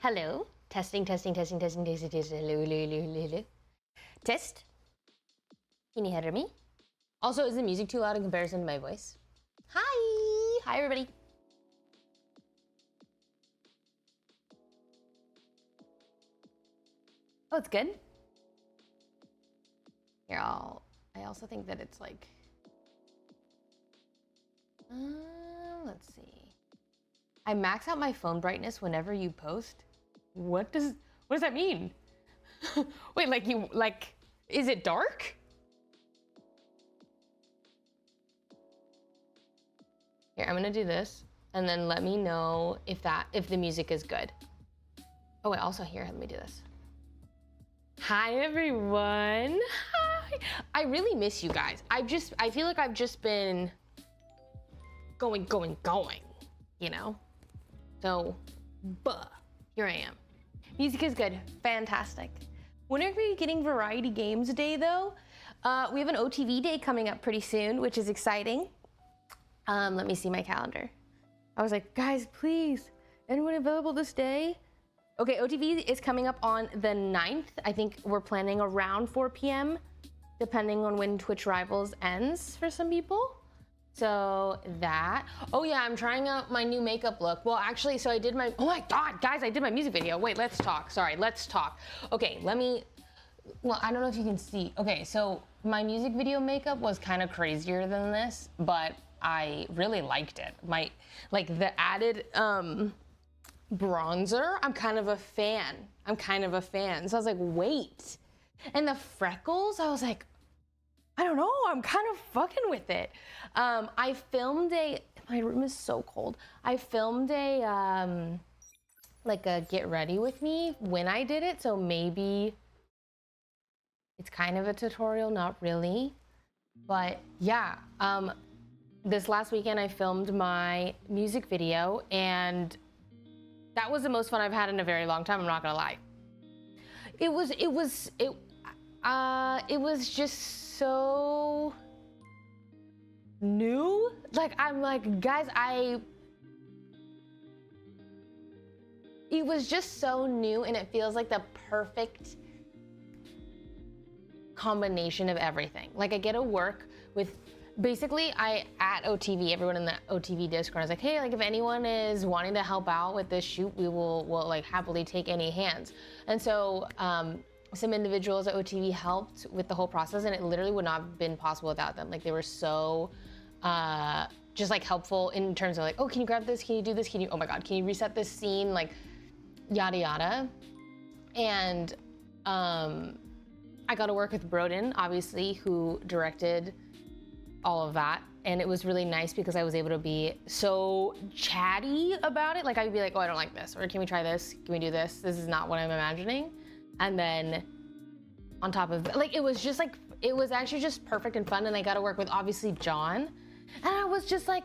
Hello. Testing, testing, testing, testing, testing, testing. Hello, hello, hello, hello, hello. Test. Can you hear me? Also, is the music too loud in comparison to my voice? Hi. Hi, everybody. Oh, it's good. Here, I also think that it's like, let's see. I max out my phone brightness whenever you post. What does that mean? Wait, is it dark? Here, I'm gonna do this, and then let me know if the music is good. Oh wait, also here, let me do this. Hi everyone. Hi. I really miss you guys. I feel like I've just been going, you know? So, here I am. Music is good, fantastic. When are we getting Variety Games Day though? We have an OTV day coming up pretty soon, which is exciting. Let me see my calendar. I was like, guys, please, anyone available this day? Okay, OTV is coming up on the 9th. I think we're planning around 4 p.m., depending on when Twitch Rivals ends for some people. So that, oh yeah, I'm trying out my new makeup look. Well, actually, so I did my, oh my God, guys, I did my music video. Wait, let's talk, sorry, let's talk. Okay, well, I don't know if you can see. Okay, so my music video makeup was kind of crazier than this, but I really liked it. The added bronzer, I'm kind of a fan. So I was like, wait. And the freckles, I was like, I don't know, I'm kind of fucking with it. I filmed my room is so cold. I filmed a get ready with me when I did it. So maybe it's kind of a tutorial, not really. But yeah, this last weekend I filmed my music video and that was the most fun I've had in a very long time, I'm not gonna lie. It was just so new. Like, I'm like, guys, it was just so new and it feels like the perfect combination of everything. Like I get to work with, basically at OTV, everyone in the OTV Discord, I was like, hey, like if anyone is wanting to help out with this shoot, we'll like happily take any hands. And so some individuals at OTV helped with the whole process and it literally would not have been possible without them. Like they were so just like helpful in terms of like, oh, can you grab this? Can you do this? Oh my God, can you reset this scene? Like yada, yada. And I got to work with Broden, obviously, who directed all of that. And it was really nice because I was able to be so chatty about it. Like I'd be like, oh, I don't like this. Or can we try this? Can we do this? This is not what I'm imagining. And then on top of like, it was actually just perfect and fun. And I got to work with obviously John. And I was just like,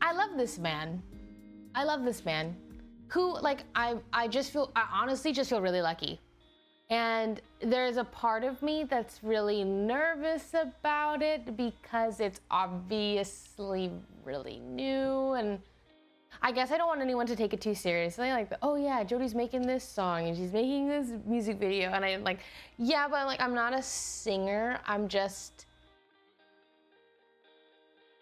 I love this man. Who like, I honestly just feel really lucky. And there's a part of me that's really nervous about it because it's obviously really new. And I guess I don't want anyone to take it too seriously. Like, oh yeah, Jodi's making this song and she's making this music video. And I'm like, yeah, but like, I'm not a singer. I'm just,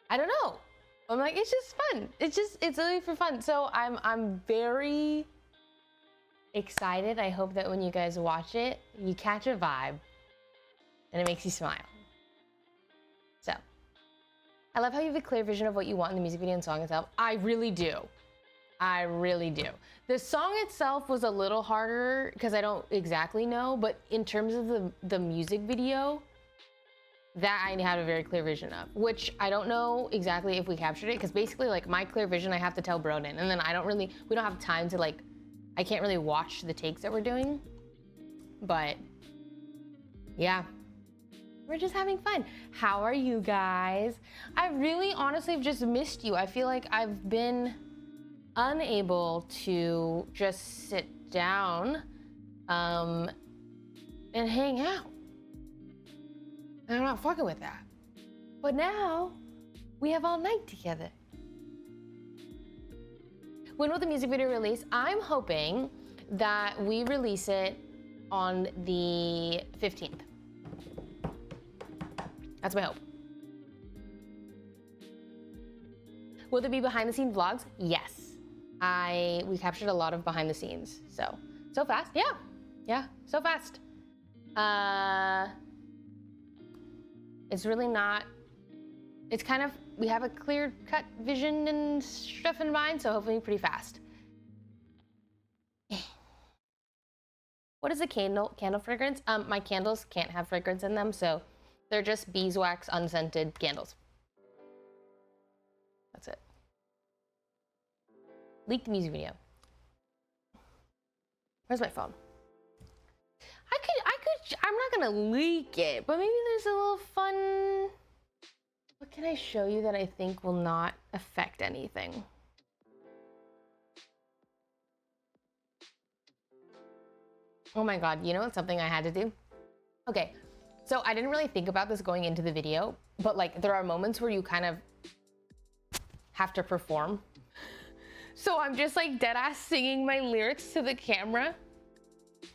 I don't know. I'm like, it's just fun. It's really for fun. So I'm very excited. I hope that when you guys watch it, you catch a vibe and it makes you smile. So, I love how you have a clear vision of what you want in the music video and song itself. I really do. The song itself was a little harder because I don't exactly know, but in terms of the music video, that I had a very clear vision of, which I don't know exactly if we captured it because basically like my clear vision, I have to tell Broden and then we don't have time to like, I can't really watch the takes that we're doing, but yeah, we're just having fun. How are you guys? I really honestly have just missed you. I feel like I've been unable to just sit down and hang out. And I'm not fucking with that. But now we have all night together. When will the music video release? I'm hoping that we release it on the 15th. That's my hope. Will there be behind the scenes vlogs? Yes. We captured a lot of behind the scenes. So fast. Yeah, so fast. It's really not, it's kind of, we have a clear cut vision and stuff in mind, so hopefully pretty fast. What is a candle fragrance? My candles can't have fragrance in them, so they're just beeswax unscented candles. That's it. Leaked music video. Where's my phone? I'm not gonna leak it, but maybe there's a little fun. What can I show you that I think will not affect anything? Oh my God, you know what's something I had to do? Okay, so I didn't really think about this going into the video, but like there are moments where you kind of have to perform. So I'm just like dead ass singing my lyrics to the camera.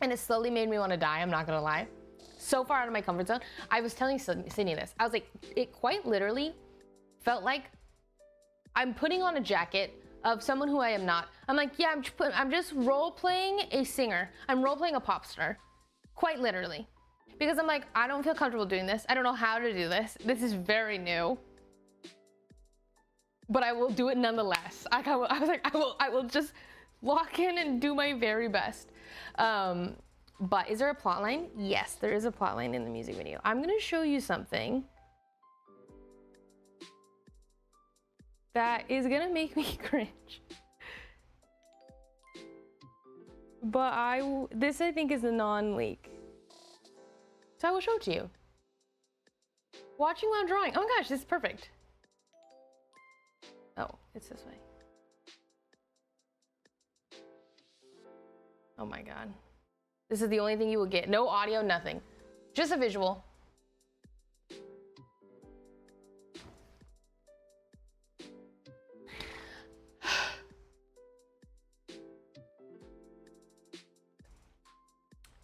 And it slowly made me want to die, I'm not gonna lie. So far out of my comfort zone. I was telling Sydney this. I was like, it quite literally felt like I'm putting on a jacket of someone who I am not. I'm like, yeah, I'm just role-playing a singer. I'm role-playing a pop star. Quite literally. Because I'm like, I don't feel comfortable doing this. I don't know how to do this. This is very new. But I will do it nonetheless. I was like, I will just lock in and do my very best. But is there a plot line? Yes, there is a plot line in the music video. I'm gonna show you something that is gonna make me cringe. But this I think is a non-leak. So I will show it to you. Watching while drawing. Oh my gosh, this is perfect. Oh, it's this way. Oh my God. This is the only thing you will get. No audio, nothing. Just a visual.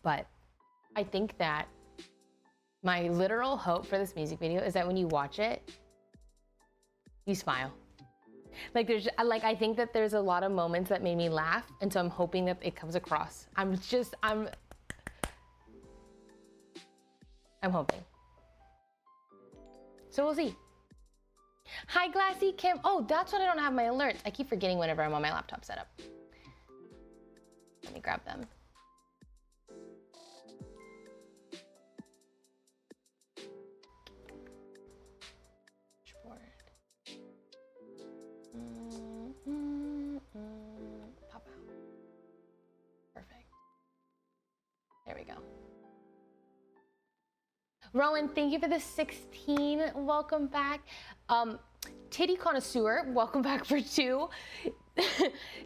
But I think that my literal hope for this music video is that when you watch it, you smile. Like I think that there's a lot of moments that made me laugh, and so I'm hoping that it comes across. I'm hoping. So we'll see. Hi, Glassy Kim. Oh, that's what I don't have my alerts. I keep forgetting whenever I'm on my laptop setup. Let me grab them. Pop out. Perfect. There we go. Rowan, thank you for the 16. Welcome back. Titty Connoisseur, welcome back for 2.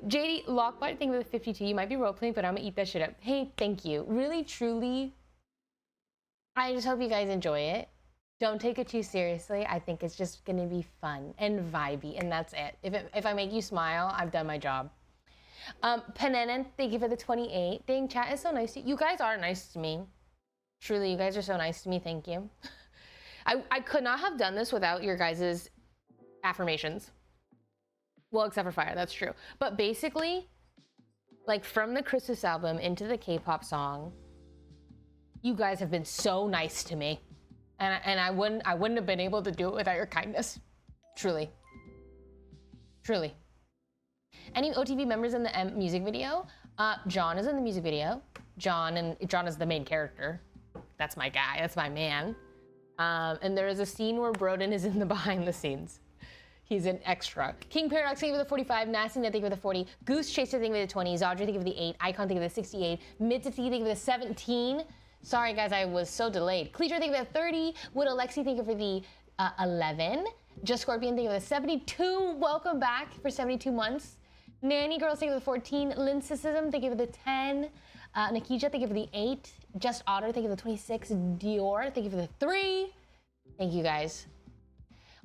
JD Lockbot, thank you for the 52. You might be role-playing, but I'm gonna eat that shit up. Hey, thank you. Really, truly, I just hope you guys enjoy it. Don't take it too seriously. I think it's just gonna be fun and vibey, and that's it. If I make you smile, I've done my job. Penenan, thank you for the 28. Dang, chat is so nice to you. You guys are nice to me. Truly, you guys are so nice to me. Thank you. I could not have done this without your guys' affirmations. Well, except for Fire, that's true. But basically, like from the Christmas album into the K-pop song, you guys have been so nice to me. And I wouldn't have been able to do it without your kindness. Truly. Truly. Any OTV members in the music video? John is in the music video. John is the main character. That's my guy, that's my man. And there is a scene where Broden is in the behind the scenes. He's an extra. King Paradox, thank you for the 45. Nasty, thank you for the 40. Goose Chaser, thank you for the 20. Zodra, thank you for the 8. Icon, thank you for the 68. Mitzi, thank you for the 17. Sorry guys, I was so delayed. Cleature, thank you for the 30. Wood Alexi, thank you for the 11. Just Scorpion, thank you for the 72. Welcome back for 72 months. Nanny Girls, thank you for the 14. Lyncism, thank you for the 10. Nikija, thank you for the 8. Just Otter, thank you for the 26. Dior, thank you for the 3. Thank you guys.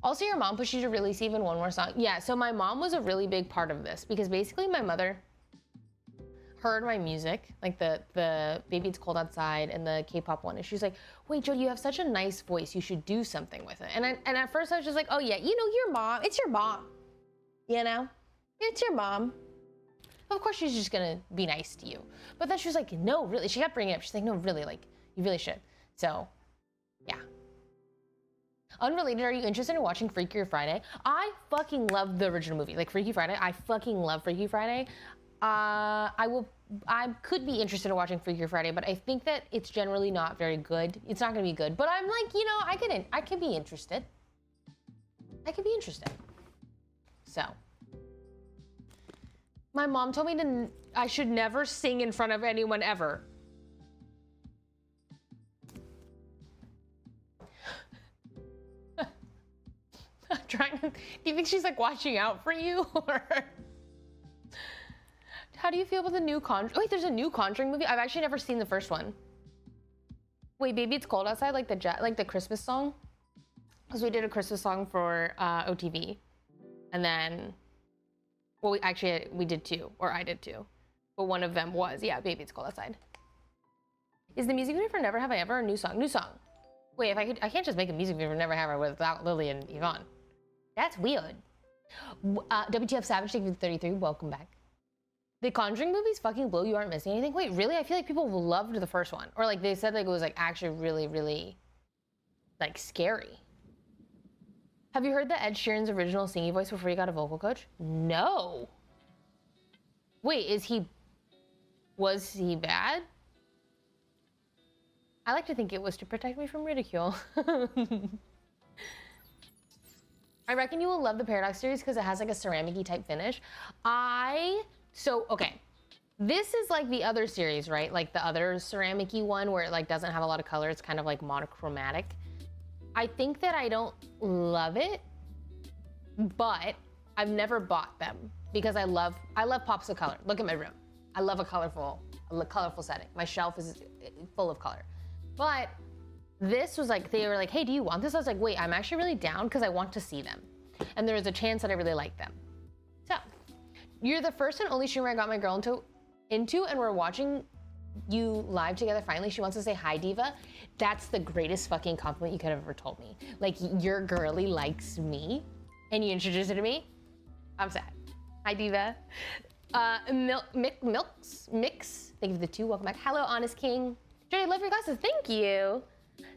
Also, your mom pushed you to release even one more song. Yeah, so my mom was a really big part of this because basically my mother heard my music, like the Baby It's Cold Outside and the K-pop one, and she's like, wait, Jodie, you have such a nice voice. You should do something with it. And at first I was just like, oh yeah, you know, your mom, it's your mom. You know, it's your mom. Of course she's just gonna be nice to you. But then she was like, no, really, she kept bringing it up. She's like, no, really, like, you really should. So, yeah. Unrelated, are you interested in watching Freaky Friday? I fucking love the original movie. Like, Freaky Friday, I fucking love Freaky Friday. I could be interested in watching Freaky Friday, but I think that it's generally not very good. It's not gonna be good, but I'm like, you know, I could be interested. I could be interested. So. My mom told me I should never sing in front of anyone ever. I'm trying to, do you think she's like watching out for you? Or how do you feel about the new wait, there's a new Conjuring movie? I've actually never seen the first one. Wait, Baby It's Cold Outside, like the Christmas song? Because we did a Christmas song for OTV. And then, well, we did two, or I did two. But one of them was, yeah, Baby It's Cold Outside. Is the music video for Never Have I Ever a new song? New song. Wait, if I can't just make a music video for Never Have I without Lily and Yvonne. That's weird. WTF Savage, thank you for 33, welcome back. The Conjuring movies fucking blow, you aren't missing anything? Wait, really? I feel like people loved the first one. Or like they said like it was like actually really, really like scary. Have you heard the Ed Sheeran's original singing voice before he got a vocal coach? No. Wait, was he bad? I like to think it was to protect me from ridicule. I reckon you will love the Paradox series because it has like a ceramic-y type finish. Okay. This is like the other series, right? Like the other ceramic-y one where it like doesn't have a lot of color. It's kind of like monochromatic. I think that I don't love it, but I've never bought them because I love pops of color. Look at my room. I love a colorful setting. My shelf is full of color. But this was like, they were like, hey, do you want this? I was like, wait, I'm actually really down because I want to see them. And there was a chance that I really like them. So, you're the first and only streamer I got my girl into, and we're watching you live together finally. She wants to say hi, Diva. That's the greatest fucking compliment you could have ever told me. Like, your girly likes me, and you introduced her to me. I'm sad. Hi, Diva. Mix, thank you for the 2, welcome back. Hello, Honest King. Jody, I love your glasses, thank you.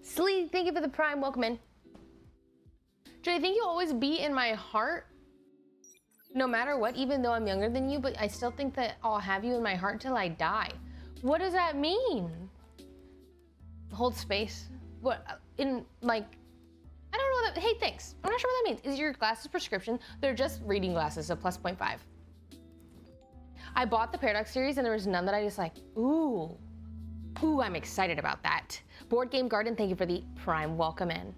Slee, thank you for the prime, welcome in. Jody, I think you'll always be in my heart, no matter what, even though I'm younger than you, but I still think that I'll have you in my heart till I die. What does that mean? Hold space. What, in like, I don't know what that, hey, thanks. I'm not sure what that means. Is your glasses prescription? They're just reading glasses, so plus 0.5. I bought the Paradox series and there was none that I just like, ooh, I'm excited about that. Board Game Garden, thank you for the prime, welcome in.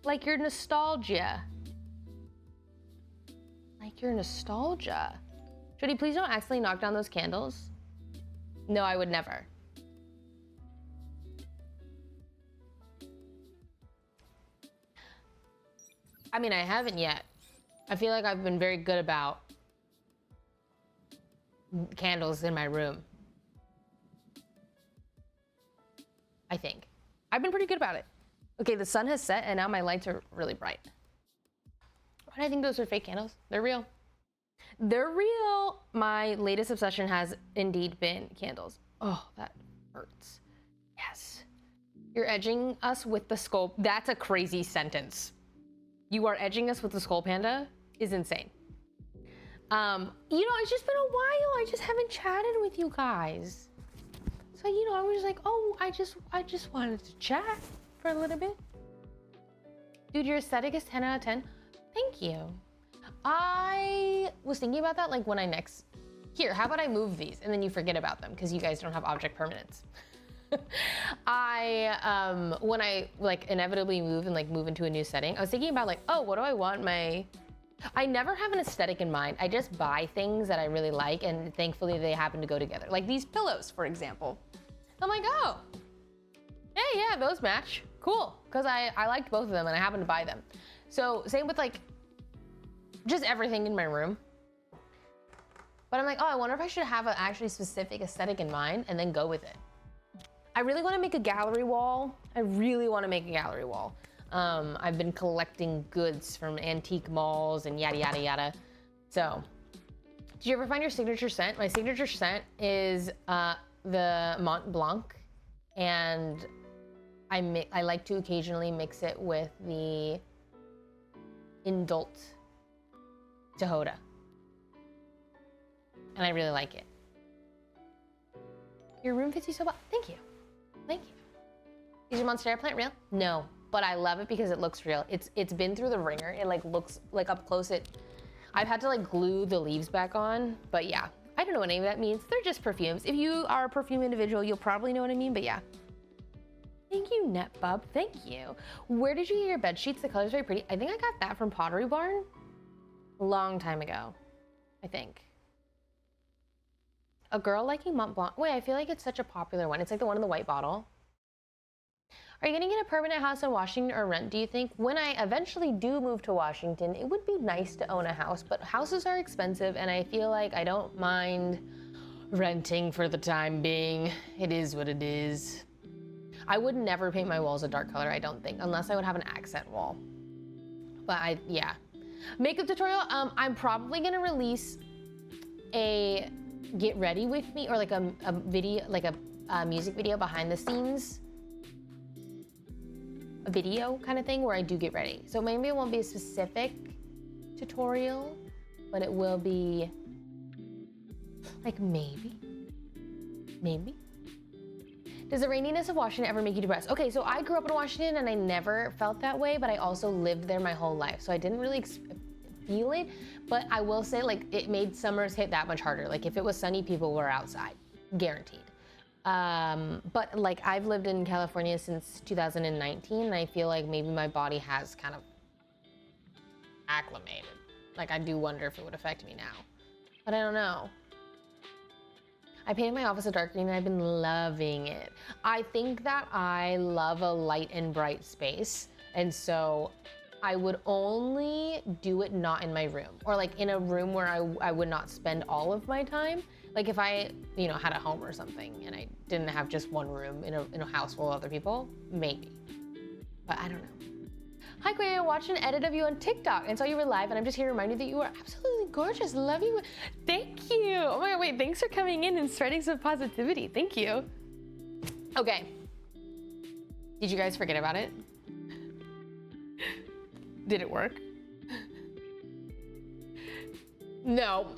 Like your nostalgia. Like your nostalgia. Jody, please don't accidentally knock down those candles. No, I would never. I mean, I haven't yet. I feel like I've been very good about candles in my room. I think. I've been pretty good about it. Okay, the sun has set and now my lights are really bright. Why do I think those are fake candles? They're real. They're real. My latest obsession has indeed been candles. Oh, that hurts. Yes. You're edging us with the skull. That's a crazy sentence. You are edging us with the Skull Panda is insane. You know, it's just been a while. I just haven't chatted with you guys. So, you know, I was just like, oh, I just wanted to chat for a little bit. Dude, your aesthetic is 10 out of 10. Thank you. I was thinking about that, like when I next, here, how about I move these and then you forget about them because you guys don't have object permanence. When I like inevitably move and like move into a new setting, I was thinking about like, oh, what do I want I never have an aesthetic in mind. I just buy things that I really like and thankfully they happen to go together. Like these pillows, for example. I'm like, oh, hey, yeah, those match. Cool, because I liked both of them and I happened to buy them. So same with like just everything in my room. But I'm like, oh, I wonder if I should have an actually specific aesthetic in mind and then go with it. I really want to make a gallery wall. I've been collecting goods from antique malls and yada, yada, yada. So, did you ever find your signature scent? My signature scent is the Mont Blanc, and I like to occasionally mix it with the Indult Tehoda. And I really like it. Your room fits you so well. Thank you. Thank you. Is your Monstera plant real? No, but I love it because it looks real. It's been through the ringer. It like looks like up close. I've had to like glue the leaves back on, but yeah. I don't know what any of that means. They're just perfumes. If you are a perfume individual, you'll probably know what I mean, but yeah. Thank you, NetBub. Thank you. Where did you get your bed sheets? The color's very pretty. I think I got that from Pottery Barn a long time ago, I think. A girl liking Mont Blanc. Wait, I feel like it's such a popular one. It's like the one in the white bottle. Are you gonna get a permanent house in Washington or rent, do you think? When I eventually do move to Washington, it would be nice to own a house, but houses are expensive and I feel like I don't mind renting for the time being. It is what it is. I would never paint my walls a dark color, I don't think, unless I would have an accent wall. But yeah. Makeup tutorial, I'm probably gonna release a get ready with me, or like a video, like a music video behind the scenes, a video kind of thing where I do get ready. So maybe it won't be a specific tutorial, but it will be like maybe. Does the raininess of Washington ever make you depressed? Okay, so I grew up in Washington and I never felt that way, but I also lived there my whole life. So I didn't really feel it, but I will say like it made summers hit that much harder. Like if it was sunny, people were outside, guaranteed. But like I've lived in California since 2019 and I feel like maybe my body has kind of acclimated. Like I do wonder if it would affect me now, but I don't know. I painted my office a dark green and I've been loving it. I think that I love a light and bright space, and so I would only do it not in my room, or like in a room where I would not spend all of my time. Like if I, had a home or something and I didn't have just one room in a house full of other people, maybe, but I don't know. Hi, Quay, I watched an edit of you on TikTok and saw you were live, and I'm just here to remind you that you are absolutely gorgeous. Love you. Thank you. Oh my God, wait, thanks for coming in and spreading some positivity. Thank you. Okay. Did you guys forget about it? Did it work? No.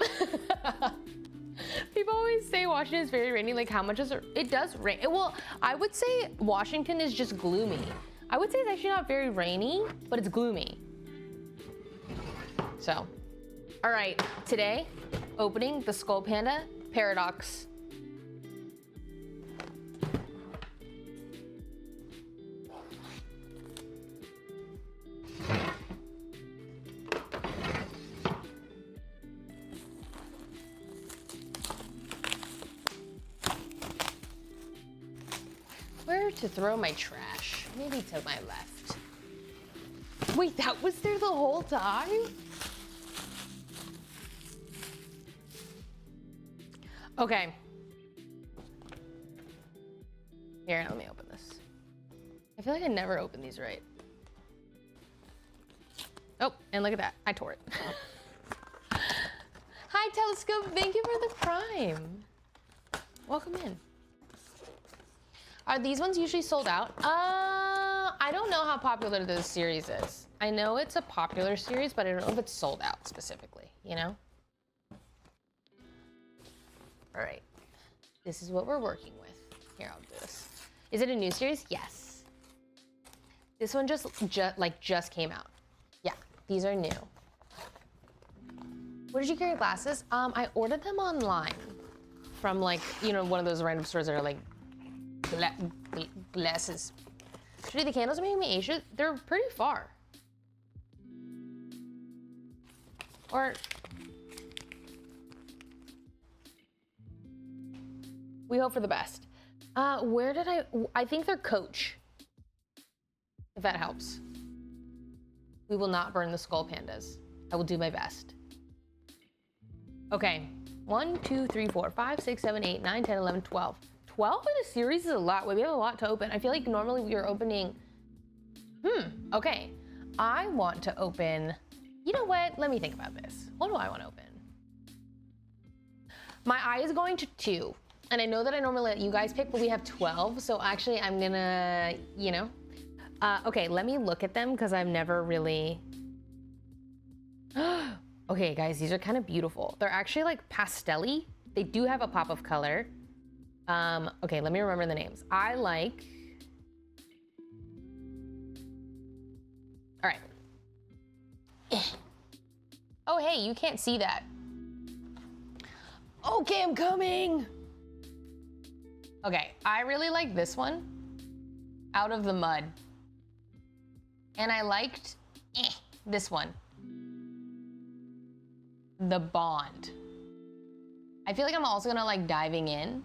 People always say Washington is very rainy. Like how much is it? It does rain. Well, I would say Washington is just gloomy. I would say it's actually not very rainy, but it's gloomy. So, all right, today, opening the Skull Panda Paradox. Where to throw my trash? Maybe to my left. Wait, that was there the whole time? Okay. Here, let me open this. I feel like I never open these right. Oh, and look at that. I tore it. Hi, Telescope. Thank you for the prime. Welcome in. Are these ones usually sold out? I don't know how popular this series is. I know it's a popular series, but I don't know if it's sold out specifically, All right. This is what we're working with. Here, I'll do this. Is it a new series? Yes. This one just came out. Yeah, these are new. Where did you get your glasses? I ordered them online from one of those random stores that are like glasses. Actually, the candles are making me Asia. They're pretty far. Or we hope for the best. Where did I think they're Coach. If that helps. We will not burn the skull pandas. I will do my best. Okay, 1, 2, 3, 4, 5, 6, 7, 8, 9, 10, 11, 12. 12 in a series is a lot. We have a lot to open. I feel like normally we are opening, okay. I want to open, you know what? Let me think about this. What do I want to open? My eye is going to 2. And I know that I normally let you guys pick, but we have 12. So actually I'm gonna, you know. Okay, let me look at them because I've never really. Okay, guys, these are kind of beautiful. They're actually like pastel-y. They do have a pop of color. Okay, let me remember the names. I like. All right. Oh, hey, you can't see that. Okay, I'm coming. Okay, I really like this one, Out of the Mud. And I liked this one, The Bond. I feel like I'm also gonna like diving in.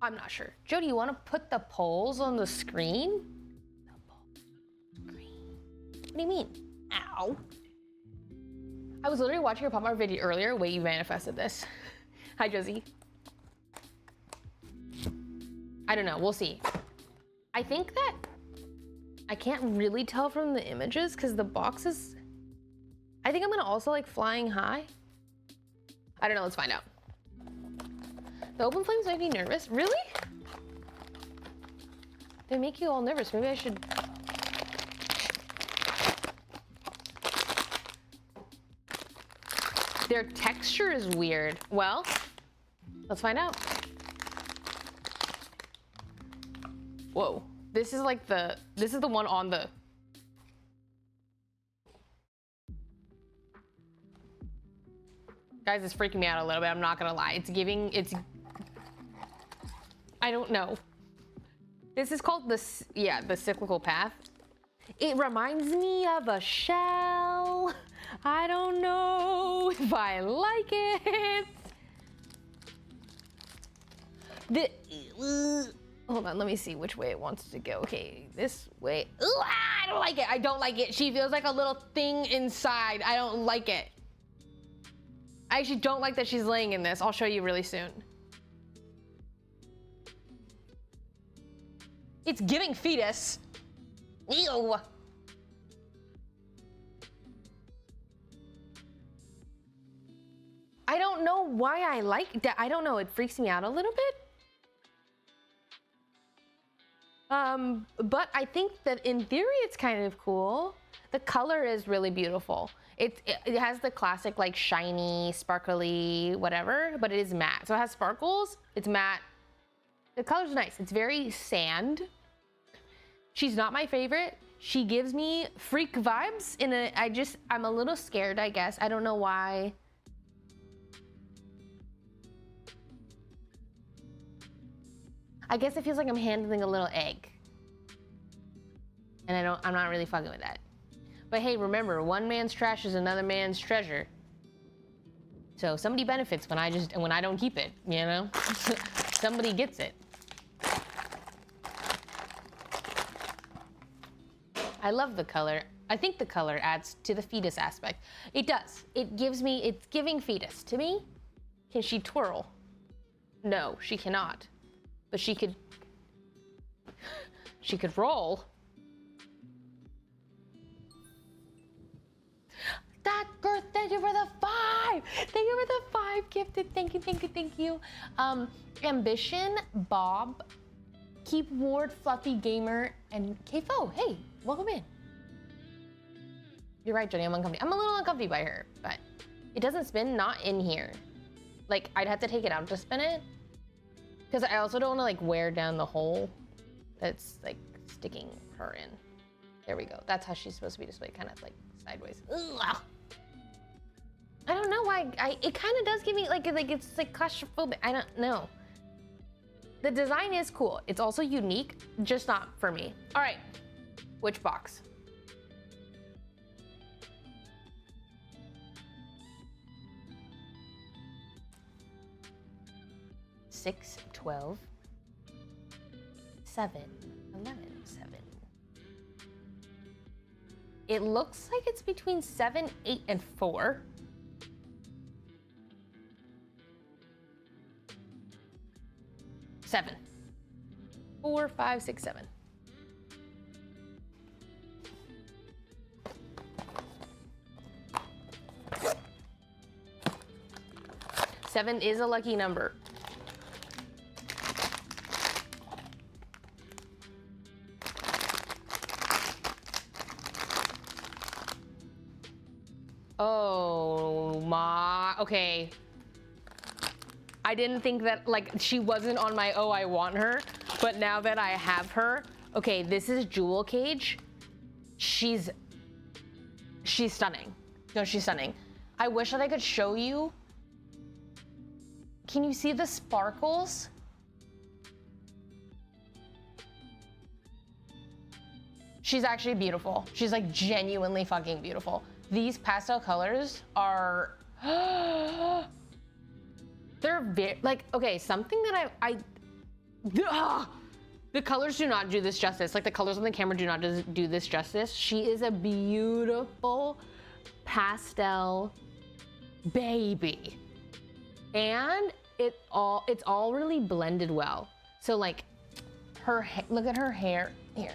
I'm not sure. Joe, do you wanna put the polls on the screen? The polls screen. What do you mean? Ow. I was literally watching your pop art video earlier. Wait, you manifested this. Hi, Josie. I don't know, we'll see. I think that I can't really tell from the images because the box is, I think I'm gonna also like flying high. I don't know, let's find out. The open flames make me nervous. Really? They make you all nervous. Maybe I should. Their texture is weird. Well, let's find out. Whoa, this is like this is the one on the. Guys, it's freaking me out a little bit. I'm not gonna lie. I don't know. This is called the cyclical path. It reminds me of a shell. I don't know if I like it. Hold on, let me see which way it wants to go. Okay, this way. Ooh, I don't like it. I don't like it. She feels like a little thing inside. I don't like it. I actually don't like that she's laying in this. I'll show you really soon. It's giving fetus. Ew. I don't know why I like that. I don't know. It freaks me out a little bit. But I think that in theory it's kind of cool. The color is really beautiful. It has the classic like shiny, sparkly, whatever, but it is matte. So it has sparkles. It's matte. The color's nice. It's very sand. She's not my favorite. She gives me freak vibes I'm a little scared, I guess. I don't know why. I guess it feels like I'm handling a little egg. And I'm not really fucking with that. But hey, remember, one man's trash is another man's treasure. So somebody benefits when I don't keep it, you know? Somebody gets it. I love the color. I think the color adds to the fetus aspect. It does. It's giving fetus. To me, can she twirl? No, she cannot. But she could roll. That girl, thank you for the 5. Thank you for the 5 gifted. Thank you, thank you, thank you. Ambition, Bob, Keep Ward, Fluffy Gamer, and KFO. Hey, welcome in. You're right, Jenny, I'm uncomfy. I'm a little uncomfy by her, but it doesn't spin, not in here. Like, I'd have to take it out to spin it. Because I also don't want to like wear down the hole that's like sticking her in. There we go. That's how she's supposed to be displayed, kind of like sideways. Ugh. I don't know why. It kind of does give me like it's like claustrophobic. I don't know. The design is cool. It's also unique, just not for me. All right, which box? Six, 12, 7, 11, 7, It looks like it's between 7, 8, and 4. Seven. 4, 5, 6, 7. Seven is a lucky number. Oh my, okay. I didn't think that, like, she wasn't on my, oh, I want her, but now that I have her, okay, this is Jewel Cage. She's stunning. No, she's stunning. I wish that I could show you. Can you see the sparkles? She's actually beautiful. She's like genuinely fucking beautiful. These pastel colors are, they're very, like, okay, something that the colors do not do this justice. Like the colors on the camera do not do this justice. She is a beautiful pastel baby. And it's all really blended well. So like look at her hair here.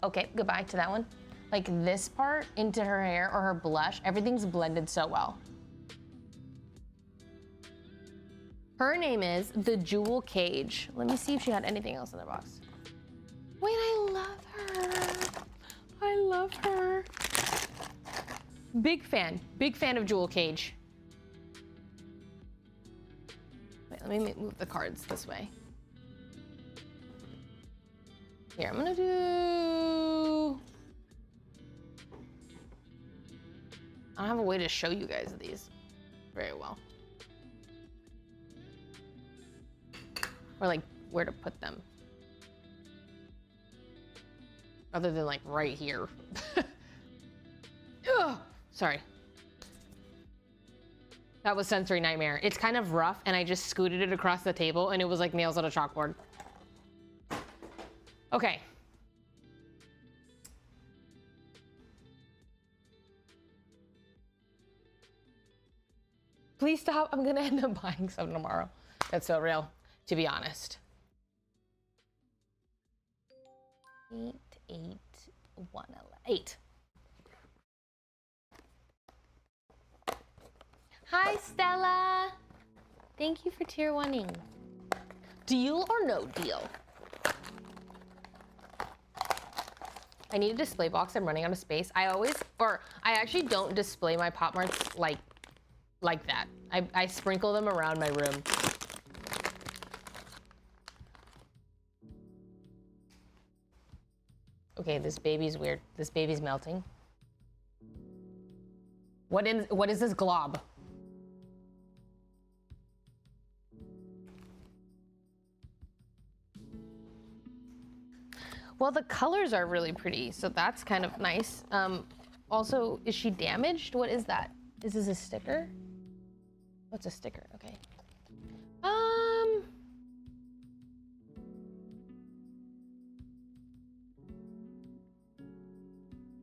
Okay, goodbye to that one. Like this part into her hair or her blush, everything's blended so well. Her name is the Jewel Cage. Let me see if she had anything else in the box. Wait, I love her. I love her. Big fan of Jewel Cage. Wait, let me move the cards this way. Here, I'm gonna do, I don't have a way to show you guys these very well. Or like where to put them. Other than like right here. Ugh, sorry. That was sensory nightmare. It's kind of rough and I just scooted it across the table and it was like nails on a chalkboard. Okay. Please stop. I'm gonna end up buying some tomorrow. That's so real, to be honest. 8, 8, 1, 8. Hi, Stella. Thank you for tier 1ing. Deal or no deal? I need a display box. I'm running out of space. I actually don't display my Pop Marts like that. I sprinkle them around my room. Okay, this baby's weird. This baby's melting. What is this glob? Well, the colors are really pretty, so that's kind of nice. Also, is she damaged? What is that? Is this a sticker? What's a sticker? Okay.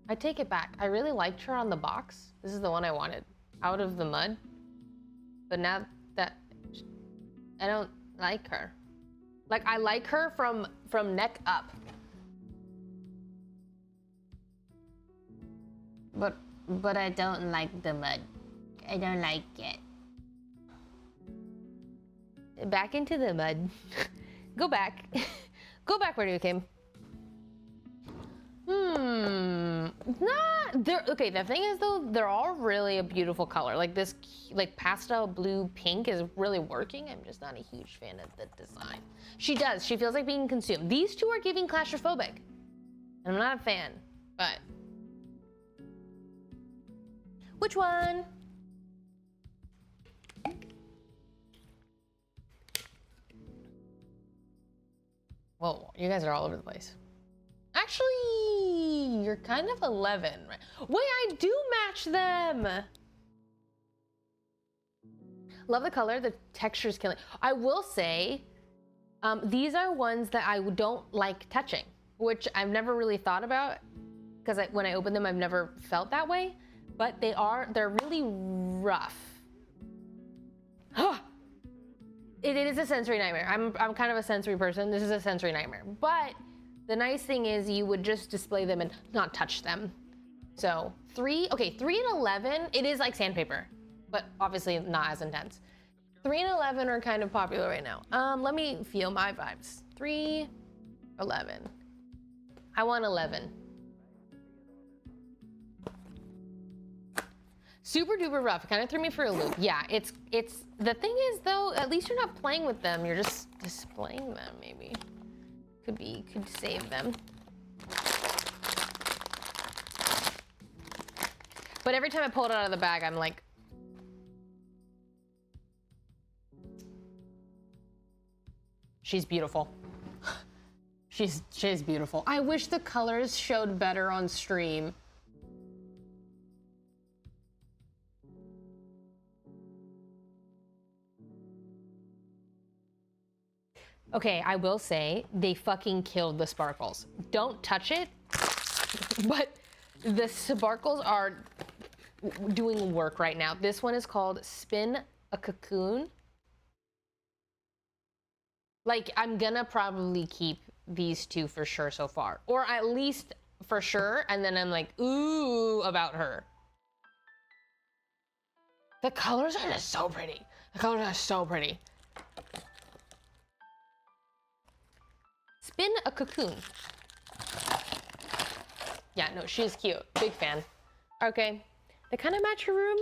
I take it back. I really liked her on the box. This is the one I wanted. Out of the mud. But now that I don't like her. Like I like her from neck up. But I don't like the mud. I don't like it. Back into the mud. Go back. Go back where you came. Okay, the thing is though, they're all really a beautiful color. Like this, like pastel blue pink is really working. I'm just not a huge fan of the design. She feels like being consumed. These two are giving claustrophobic. And I'm not a fan, but. Which one? Whoa, you guys are all over the place. Actually, you're kind of 11, right? Wait, I do match them. Love the color, the texture's killing. I will say, these are ones that I don't like touching, which I've never really thought about. because when I open them, I've never felt that way, but they're really rough. It is a sensory nightmare. I'm kind of a sensory person. This is a sensory nightmare. But the nice thing is you would just display them and not touch them. So 3 and 11, it is like sandpaper, but obviously not as intense. 3 and 11 are kind of popular right now. Let me feel my vibes. 3, 11. I want 11. Super duper rough. It kind of threw me for a loop. Yeah, it's the thing is though, at least you're not playing with them. You're just displaying them maybe. Could save them. But every time I pull it out of the bag, I'm like, she's beautiful. She's beautiful. I wish the colors showed better on stream. Okay, I will say they fucking killed the sparkles. Don't touch it, but the sparkles are doing work right now. This one is called Spin a Cocoon. Like, I'm gonna probably keep these two for sure so far, or at least for sure, and then I'm like, ooh, about her. The colors are just so pretty. The colors are so pretty. Spin a Cocoon. Yeah, no, she's cute. Big fan. Okay, they kind of match your room.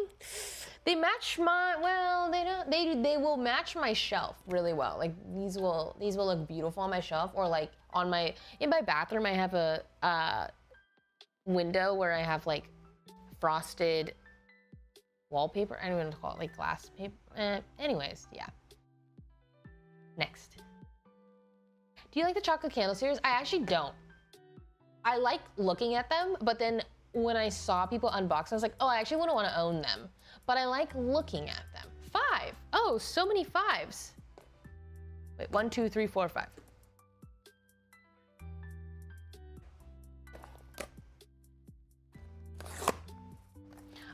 They match my, well, they don't, they will match my shelf really well. Like these will look beautiful on my shelf, or like on in my bathroom I have a window where I have like frosted wallpaper. I don't even know what to call it, like glass paper. Anyways, yeah. Next. Do you like the chocolate candle series? I actually don't. I like looking at them, but then when I saw people unbox, I was like, oh, I actually wouldn't want to own them. But I like looking at them. 5. Oh, so many 5s. Wait, 1, 2, 3, 4, 5.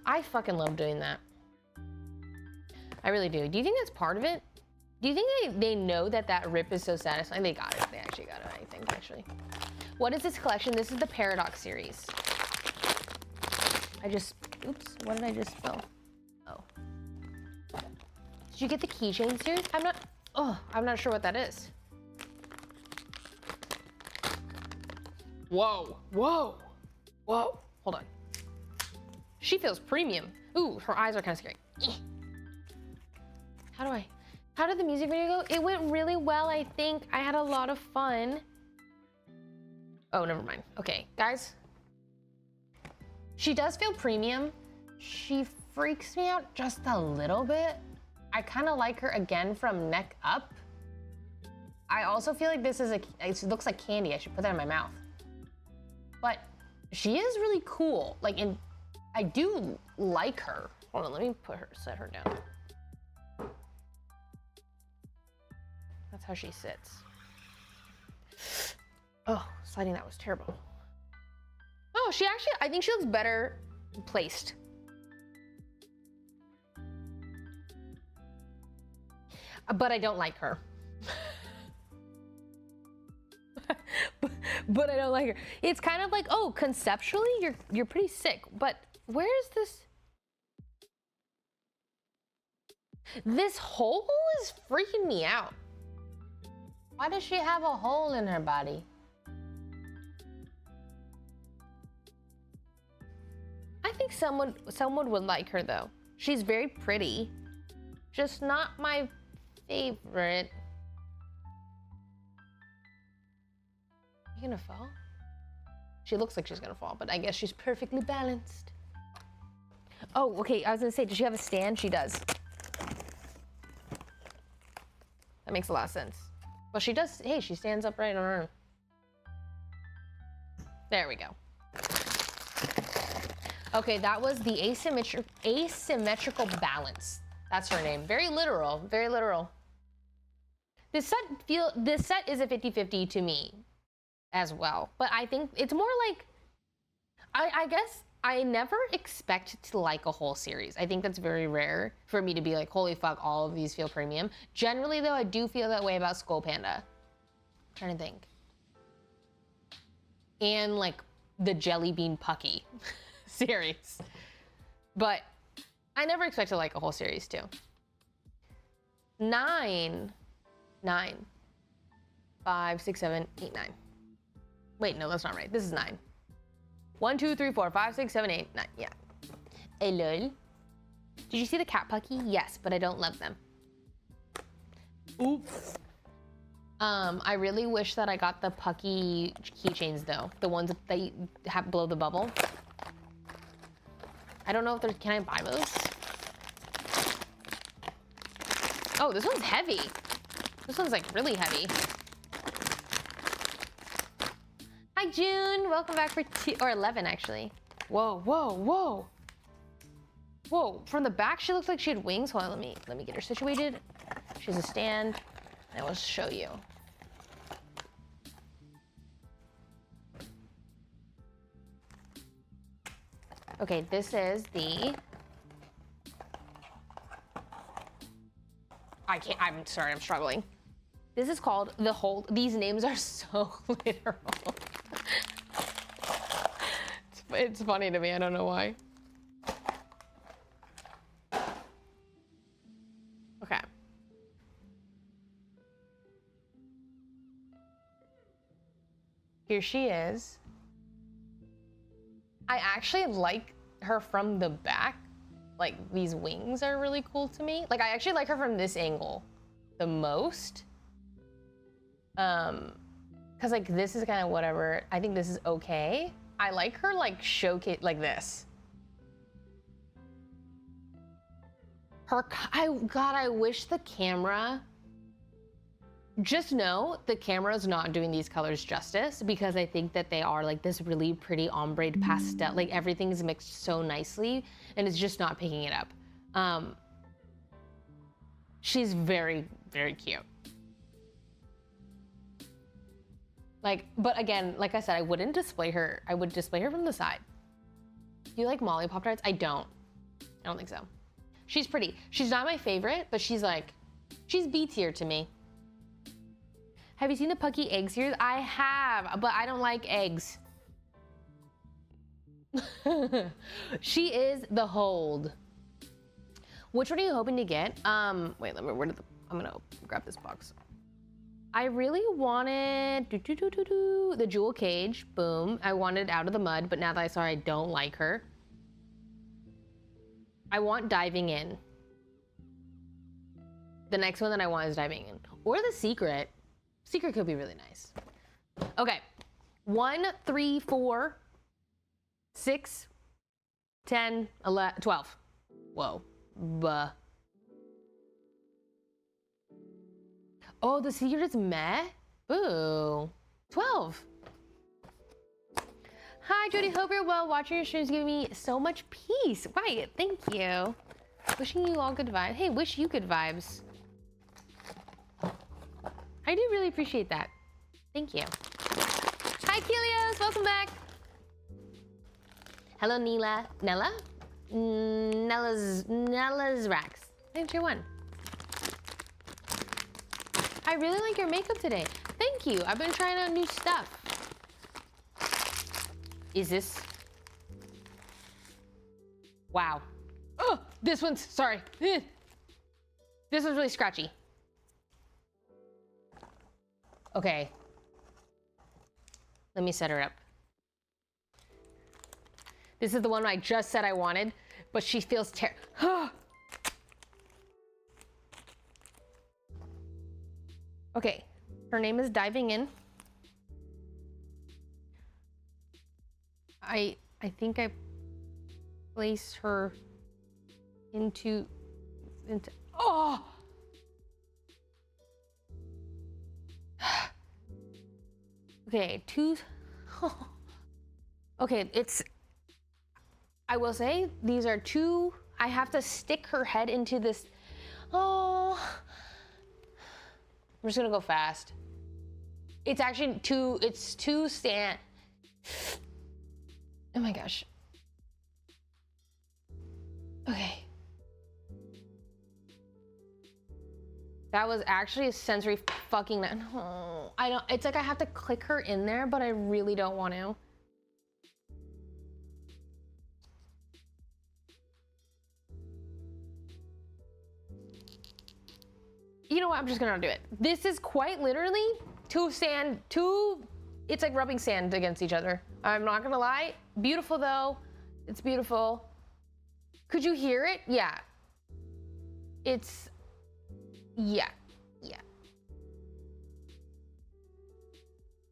I fucking love doing that. I really do. Do you think that's part of it? Do you think they know that rip is so satisfying? They got it. They actually got it, I think, actually. What is this collection? This is the Paradox series. Oops, what did I just spill? Oh. Did you get the keychain series? I'm not sure what that is. Whoa, whoa, whoa. Hold on. She feels premium. Ooh, her eyes are kind of scary. How did the music video go? It went really well, I think. I had a lot of fun. Oh, never mind. Okay, guys. She does feel premium. She freaks me out just a little bit. I kind of like her again from neck up. I also feel like it looks like candy. I should put that in my mouth. But she is really cool. I do like her. Hold on, let me set her down. That's how she sits. Oh, sliding that was terrible. Oh, I think she looks better placed. But I don't like her. but I don't like her. It's kind of like, oh, conceptually, you're pretty sick, but where is this? This hole is freaking me out. Why does she have a hole in her body? I think someone would like her though. She's very pretty, just not my favorite. You gonna fall? She looks like she's gonna fall, but I guess she's perfectly balanced. Oh, okay, I was gonna say, does she have a stand? She does. That makes a lot of sense. Well, she does, hey, she stands upright on her own. There we go. Okay, that was the asymmetrical balance. That's her name. Very literal, very literal. This set is a 50-50 to me as well, but I think it's more like, I guess I never expect to like a whole series. I think that's very rare for me to be like, holy fuck, all of these feel premium. Generally, though, I do feel that way about Skull Panda. I'm trying to think. And like the Jelly Bean Pucky series. But I never expect to like a whole series too. 9. 5, 6, 7, 8, 9. Wait, no, that's not right. This is 9. 1, 2, 3, 4, 5, 6, 7, 8, 9. Yeah. Hey, lol. Did you see the cat pucky? Yes, but I don't love them. Oops. I really wish that I got the pucky keychains though. The ones that they have blow the bubble. I don't know if there's, can I buy those? Oh, this one's heavy. This one's like really heavy. Hi, June. Welcome back for 11 actually. Whoa, whoa, whoa. Whoa, from the back, she looks like she had wings. Hold on, let me get her situated. She has a stand. I will show you. Okay, this is the... I'm sorry, I'm struggling. This is called the Hold. These names are so literal. It's funny to me, I don't know why. Okay. Here she is. I actually like her from the back. Like, these wings are really cool to me. Like, I actually like her from this angle the most. Cause like this is kind of whatever. I think this is okay. I like her like showcase like this. God, I wish the camera, just know the camera's not doing these colors justice because I think that they are like this really pretty ombre pastel, like everything's mixed so nicely and it's just not picking it up. She's very, very cute. Like, but again, like I said, I wouldn't display her. I would display her from the side. Do you like Molly Pop-Tarts? I don't think so. She's pretty. She's not my favorite, but she's like, she's B tier to me. Have you seen the Pucky egg series? I have, but I don't like eggs. She is the Hold. Which one are you hoping to get? Wait, let me, I'm gonna grab this box. I really wanted the Jewel Cage, boom. I wanted Out of the Mud, but now that I saw I don't like her. I want Diving In. The next one that I want is Diving In. Or the Secret. Secret could be really nice. Okay, 1, 3, 4, 6, 10, 11, 12. Whoa, buh. Oh, the Secret is meh? Boo. 12. Hi, Jody. Hope you're well. Watching your streams giving me so much peace. Right, thank you. Wishing you all good vibes. Hey, wish you good vibes. I do really appreciate that. Thank you. Hi, Kelios. Welcome back. Hello, Nella. Nella? Nella's Rax. Thanks, your one. I really like your makeup today. Thank you. I've been trying out new stuff. Is this? Wow. Oh, this one's, sorry. This one's really scratchy. Okay. Let me set her up. This is the one I just said I wanted, but she feels Okay, her name is Diving In. I think I place her into oh! Okay, okay, I will say these are two, I have to stick her head into this, oh. I'm just gonna go fast. It's actually two Oh my gosh. Okay. That was actually a sensory fucking... No, I don't... It's like I have to click her in there, but I really don't want to. You know what? I'm just gonna do it. This is quite literally it's like rubbing sand against each other. I'm not gonna lie. Beautiful though. It's beautiful. Could you hear it? Yeah. Yeah.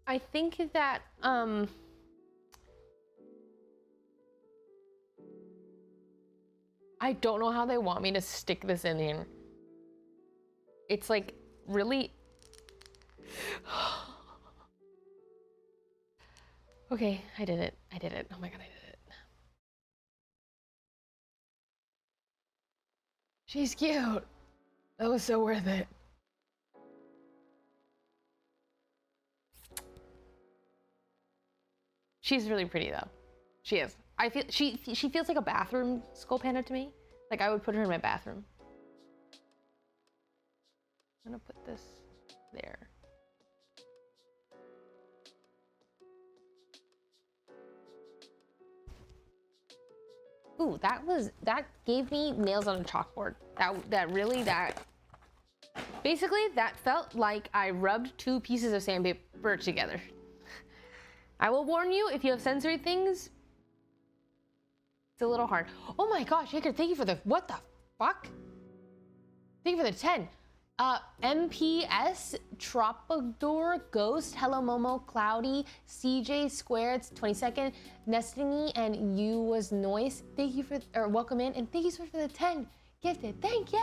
I think that, I don't know how they want me to stick this in here. It's like really... Okay, I did it. Oh my God, I did it. She's cute. That was so worth it. She's really pretty though. She is. I feel she feels like a bathroom Skull Panda to me. Like I would put her in my bathroom. I'm gonna put this there. Ooh, that gave me nails on a chalkboard. Basically that felt like I rubbed two pieces of sandpaper together. I will warn you, if you have sensory things, it's a little hard. Oh my gosh, Jacob, thank you for the, what the fuck? Thank you for the 10. MPS, Tropador, Ghost, Hello Momo, Cloudy, CJ Squared, 22nd, Nestingy, and You Was Noise. Thank you for, or welcome in, and thank you so much for the 10 gifted. Thank you.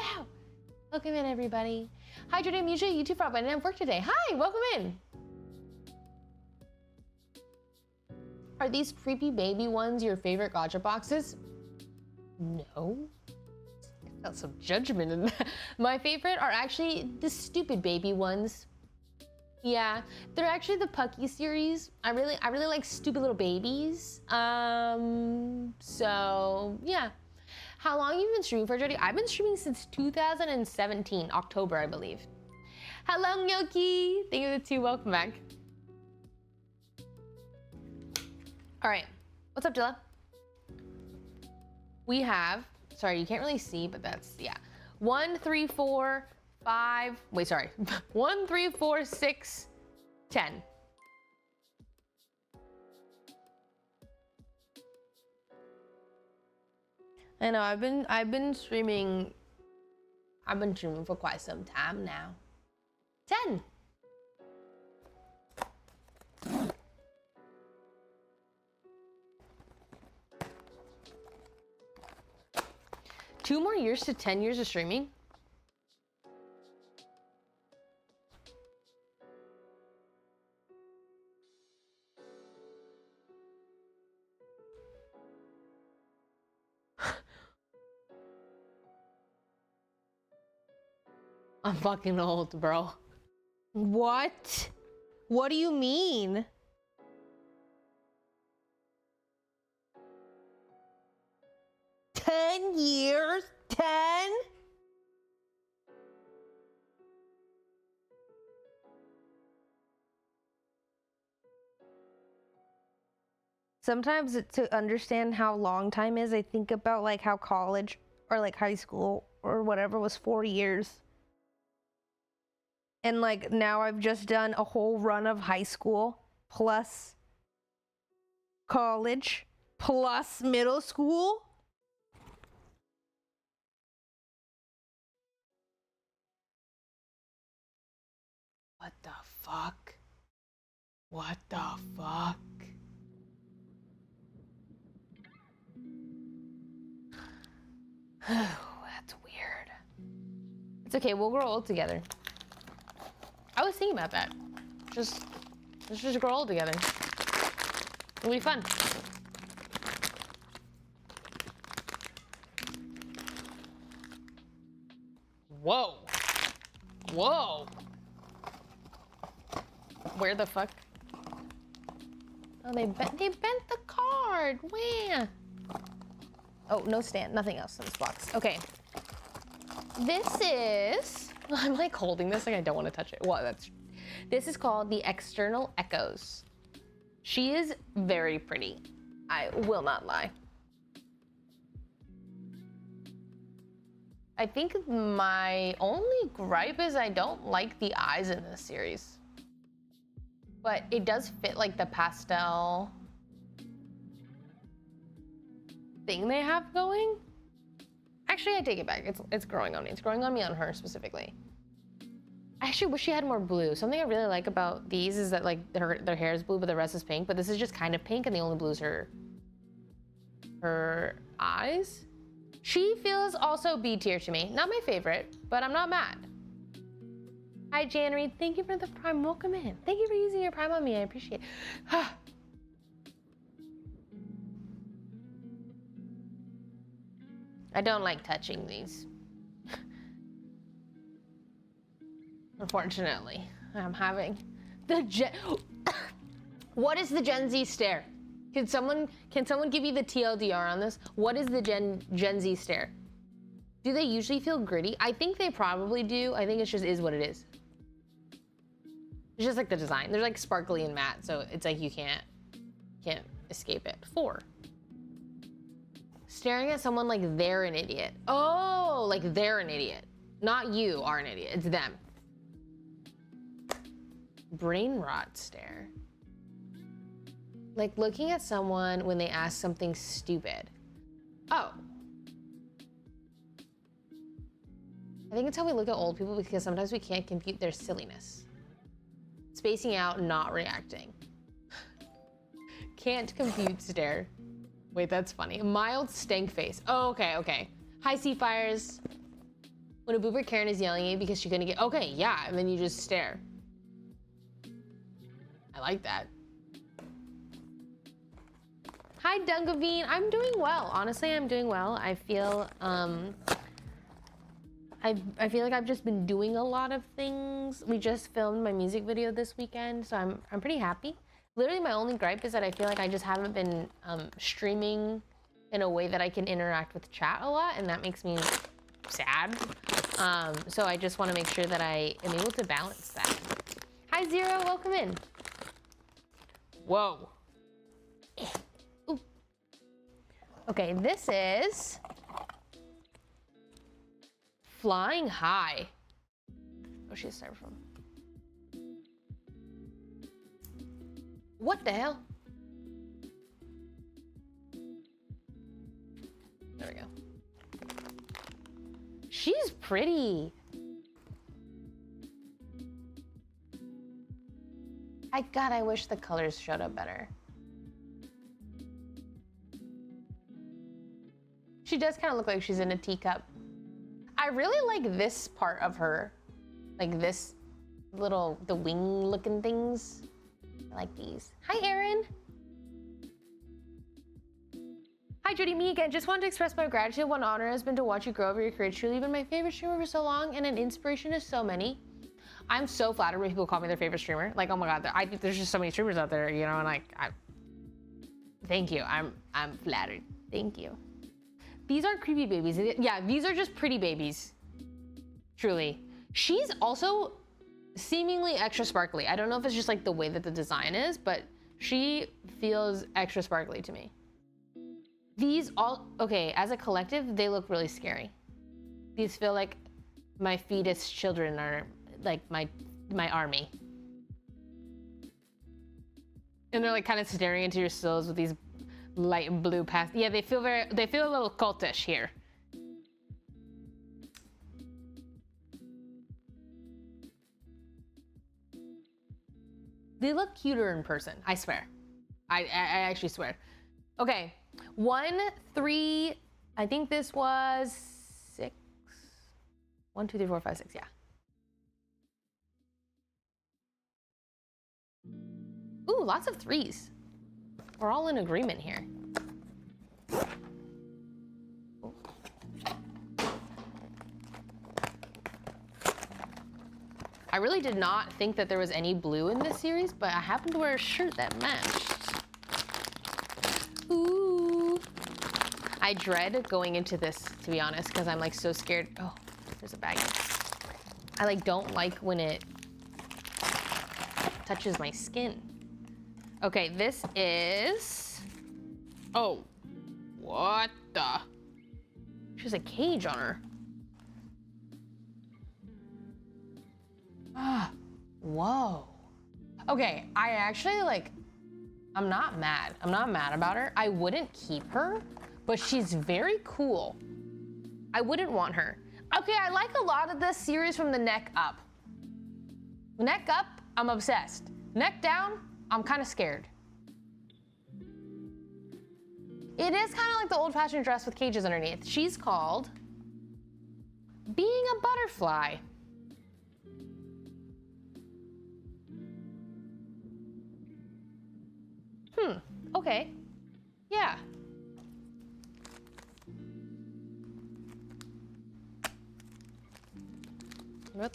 Welcome in, everybody. Hi, Jordan, usually YouTube for, but I didn't have work today. Hi, welcome in. Are these creepy baby ones your favorite gacha boxes? No. I felt some judgment in that. My favorite are actually the stupid baby ones. Yeah, they're actually the Pucky series. I really like stupid little babies. So yeah. How long have you been streaming for, Jody? I've been streaming since 2017, October, I believe. Hello, Gnocchi. Thank you for the 2. Welcome back. All right, what's up, Dilla? We have, sorry, you can't really see, but that's, yeah. 1, 3, 4, 5, wait, sorry. 1, 3, 4, 6, 10. I know, I've been streaming for quite some time now. 10. Two more years to 10 years of streaming? I'm fucking old, bro. What? What do you mean? $10 years? 10? Sometimes to understand how long time is, I think about like how college or like high school or whatever was 4 years. And like now I've just done a whole run of high school plus college plus middle school. What the fuck? What the fuck? That's weird. It's okay, we'll grow old together. I was thinking about that. Let's just grow old together. It'll be fun. Whoa. Whoa. Where the fuck? Oh, they bent the card. Wah. Oh, no stand, nothing else in this box. Okay. This is, I'm like holding this like I don't want to touch it. Well, this is called the External Echoes. She is very pretty. I will not lie. I think my only gripe is I don't like the eyes in this series. But it does fit like the pastel thing they have going. Actually, I take it back. It's growing on me. It's growing on me on her specifically. I actually wish she had more blue. Something I really like about these is that like their hair is blue, but the rest is pink. But this is just kind of pink, and the only blue is her eyes. She feels also B tier to me. Not my favorite, but I'm not mad. Hi, January. Thank you for the Prime. Welcome in. Thank you for using your Prime on me. I appreciate it. I don't like touching these. Unfortunately, I'm having the What is the Gen Z stare? Can someone give me the TLDR on this? What is the Gen Z stare? Do they usually feel gritty? I think they probably do. I think it just is what it is. It's just like the design. They're like sparkly and matte, so it's like you can't escape it. 4. Staring at someone like they're an idiot. Oh, like they're an idiot. Not you are an idiot, it's them. Brain rot stare. Like looking at someone when they ask something stupid. Oh. I think it's how we look at old people because sometimes we can't compute their silliness. Spacing out, not reacting. Can't compute stare. Wait, that's funny. Mild stank face. Oh, okay, okay. Hi, Seafires. When a boober Karen is yelling at you because she's gonna get, okay, yeah, and then you just stare. I like that. Hi, Dungavine. I'm doing well. Honestly, I'm doing well. I feel, I feel like I've just been doing a lot of things. We just filmed my music video this weekend, so I'm pretty happy. Literally, my only gripe is that I feel like I just haven't been streaming in a way that I can interact with chat a lot, and that makes me sad. So I just want to make sure that I am able to balance that. Hi, Zero. Welcome in. Whoa. Ooh. Okay, this is Flying High. Oh, she's styrofoam. What the hell? There we go. She's pretty. God, I wish the colors showed up better. She does kind of look like she's in a teacup. I really like this part of her. Like this little, the wing looking things. I like these. Hi, Erin. Hi, Judy, me again. Just wanted to express my gratitude. What honor has been to watch you grow over your career. Truly been my favorite streamer for so long and an inspiration to so many. I'm so flattered when people call me their favorite streamer. Like, oh my God, I think there's just so many streamers out there, you know, and like, thank you. I'm flattered. Thank you. These aren't creepy babies. Yeah, these are just pretty babies. Truly. She's also seemingly extra sparkly. I don't know if it's just like the way that the design is, but she feels extra sparkly to me. These all, okay, as a collective, they look really scary. These feel like my fetus children are like my army. And they're like kind of staring into your souls with these light blue past. Yeah, they feel a little cultish here. They look cuter in person, I swear. I actually swear. Okay, 1, 3, I think this was 6. 1, 2, 3, 4, 5, 6, yeah. Ooh, lots of 3s. We're all in agreement here. I really did not think that there was any blue in this series, but I happened to wear a shirt that matched. I dread going into this, to be honest, because I'm like so scared. Oh, there's a bag. I like don't like when it touches my skin. Okay, this is, oh, what the? She has a cage on her. Ah, whoa. Okay, I actually like, I'm not mad. I'm not mad about her. I wouldn't keep her, but she's very cool. I wouldn't want her. Okay, I like a lot of this series from the neck up. Neck up, I'm obsessed. Neck down, I'm kind of scared. It is kind of like the old-fashioned dress with cages underneath. She's called Being a Butterfly. Okay. Yeah. What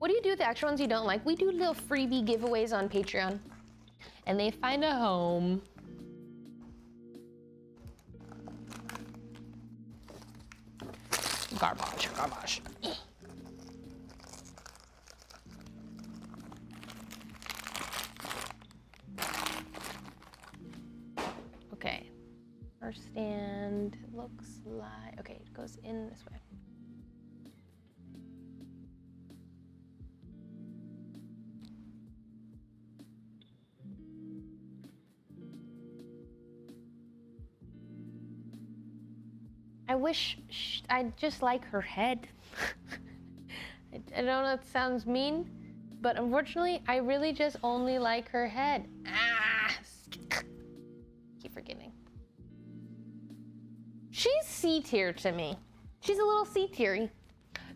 do you do with the extra ones you don't like? We do little freebie giveaways on Patreon. And they find a home. Garbage, garbage. Okay, our stand looks like, okay, it goes in this way. I wish I just like her head. I know that sounds mean, but unfortunately, I really just only like her head. Ah! Keep forgetting. She's C tier to me. She's a little C tiery.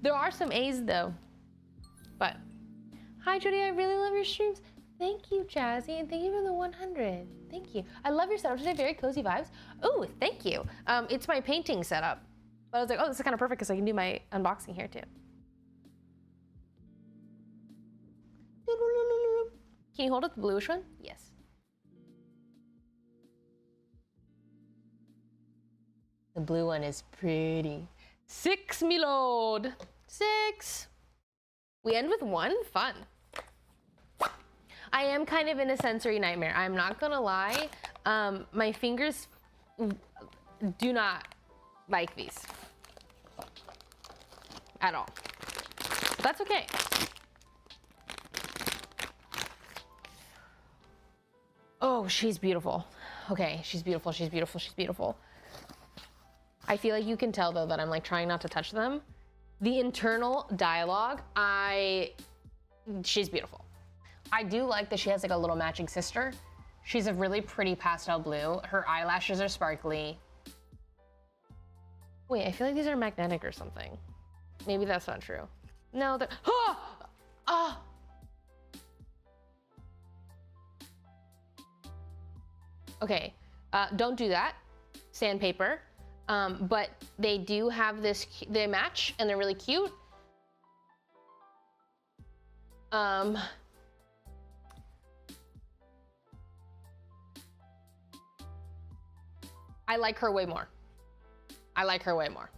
There are some A's though. But hi Judy, I really love your streams. Thank you, Jazzy, and thank you for the 100. Thank you. I love your setup today. Very cozy vibes. Oh, thank you. It's my painting setup. But I was like, oh, this is kind of perfect because I can do my unboxing here too. Can you hold up the bluish one? Yes. The blue one is pretty. 6, me lord. 6. We end with 1? Fun. I am kind of in a sensory nightmare. I'm not gonna lie. My fingers do not like these at all. But that's okay. Oh, she's beautiful. Okay, she's beautiful, she's beautiful, she's beautiful. I feel like you can tell though that I'm like trying not to touch them. The internal dialogue, she's beautiful. I do like that she has like a little matching sister. She's a really pretty pastel blue. Her eyelashes are sparkly. Wait, I feel like these are magnetic or something. Maybe that's not true. No, they're, Okay, don't do that. Sandpaper. But they do have this, they match and they're really cute. I like her way more. I like her way more.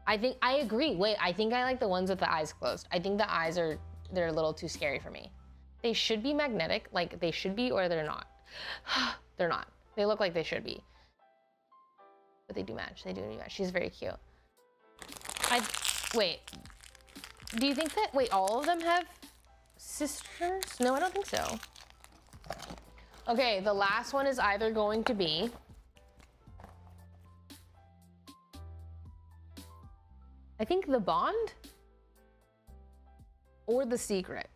I agree. Wait, I think I like the ones with the eyes closed. I think the eyes they're a little too scary for me. They should be magnetic, like they should be, or they're not. They're not. They look like they should be. But they do match. They do match. She's very cute. Wait. Do you think that, wait, all of them have sisters? No, I don't think so. Okay, the last one is either going to be I think the Bond or the Secret.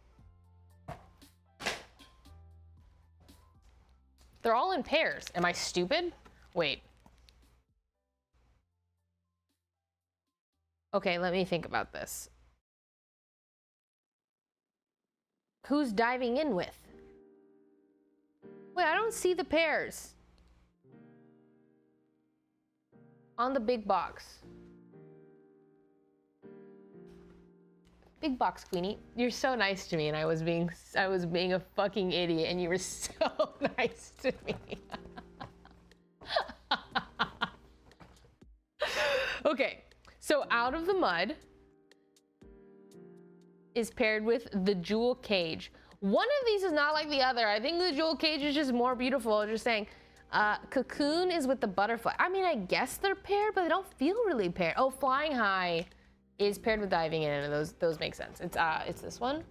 They're all in pairs. Am I stupid? Wait. Okay, let me think about this. Who's diving in with? Wait, I don't see the pairs on the big box. Big box, Queenie. You're so nice to me, and I was being a fucking idiot, and you were so nice to me. Okay, so Out of the Mud is paired with the Jewel Cage. One of these is not like the other. I think the Jewel Cage is just more beautiful. Just saying. Cocoon is with the Butterfly. I mean, I guess they're paired, but they don't feel really paired. Oh, Flying High is paired with Diving In, and those make sense. It's this one.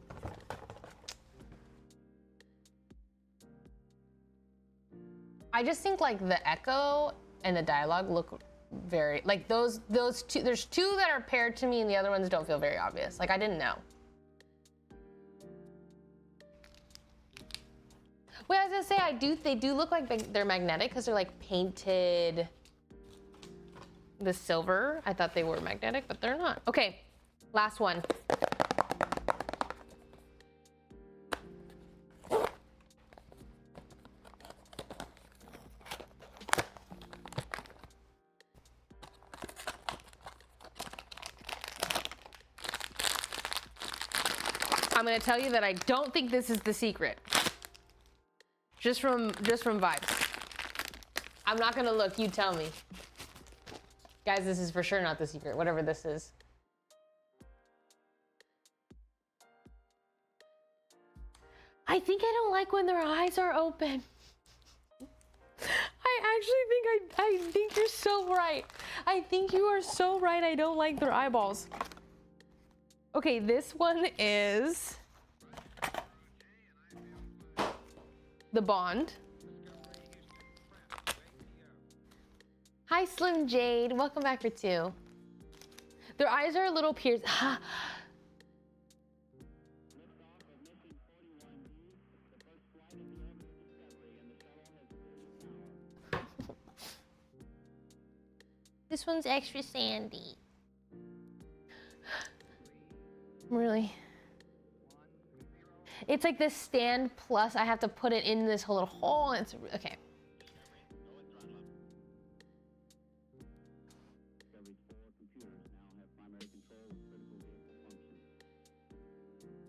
I just think like the echo and the dialogue look very like those two. There's two that are paired to me, and the other ones don't feel very obvious. Like I didn't know. Wait, I was gonna say they do look like they're magnetic because they're like painted the silver. I thought they were magnetic, but they're not. Okay, last one. I'm gonna tell you that I don't think this is the secret. Just from vibes. I'm not gonna look, you tell me. Guys, this is for sure not the secret, whatever this is. I think I don't like when their eyes are open. I think you're so right. I think you are so right. I don't like their eyeballs. Okay, this one is the Bond. Hi, Slim Jade. Welcome back for 2. Their eyes are a little pierced. This one's extra sandy. Really? It's like this stand plus I have to put it in this whole little hole. It's okay.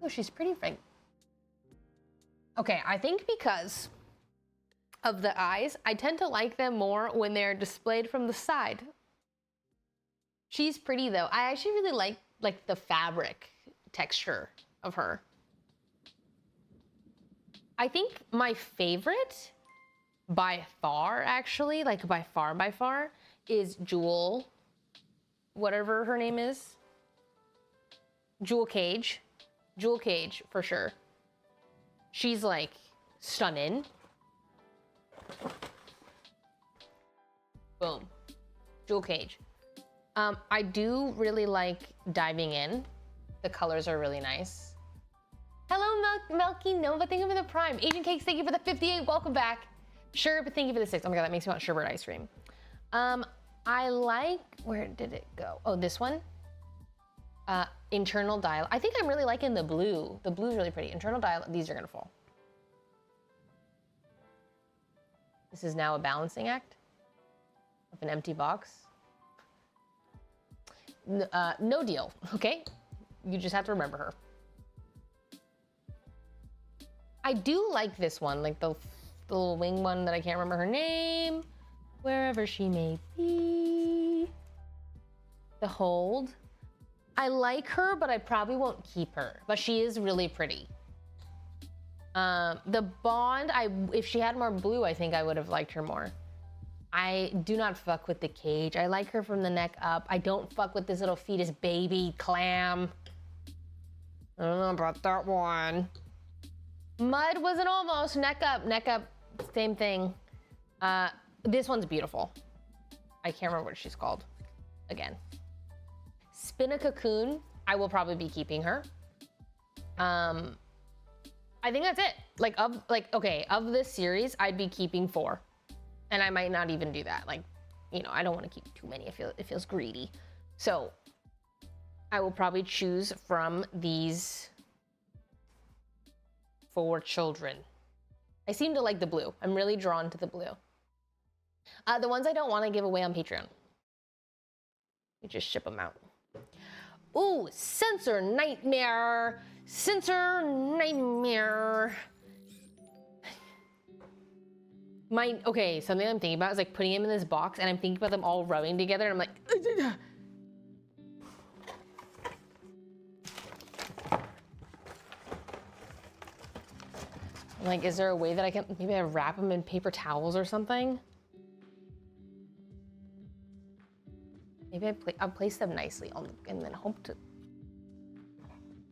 Oh, she's pretty frank. Okay, I think because of the eyes, I tend to like them more when they're displayed from the side. She's pretty though. I actually really like the fabric texture of her. I think my favorite by far, actually, like by far, is Jewel, whatever her name is. Jewel Cage. Jewel Cage, for sure. She's like stunning. Boom. Jewel Cage. I do really like Diving In. The colors are really nice. Hello, Melky Nova. Thank you for the Prime. Asian Cakes, thank you for the 58. Welcome back. Sherbet, thank you for the 6. Oh my god, that makes me want sherbet ice cream. I like, where did it go? Oh, this one. Internal Dial. I think I'm really liking the blue. The blue's really pretty. Internal Dial, these are gonna fall. This is now a balancing act of an empty box. No deal, okay? You just have to remember her. I do like this one, like the little wing one that I can't remember her name. Wherever she may be. The Hold. I like her, but I probably won't keep her. But she is really pretty. The Bond, if she had more blue, I think I would have liked her more. I do not fuck with the cage. I like her from the neck up. I don't fuck with this little fetus baby clam. I don't know about that one. Mud was an almost. Neck up, same thing. This one's beautiful. I can't remember what she's called. Again. Spin a Cocoon, I will probably be keeping her. I think that's it. Of this series, I'd be keeping 4. And I might not even do that. Like, you know, I don't want to keep too many. It feels greedy. So I will probably choose from these 4 children. I seem to like the blue. I'm really drawn to the blue. The ones I don't want to give away on Patreon. We just ship them out. Ooh, Sensor Nightmare. Sensor Nightmare. Okay, something I'm thinking about is like putting him in this box and I'm thinking about them all rubbing together and I'm like, Like, is there a way that I can, maybe I wrap them in paper towels or something? Maybe I'll place them nicely on, and then hope to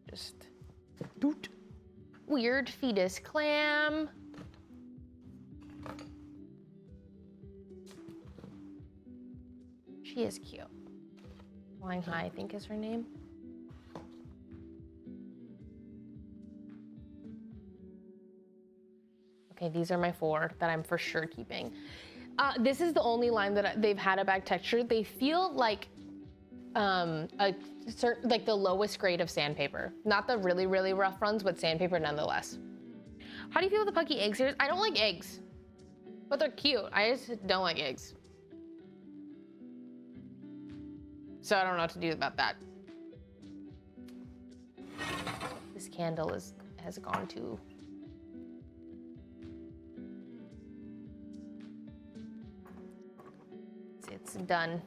just doot. Weird fetus clam. She is cute. Flying High, I think is her name. Okay, these are my 4 that I'm for sure keeping. This is the only line that they've had a bag texture. They feel like like the lowest grade of sandpaper. Not the really, really rough ones, but sandpaper nonetheless. How do you feel with the Pucky egg series? I don't like eggs, but they're cute. I just don't like eggs. So I don't know what to do about that. This candle has gone to. It's done.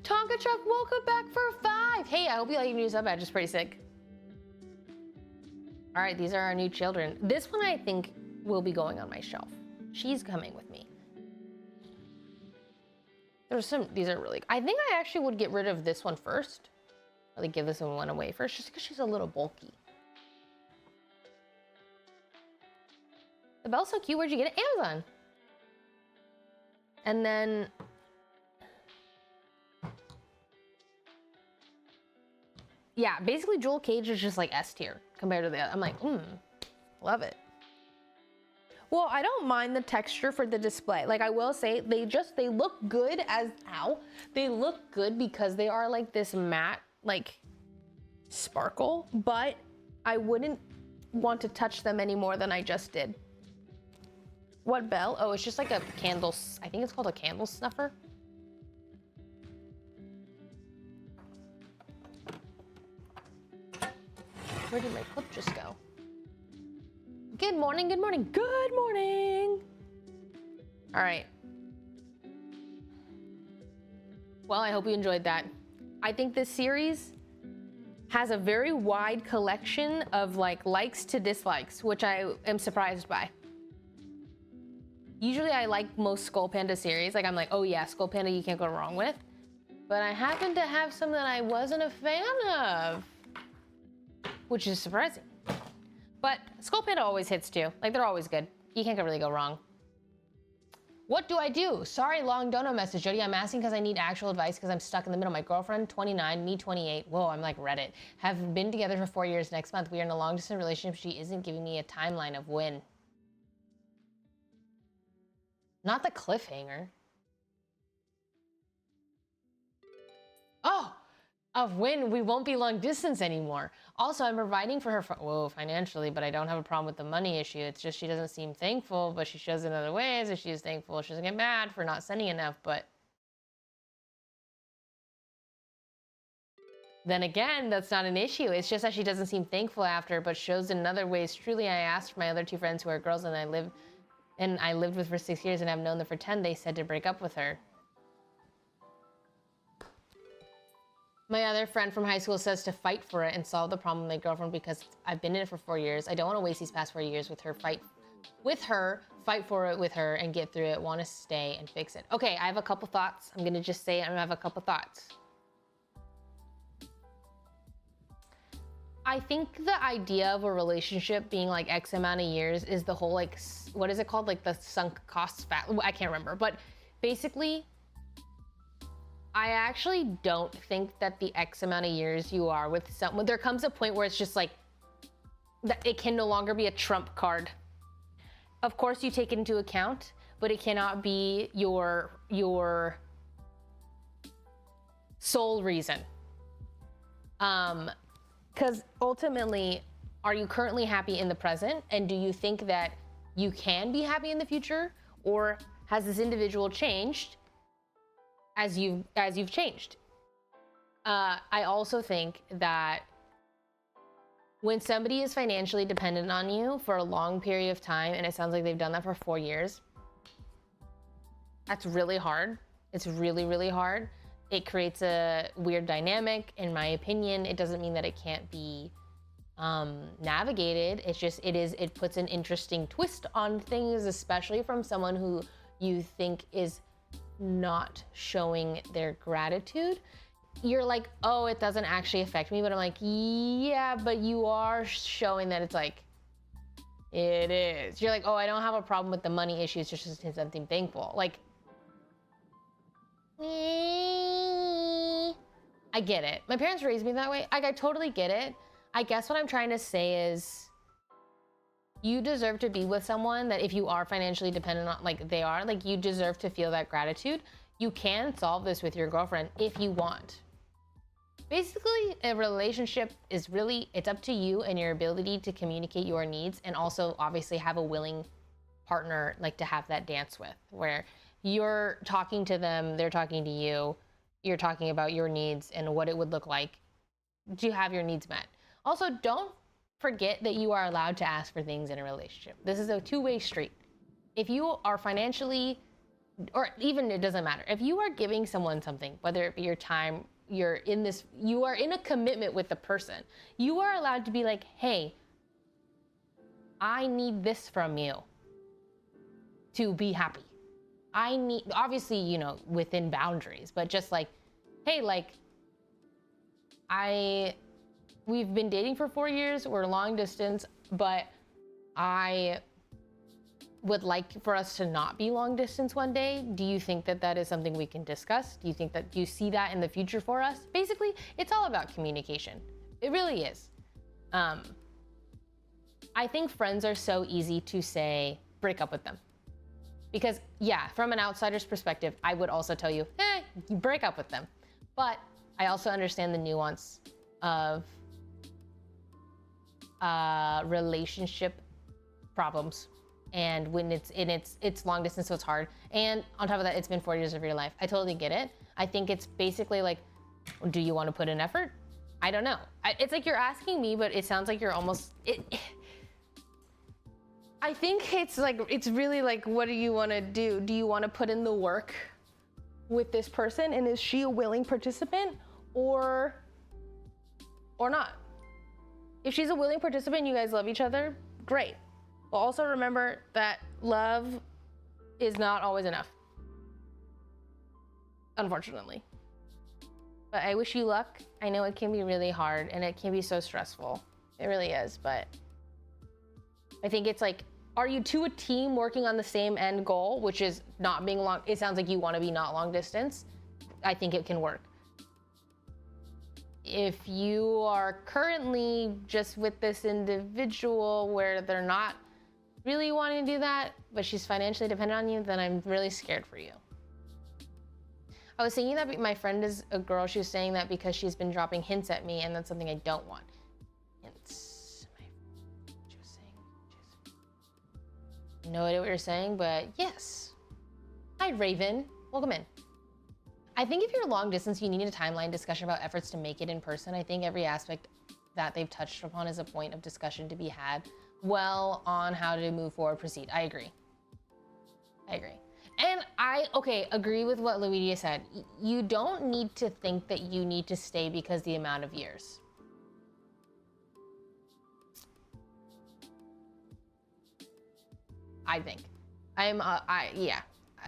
Tonka Truck, welcome back for 5. Hey, I hope you like your new sub badge. It's pretty sick. All right, these are our new children. This one I think will be going on my shelf. She's coming with me. These are really, I think I actually would get rid of this one first. Really give this one away first, just because she's a little bulky. The bell's so cute. Where'd you get it? Amazon. And then yeah, basically Jewel Cage is just like S tier compared to the other. I'm like, love it. Well, I don't mind the texture for the display. Like I will say, they look good as, they look good because they are like this matte, like sparkle, but I wouldn't want to touch them any more than I just did. What bell? Oh, it's just like a candle. I think it's called a candle snuffer. Where did my clip just go? Good morning, good morning, good morning. All right. Well, I hope you enjoyed that. I think this series has a very wide collection of like likes to dislikes, which I am surprised by. Usually I like most Skull Panda series. Like I'm like, oh yeah, Skull Panda you can't go wrong with. But I happen to have some that I wasn't a fan of, which is surprising. But Skull Panda always hits too. Like they're always good. You can't really go wrong. What do I do? Sorry, long dono message, Jody. I'm asking because I need actual advice because I'm stuck in the middle. My girlfriend, 29, me, 28. Whoa, I'm like Reddit. Have been together for 4 years next month. We are in a long distance relationship. She isn't giving me a timeline of when. Not the cliffhanger. Oh, of when we won't be long distance anymore. Also, I'm providing for her, financially, but I don't have a problem with the money issue. It's just she doesn't seem thankful, but she shows it in other ways. If she is thankful, she doesn't get mad for not sending enough, but then again, that's not an issue. It's just that she doesn't seem thankful after, but shows in other ways. Truly, I asked my other 2 friends who are girls and I lived with for 6 years and I've known them for 10. They said to break up with her. My other friend from high school says to fight for it and solve the problem with my girlfriend because I've been in it for 4 years. I don't want to waste these past 4 years with her. Fight for it with her and get through it. Want to stay and fix it. Okay, I have a couple thoughts. I'm going to just say I have a couple thoughts. I think the idea of a relationship being like X amount of years is the whole like, what is it called? Like the sunk costs I can't remember, but basically I actually don't think that the X amount of years you are with someone, there comes a point where it's just like, that it can no longer be a trump card. Of course you take it into account, but it cannot be your sole reason. Because ultimately, are you currently happy in the present? And do you think that you can be happy in the future? Or has this individual changed as you've changed? I also think that when somebody is financially dependent on you for a long period of time, and it sounds like they've done that for 4 years, that's really hard. It's really, really hard. it creates a weird dynamic, in my opinion. It doesn't mean that it can't be navigated. It's just, it puts an interesting twist on things, especially from someone who you think is not showing their gratitude. You're like, oh, it doesn't actually affect me, but I'm like, yeah, but you are showing that it's like, it is. You're like, oh, I don't have a problem with the money issues, just something thankful. Like, I get it. My parents raised me that way. Like, I totally get it. I guess what I'm trying to say is, you deserve to be with someone that if you are financially dependent on, like they are, like you deserve to feel that gratitude. You can solve this with your girlfriend if you want. Basically, a relationship is really, it's up to you and your ability to communicate your needs, and also obviously have a willing partner like to have that dance with, where you're talking to them, they're talking to you, you're talking about your needs and what it would look like to have your needs met. Also, don't forget that you are allowed to ask for things in a relationship. This is a two-way street. If you are financially, or even it doesn't matter, if you are giving someone something, whether it be your time, you are in a commitment with the person, you are allowed to be like, hey, I need this from you to be happy. I need, obviously, you know, within boundaries, but just like, hey, like, we've been dating for 4 years, we're long distance, but I would like for us to not be long distance one day. Do you think that that is something we can discuss? Do you see that in the future for us? Basically, it's all about communication. It really is. I think friends are so easy to say, break up with them. Because yeah, from an outsider's perspective, I would also tell you, you break up with them. But I also understand the nuance of relationship problems, and when it's long distance, so it's hard, and on top of that, it's been 4 years of your life. I totally get it. I think it's basically like, do you want to put in effort? I don't know. It's like you're asking me, but it sounds like you're almost I think it's like, it's really like, what do you want to do? Do you want to put in the work with this person, and is she a willing participant, or not? If she's a willing participant, you guys love each other, great. But also remember that love is not always enough, unfortunately. But I wish you luck. I know it can be really hard and it can be so stressful. It really is, but I think it's like, are you two a team working on the same end goal, which is not being long? It sounds like you want to be not long distance. I think it can work. If you are currently just with this individual where they're not really wanting to do that, but she's financially dependent on you, then I'm really scared for you. I was thinking that my friend is a girl. She was saying that because she's been dropping hints at me, and that's something I don't want. Hints. She was saying. No idea what you're saying, but yes. Hi, Raven. Welcome in. I think if you're long distance, you need a timeline discussion about efforts to make it in person. I think every aspect that they've touched upon is a point of discussion to be had well on how to move forward, proceed. I agree. And I agree with what Luidia said. You don't need to think that you need to stay because the amount of years. I think. Yeah.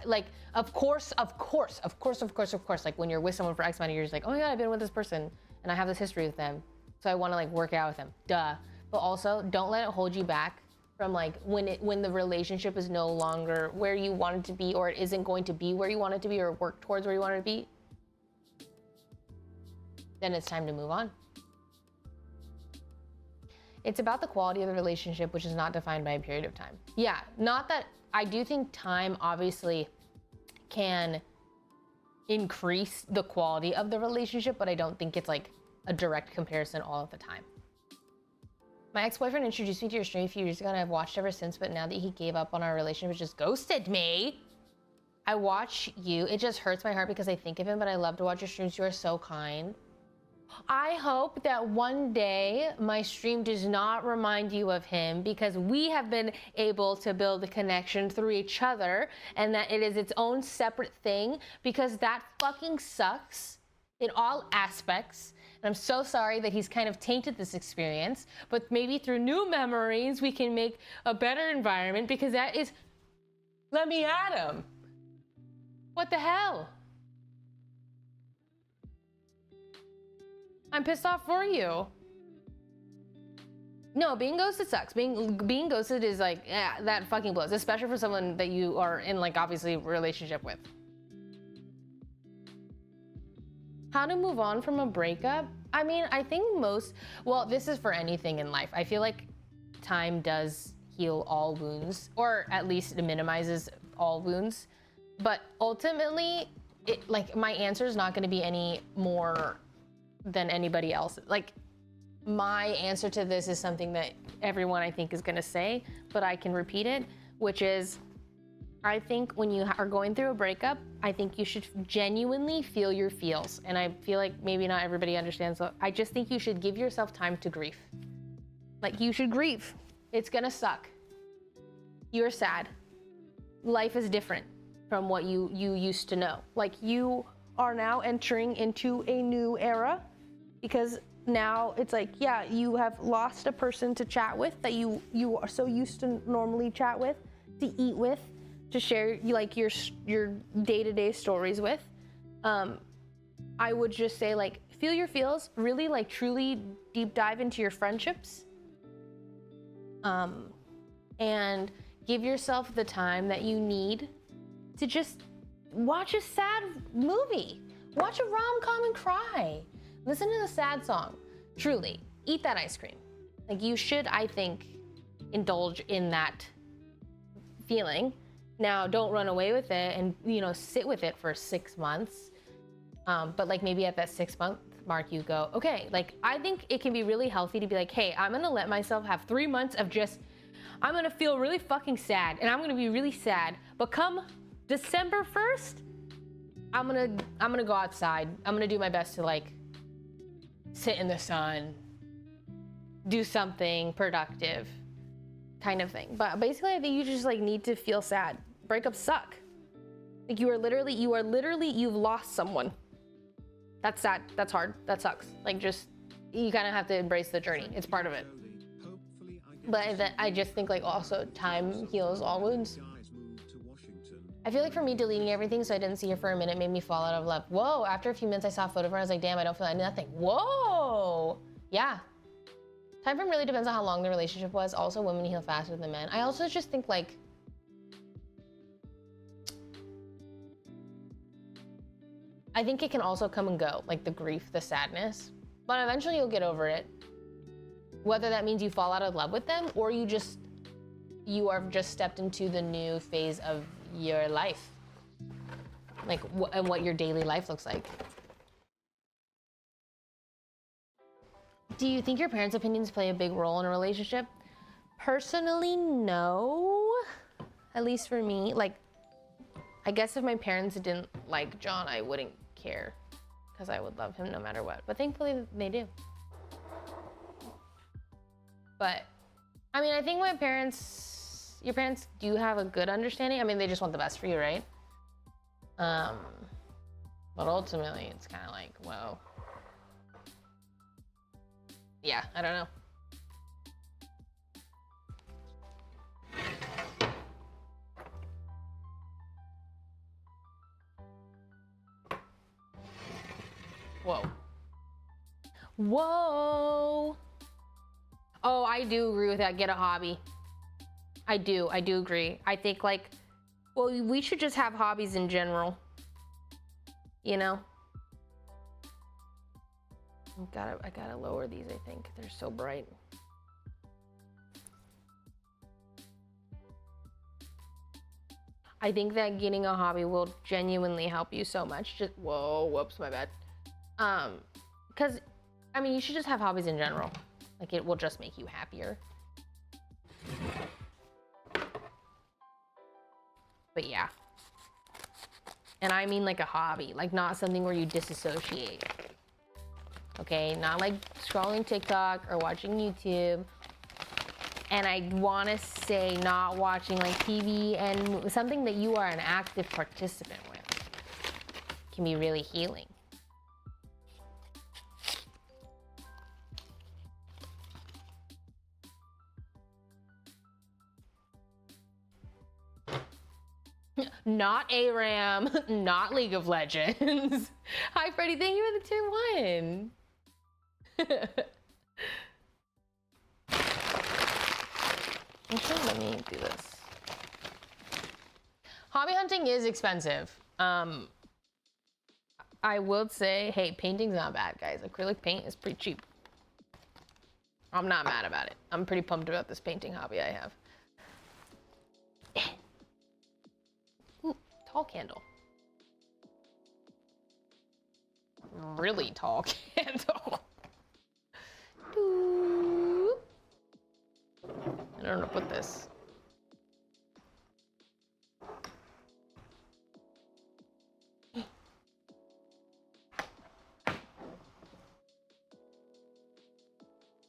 Like, of course. Like when you're with someone for X amount of years, like, oh my God, I've been with this person and I have this history with them, so I want to like work it out with them. Duh. But also, don't let it hold you back from like when the relationship is no longer where you want it to be, or it isn't going to be where you want it to be, or work towards where you want it to be. Then it's time to move on. It's about the quality of the relationship, which is not defined by a period of time. Yeah, not that. I do think time obviously can increase the quality of the relationship, but I don't think it's like a direct comparison all of the time. My ex-boyfriend introduced me to your stream a few years ago, and I've watched ever since, but now that he gave up on our relationship, just ghosted me. I watch you. It just hurts my heart because I think of him, but I love to watch your streams. You are so kind. I hope that one day my stream does not remind you of him, because we have been able to build a connection through each other, and that it is its own separate thing, because that fucking sucks in all aspects. And I'm so sorry that he's kind of tainted this experience, but maybe through new memories we can make a better environment, because that is, let me at him. What the hell? I'm pissed off for you. No, being ghosted sucks. Being ghosted is like, yeah, that fucking blows, especially for someone that you are in, like, obviously a relationship with. How to move on from a breakup? I mean, I think well, this is for anything in life. I feel like time does heal all wounds, or at least it minimizes all wounds. But ultimately, like, my answer is not going to be any more than anybody else. Like, my answer to this is something that everyone I think is going to say, but I can repeat it, which is, I think when you are going through a breakup, I think you should genuinely feel your feels. And I feel like maybe not everybody understands, so I just think you should give yourself time to grieve. Like, you should grieve. It's gonna suck. You're sad. Life is different from what you used to know. Like, you are now entering into a new era, because now it's like, yeah, you have lost a person to chat with that you are so used to normally chat with, to eat with, to share like your day-to-day stories with. I would just say, like, feel your feels, really, like, truly deep dive into your friendships, and give yourself the time that you need to just watch a sad movie, watch a rom-com and cry, listen to the sad song, truly, eat that ice cream. Like, you should, I think, indulge in that feeling. Now, don't run away with it and, you know, sit with it for 6 months. But, like, maybe at that 6-month mark, you go, okay, like, I think it can be really healthy to be like, hey, I'm gonna let myself have 3 months of just, I'm gonna feel really fucking sad, and I'm gonna be really sad, but come December 1st, I'm gonna go outside. I'm gonna do my best to, like, sit in the sun, do something productive, kind of thing. But basically, I think you just, like, need to feel sad. Breakups suck. Like, you've lost someone. That's sad. That's hard. That sucks. Like, just, you kind of have to embrace the journey. It's part of it. But I just think, like, also time heals all wounds. I feel like for me, deleting everything so I didn't see her for a minute made me fall out of love. Whoa, after a few minutes I saw a photo of her, I was like, damn, I don't feel like nothing. Whoa, yeah. Time frame really depends on how long the relationship was. Also, women heal faster than men. I also just think, like, I think it can also come and go, like the grief, the sadness, but eventually you'll get over it. Whether that means you fall out of love with them, or you are just stepped into the new phase of your life, like, and what your daily life looks like. Do you think your parents' opinions play a big role in a relationship? Personally, no. At least for me. Like, I guess if my parents didn't like John, I wouldn't care, because I would love him no matter what. But thankfully, they do. But, I mean, I think your parents do have a good understanding. I mean, they just want the best for you, right? But ultimately, it's kind of like, whoa. Yeah, I don't know. Whoa. Whoa. Oh, I do agree with that. Get a hobby. I do agree. I think, like, well, we should just have hobbies in general. You know? I gotta lower these, I think. They're so bright. I think that getting a hobby will genuinely help you so much. Just, whoops, my bad. Because, I mean, you should just have hobbies in general. Like, it will just make you happier. But yeah. And I mean, like, a hobby, like, not something where you disassociate. okay? Not like scrolling TikTok or watching YouTube. And I want to say not watching like TV and something that you are an active participant with can be really healing. Not ARAM, not League of Legends. Hi, Freddie, thank you for the tier 1. Actually, let me do this. Hobby hunting is expensive. I would say, hey, painting's not bad, guys. Acrylic paint is pretty cheap. I'm not mad about it. I'm pretty pumped about this painting hobby I have. Ooh, tall candle. Really tall candle. Doo. I don't know where to put this.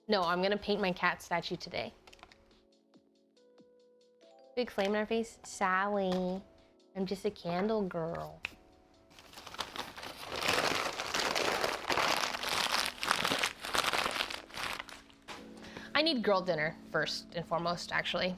No, I'm gonna paint my cat statue today. Big flame in our face? Sally, I'm just a candle girl. I need girl dinner first and foremost, actually.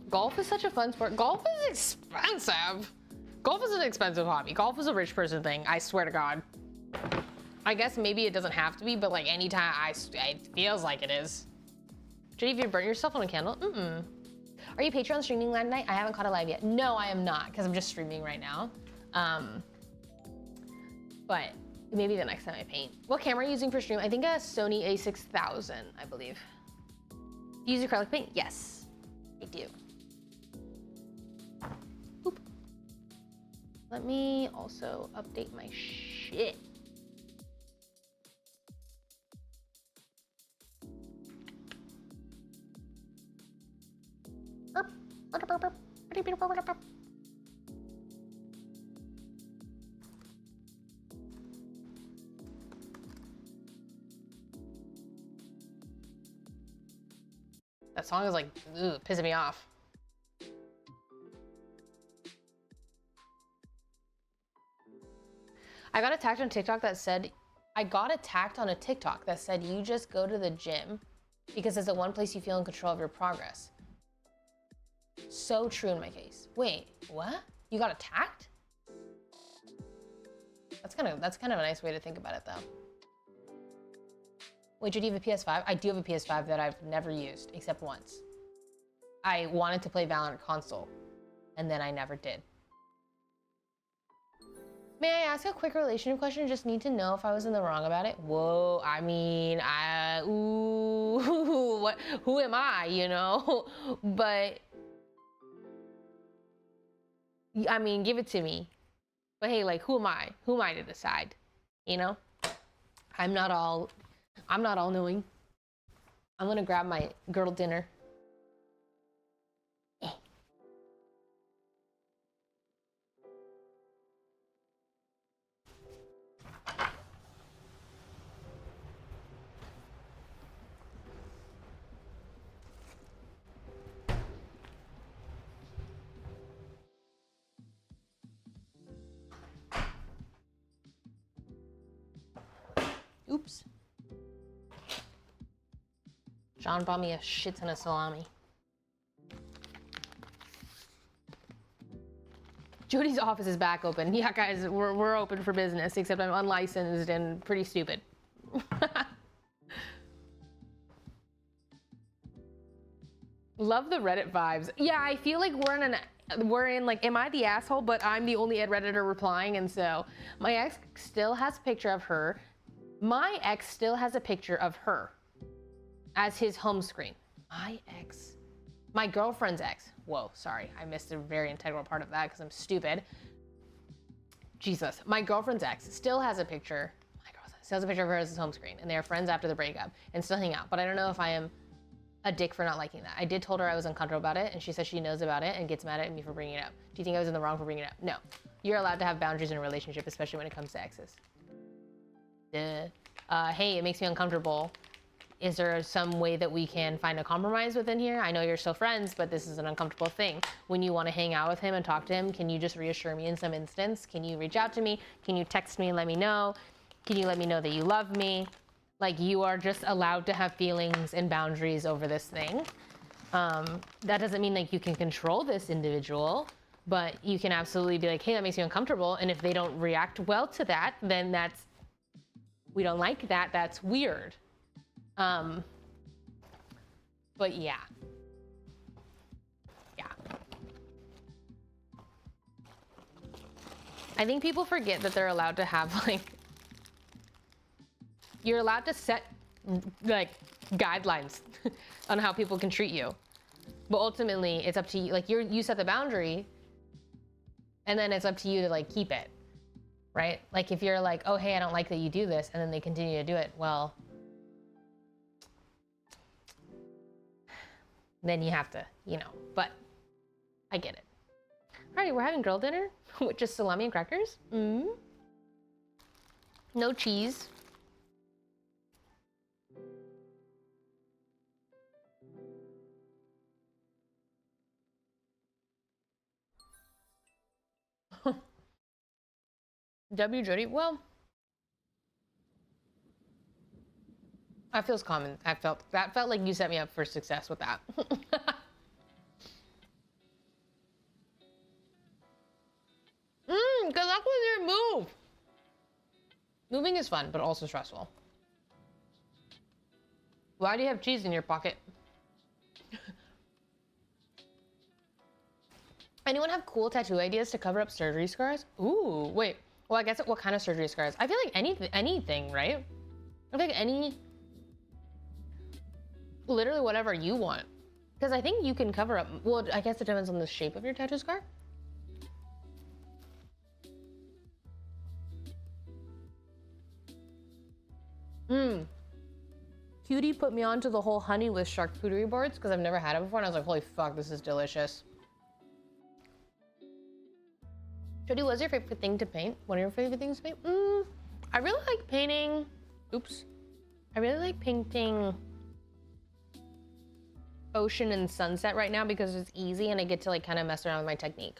Golf is such a fun sport. Golf is expensive. Golf is an expensive hobby. Golf is a rich person thing, I swear to God. I guess maybe it doesn't have to be, but like anytime it feels like it is. Judy, have you burnt yourself on a candle? Mm-mm. Are you Patreon streaming live tonight? I haven't caught a live yet. No, I am not, because I'm just streaming right now. But maybe the next time I paint. What camera are you using for stream? I think a Sony a6000, I believe. Do you use acrylic paint? Yes, I do. Boop. Let me also update my shit. That song is like, ugh, pissing me off. I got attacked on TikTok that said, you just go to the gym because it's the one place you feel in control of your progress. So true in my case. Wait, what? You got attacked? That's kind of a nice way to think about it though. Wait, do you have a PS5? I do have a PS5 that I've never used, except once. I wanted to play Valorant console, and then I never did. May I ask a quick relationship question? Just need to know if I was in the wrong about it. Whoa, I mean, ooh, what? Who am I, you know? But, I mean, give it to me. But hey, like, who am I? Who am I to decide? You know? I'm not all knowing. I'm gonna grab my girdle dinner. Oops. John bought me a shit ton of salami. Jody's office is back open. Yeah, guys, we're open for business, except I'm unlicensed and pretty stupid. Love the Reddit vibes. Yeah, I feel like we're in like, am I the asshole? But I'm the only Redditor replying, and so my ex still has a picture of her. My ex still has a picture of her as his home screen. My ex My girlfriend's ex. Whoa, sorry. I missed a very integral part of that because I'm stupid. Jesus. My girlfriend's ex still has a picture. Still has a picture of her as his home screen. And they are friends after the breakup and still hang out. But I don't know if I am a dick for not liking that. I did told her I was uncomfortable about it. And she says she knows about it and gets mad at me for bringing it up. Do you think I was in the wrong for bringing it up? No. You're allowed to have boundaries in a relationship, especially when it comes to exes. Hey, it makes me uncomfortable. Is there some way that we can find a compromise within here? I know you're still friends, but this is an uncomfortable thing. When you want to hang out with him and talk to him, can you just reassure me in some instance? Can you reach out to me? Can you text me and let me know? Can you let me know that you love me? Like, you are just allowed to have feelings and boundaries over this thing. That doesn't mean like you can control this individual, but you can absolutely be like, hey, that makes you uncomfortable. And if they don't react well to that, then we don't like that. That's weird. But yeah. I think people forget that they're allowed to have like, you're allowed to set like guidelines on how people can treat you. But ultimately it's up to you. Like you set the boundary and then it's up to you to like keep it, right? Like if you're like, oh, hey, I don't like that you do this. And then they continue to do it. Well, then you have to, but I get it. All right, we're having girl dinner with just salami and crackers. No cheese. W. Jody, well, that feels common. That felt like you set me up for success with that. Good luck with your move. Moving is fun, but also stressful. Why do you have cheese in your pocket? Anyone have cool tattoo ideas to cover up surgery scars? Ooh, wait. Well, I guess what kind of surgery scars? I feel like anything, right? I think literally whatever you want. Because I think you can cover up, well, I guess it depends on the shape of your tattoo scar. Cutie put me onto the whole honey with charcuterie boards because I've never had it before and I was like, holy fuck, this is delicious. Jody, what's your favorite thing to paint? What are your favorite things to paint? I really like painting, I really like painting ocean and sunset right now because it's easy and I get to like kind of mess around with my technique.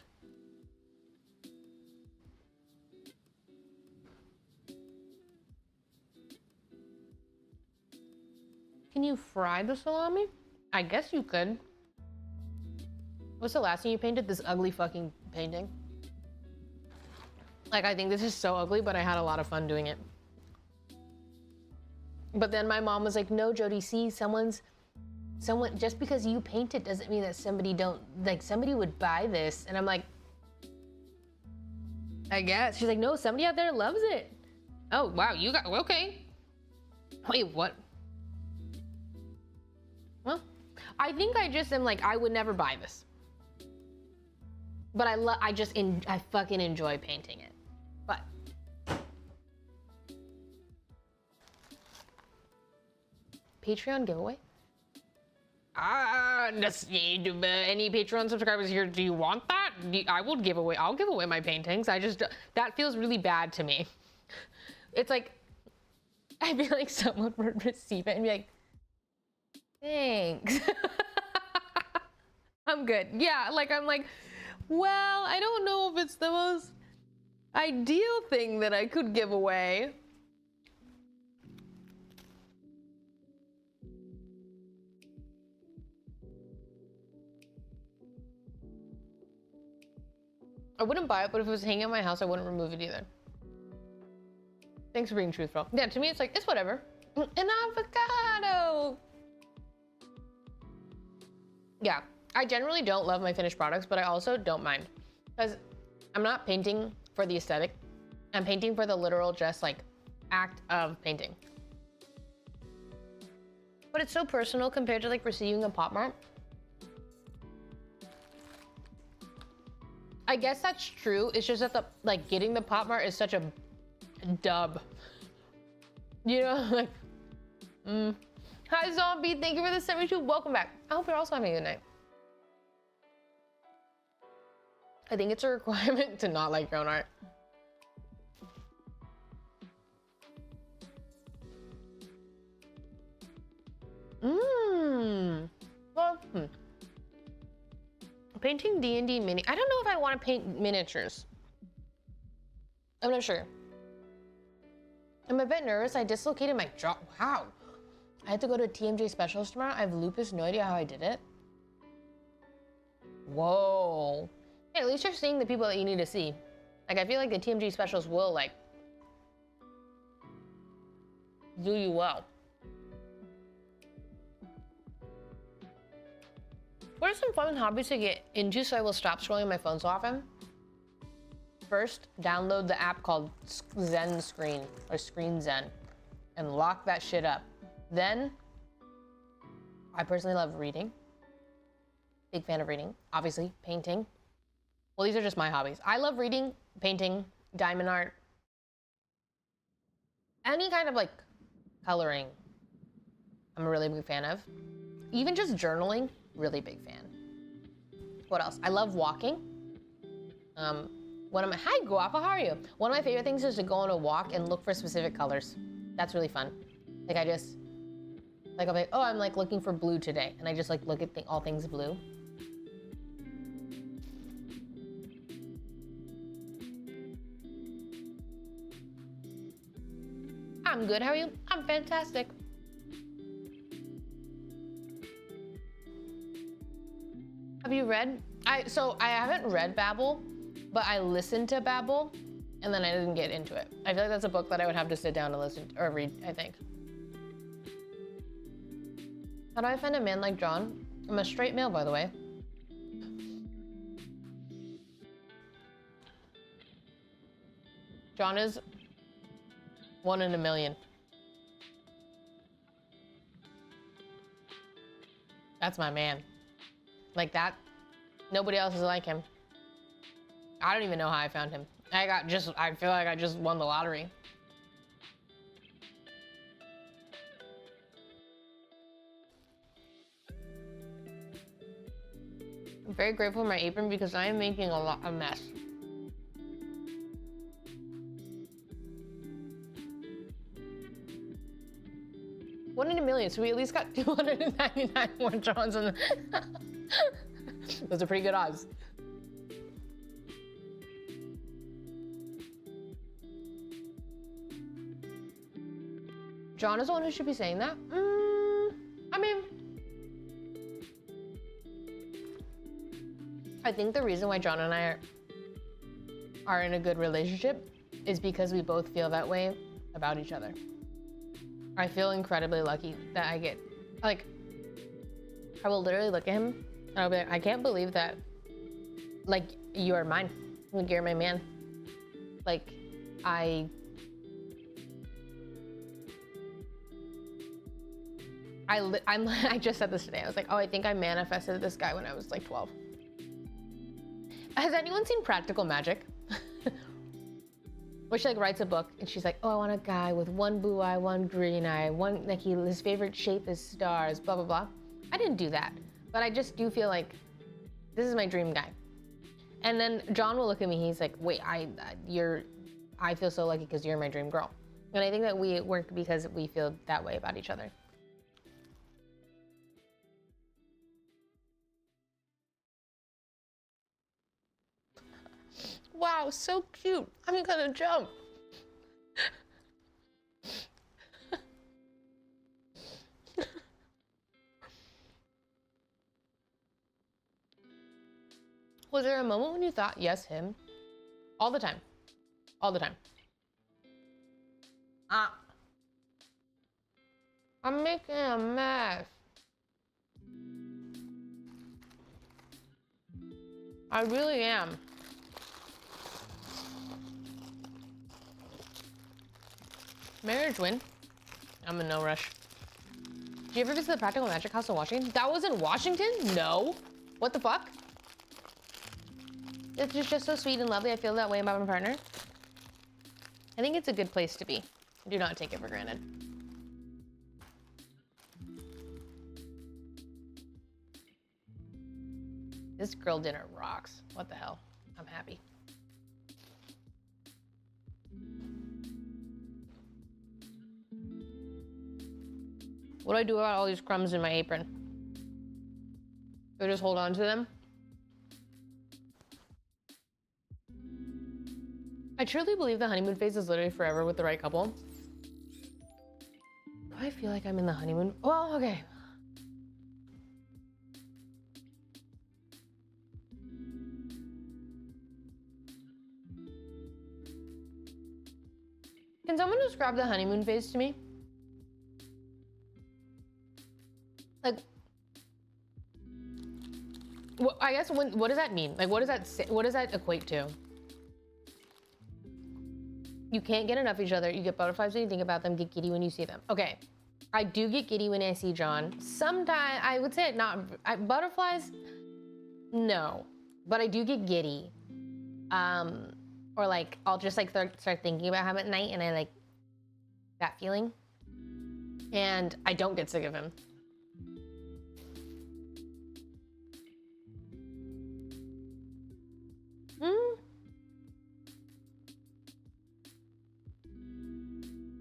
Can you fry the salami? I guess you could. What's the last thing you painted? This ugly fucking painting. Like, I think this is so ugly, but I had a lot of fun doing it. But then my mom was like, no, Jody, see, someone, just because you paint it doesn't mean that somebody would buy this. And I'm like, I guess. She's like, no, somebody out there loves it. Oh, wow, okay. Wait, what? Well, I think I just am like, I would never buy this. But I fucking enjoy painting it. But. Patreon giveaway? Any Patreon subscribers here, do you want that? I'll give away my paintings. That feels really bad to me. It's like, I feel like someone would receive it and be like, thanks. I'm good. Yeah, I'm like, well, I don't know if it's the most ideal thing that I could give away. I wouldn't buy it, but if it was hanging in my house, I wouldn't remove it either. Thanks for being truthful. Yeah, to me, it's like, it's whatever. An avocado! Yeah, I generally don't love my finished products, but I also don't mind. Because I'm not painting for the aesthetic. I'm painting for the literal just act of painting. But it's so personal compared to receiving a pop art. I guess that's true. It's just that the, like, getting the Pop Mart is such a dub. You know, like, Hi, Zombie. Thank you for the 72. Welcome back. I hope you're also having a good night. I think it's a requirement to not like your own art. Well, painting D&D mini. I don't know if I want to paint miniatures. I'm not sure. I'm a bit nervous. I dislocated my jaw. Wow. I had to go to a TMJ specialist tomorrow. I have lupus. No idea how I did it. Whoa. Hey, at least you're seeing the people that you need to see. Like, I feel like the TMJ specialist will, like, do you well. What are some fun hobbies to get into so I will stop scrolling my phone so often? First, download the app called Zen Screen, or Screen Zen, and lock that shit up. Then, I personally love reading. Big fan of reading. Obviously, painting. Well, these are just my hobbies. I love reading, painting, diamond art, any kind of like coloring. I'm a really big fan of. Even just journaling, really big fan. What else? I love walking. Hi Guapa, how are you? One of my favorite things is to go on a walk and look for specific colors. That's really fun. Like I'll be like, oh, I'm like looking for blue today. And I just like look at all things blue. I'm good, how are you? I'm fantastic. Have you read? I haven't read Babel, but I listened to Babel and then I didn't get into it. I feel like that's a book that I would have to sit down and listen to, or read, I think. How do I find a man like John? I'm a straight male, by the way. John is 1 in a million. That's my man. Like that, nobody else is like him. I don't even know how I found him. I feel like I just won the lottery. I'm very grateful for my apron because I am making a mess. One in a million, so we at least got 299 more Johns in the... Those are pretty good odds. John is the one who should be saying that. I mean, I think the reason why John and I are in a good relationship is because we both feel that way about each other. I feel incredibly lucky that I get, like, I will literally look at him and I'll be like, I can't believe that, like, you are mine. Like, you're my man. Like, I just said this today. I was like, oh, I think I manifested this guy when I was like 12. Has anyone seen Practical Magic? Where she like writes a book and she's like, oh, I want a guy with one blue eye, one green eye, one, like his favorite shape is stars, blah, blah, blah. I didn't do that, but I just do feel like this is my dream guy. And then John will look at me, he's like, wait, I feel so lucky because you're my dream girl. And I think that we work because we feel that way about each other. Wow, so cute. I'm gonna jump. Was there a moment when you thought, yes, him? All the time. All the time. I'm making a mess. I really am. Marriage win. I'm in no rush. Did you ever visit the Practical Magic House in Washington? That was in Washington? No. What the fuck? It's just so sweet and lovely. I feel that way about my partner. I think it's a good place to be. Do not take it for granted. This grill dinner rocks. What the hell? I'm happy. What do I do about all these crumbs in my apron? Do I just hold on to them? I truly believe the honeymoon phase is literally forever with the right couple. Do I feel like I'm in the honeymoon? Well, okay. Can someone describe the honeymoon phase to me? Like, well, I guess what does that mean? Like, what does that equate to? You can't get enough of each other. You get butterflies when you think about them, get giddy when you see them. Okay, I do get giddy when I see John. Sometimes, I would say butterflies, no. But I do get giddy. Or like, I'll just like start thinking about him at night and I like that feeling. And I don't get sick of him.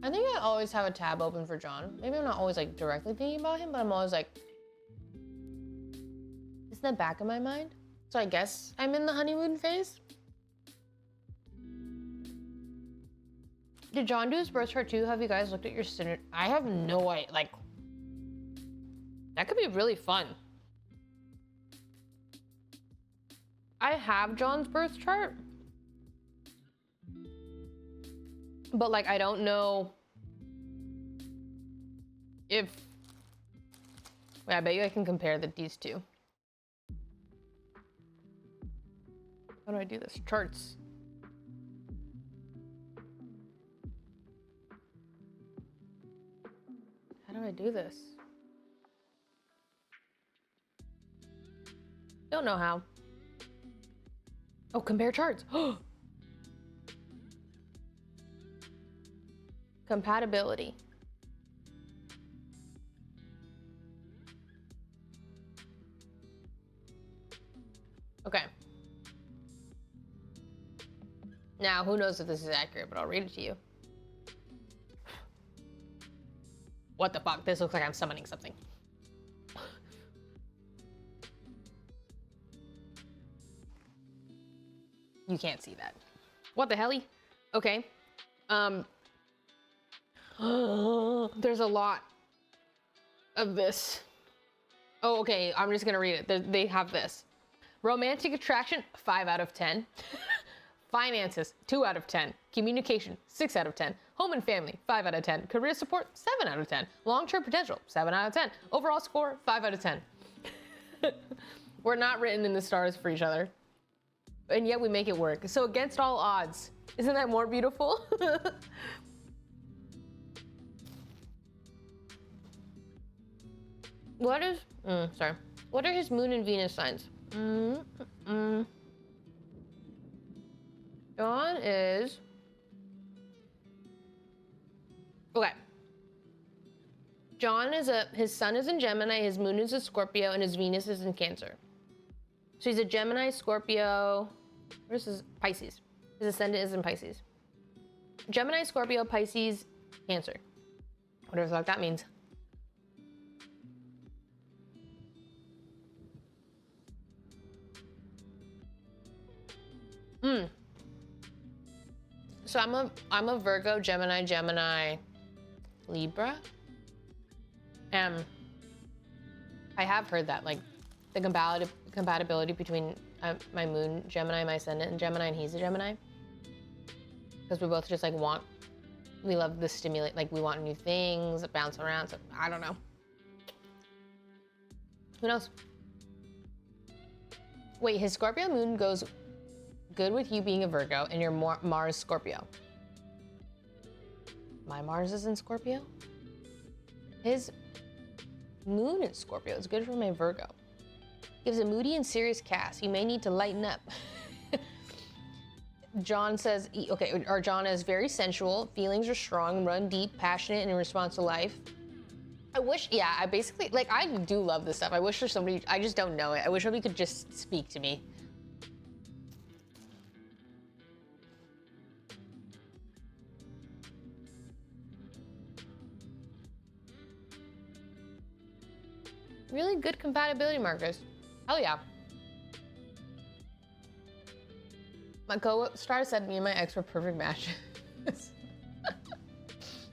I think I always have a tab open for John. Maybe I'm not always like directly thinking about him, but I'm always like, it's in the back of my mind. So I guess I'm in the honeymoon phase. Did John do his birth chart too? Have you guys looked at your synergy? I have no idea. Like, that could be really fun. I have John's birth chart. But like, I don't know if, wait, I bet you I can compare these two. How do I do this? Charts. How do I do this? Don't know how. Oh, compare charts. Compatibility. Okay. Now, who knows if this is accurate, but I'll read it to you. What the fuck? This looks like I'm summoning something. You can't see that. What the helly? Okay. There's a lot of this. Oh, okay. I'm just gonna read it. They have this. Romantic attraction, 5 out of 10. Finances, 2 out of 10. Communication, 6 out of 10. Home and family, 5 out of 10. Career support, 7 out of 10. Long-term potential, 7 out of 10. Overall score, 5 out of 10. We're not written in the stars for each other. And yet we make it work. So against all odds. Isn't that more beautiful? What are his moon and Venus signs? John is, okay. John is his sun is in Gemini, his moon is in Scorpio, and his Venus is in Cancer. So he's a Gemini, Scorpio, where's his Pisces? His ascendant is in Pisces. Gemini, Scorpio, Pisces, Cancer. Whatever the fuck that means. So I'm a Virgo, Gemini, Libra. I have heard that, like, the compatibility between my moon, Gemini, my ascendant, and Gemini, and he's a Gemini. Because we both just, like, we love the stimulate, like, we want new things, bounce around, so I don't know. Who knows? Wait, his Scorpio moon goes good with you being a Virgo and your Mars Scorpio. My Mars is in Scorpio? His moon is Scorpio. It's good for my Virgo. Gives a moody and serious cast. You may need to lighten up. John says, okay, or John is very sensual, feelings are strong, run deep, passionate, and in response to life. I wish, yeah, I basically, like, I do love this stuff. I wish there's somebody, I just don't know it. I wish somebody could just speak to me. Really good compatibility markers. Hell yeah. My co-star said me and my ex were perfect matches.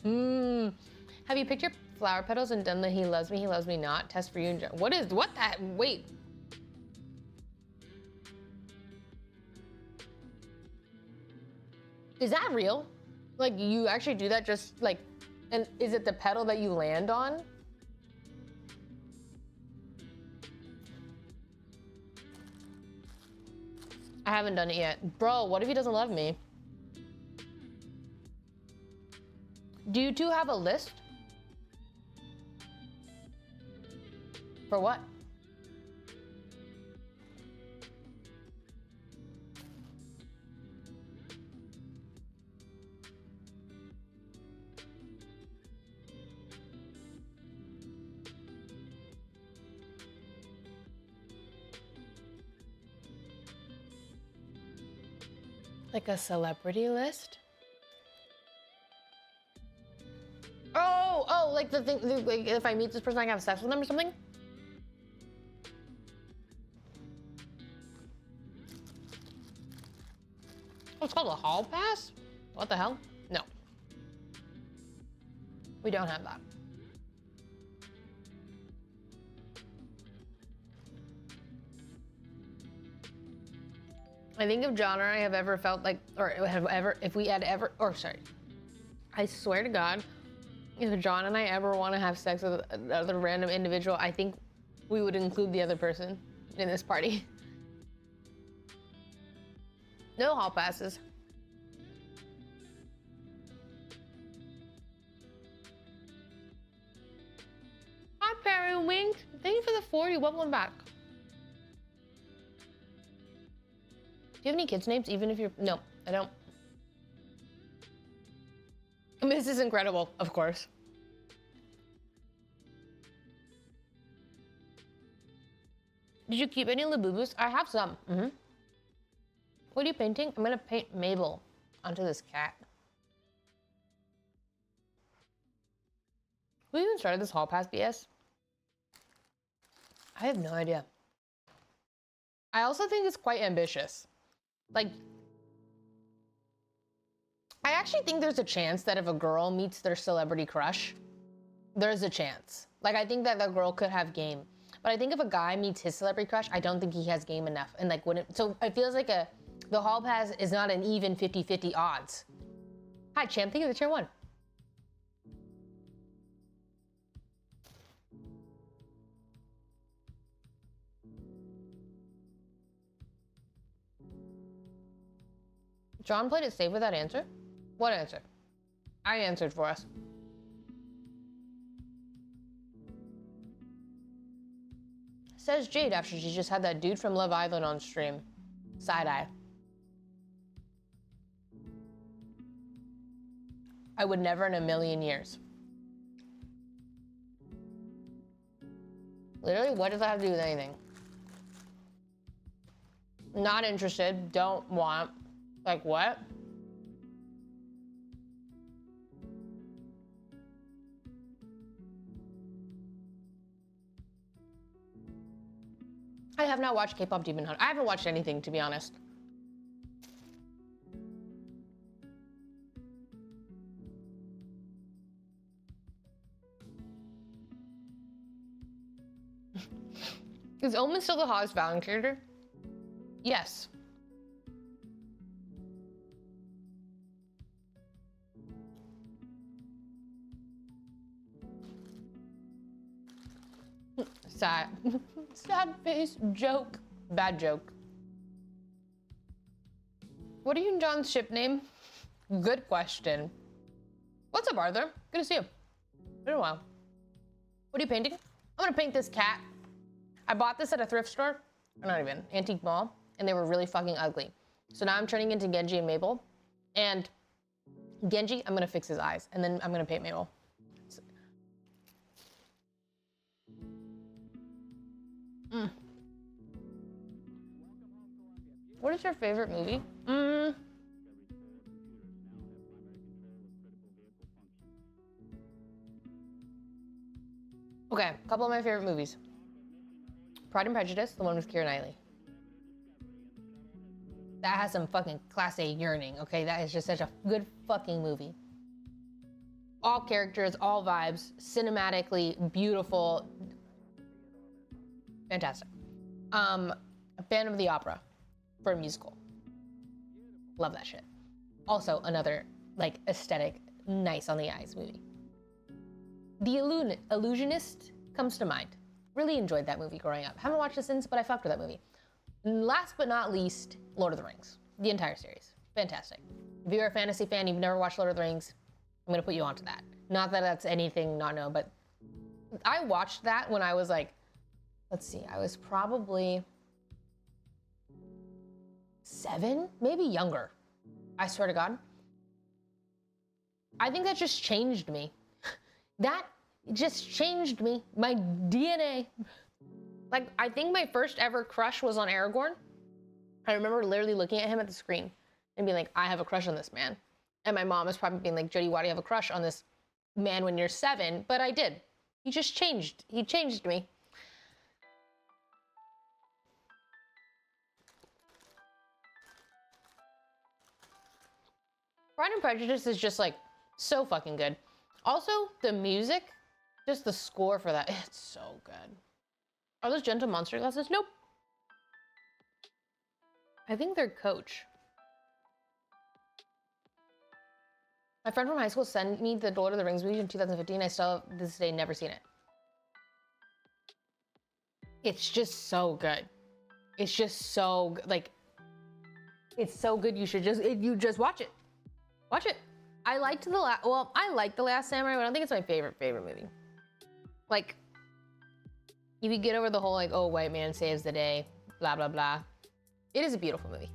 Have you picked your flower petals and done the he loves me not test for you and John? What that? Wait. Is that real? Like, you actually do that just like, and is it the petal that you land on? I haven't done it yet. Bro, what if he doesn't love me? Do you two have a list? For what? Like a celebrity list? Oh, like the thing, like if I meet this person, I can have sex with them or something? Oh, it's called a hall pass? What the hell? No. We don't have that. I think if John or I have ever felt like, or have ever, if we had ever, or sorry, I swear to God, if John and I ever want to have sex with another random individual, I think we would include the other person in this party. No hall passes. Hi, Perry Wink. Thank you for the 40. Welcome back. Do you have any kids' names, even if you're... No, I don't. This is incredible, of course. Did you keep any Labubus? I have some. What are you painting? I'm gonna paint Mabel onto this cat. Who even started this hall pass BS? I have no idea. I also think it's quite ambitious. Like, I actually think there's a chance that if a girl meets their celebrity crush, there's a chance. Like, I think that the girl could have game. But I think if a guy meets his celebrity crush, I don't think he has game enough. And like, wouldn't, so it feels like the hall pass is not an even 50-50 odds. Hi, champ, thank you for the tier 1. John played it safe with that answer? What answer? I answered for us. Says Jade after she just had that dude from Love Island on stream. Side eye. I would never in a million years. Literally, what does that have to do with anything? Not interested, don't want. Like what? I have not watched K-pop Demon Hunter. I haven't watched anything, to be honest. Is Omen still the hottest Valiant character? Yes. Sad. Sad face joke. Bad joke. What are you and John's ship name? Good question. What's up, Arthur? Good to see you. Been a while. What are you painting? I'm gonna paint this cat. I bought this at a thrift store. Or not even, antique mall. And they were really fucking ugly. So now I'm turning into Genji and Mabel. And Genji, I'm gonna fix his eyes, and then I'm gonna paint Mabel. What is your favorite movie? Okay, a couple of my favorite movies. Pride and Prejudice, the one with Keira Knightley. That has some fucking class A yearning, okay? That is just such a good fucking movie. All characters, all vibes, cinematically beautiful. Fantastic. Phantom of the Opera for a musical. Love that shit. Also another like aesthetic, nice on the eyes movie. The Illusionist comes to mind. Really enjoyed that movie growing up. Haven't watched it since, but I fucked with that movie. And last but not least, Lord of the Rings. The entire series. Fantastic. If you're a fantasy fan, you've never watched Lord of the Rings, I'm gonna put you onto that. Not that that's anything not known, but I watched that when I was like, let's see, I was probably 7, maybe younger. I swear to God. I think that just changed me. That just changed me. My DNA. Like, I think my first ever crush was on Aragorn. I remember literally looking at him at the screen and being like, I have a crush on this man. And my mom was probably being like, Jody, why do you have a crush on this man when you're 7? But I did. He just changed. He changed me. Pride and Prejudice is just like so fucking good. Also, the music, just the score for that, it's so good. Are those gentle monster glasses? Nope. I think they're Coach. My friend from high school sent me the Lord of the Rings movie in 2015. I still, to this day, never seen it. It's just so good. It's just so, like, it's so good. You should just, you just watch it. Watch it. I liked the I like The Last Samurai, but I don't think it's my favorite movie. Like, if you get over the whole, like, oh, white man saves the day, blah, blah, blah. It is a beautiful movie.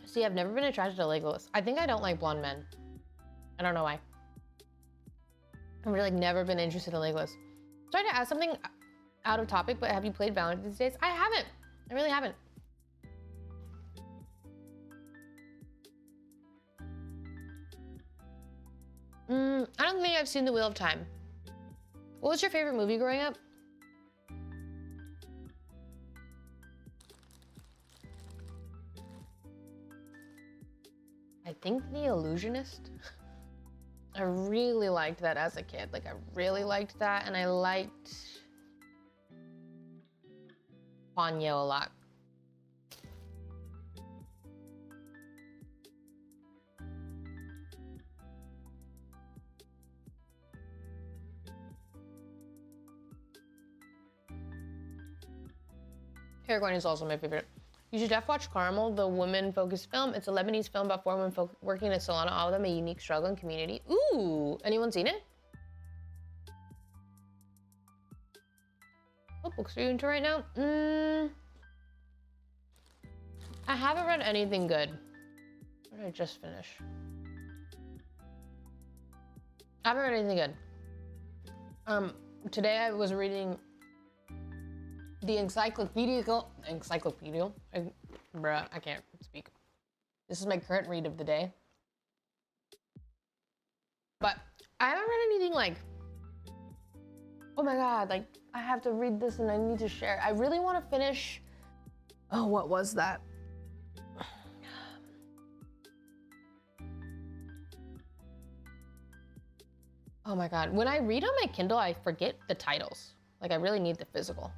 See, I've never been attracted to Legolas. I think I don't like blonde men. I don't know why. I've really, like, never been interested in Legolas. Sorry to ask something out of topic, but have you played Valentine's Days? I haven't. I really haven't. I don't think I've seen The Wheel of Time. What was your favorite movie growing up? I think The Illusionist. I really liked that as a kid. Like, I really liked that, and I liked Ponyo a lot. Aragorn is also my favorite. You should def watch Carmel, the women-focused film. It's a Lebanese film about 4 women working in a salon, all of them a unique struggle and community. Ooh, anyone seen it? What books are you into right now? I haven't read anything good. What did I just finish? I haven't read anything good. Today I was reading the encyclopedical, bruh, I can't speak. This is my current read of the day. But I haven't read anything like, oh my God, like, I have to read this and I need to share. I really want to finish, oh, what was that? Oh my God, when I read on my Kindle, I forget the titles. Like, I really need the physical.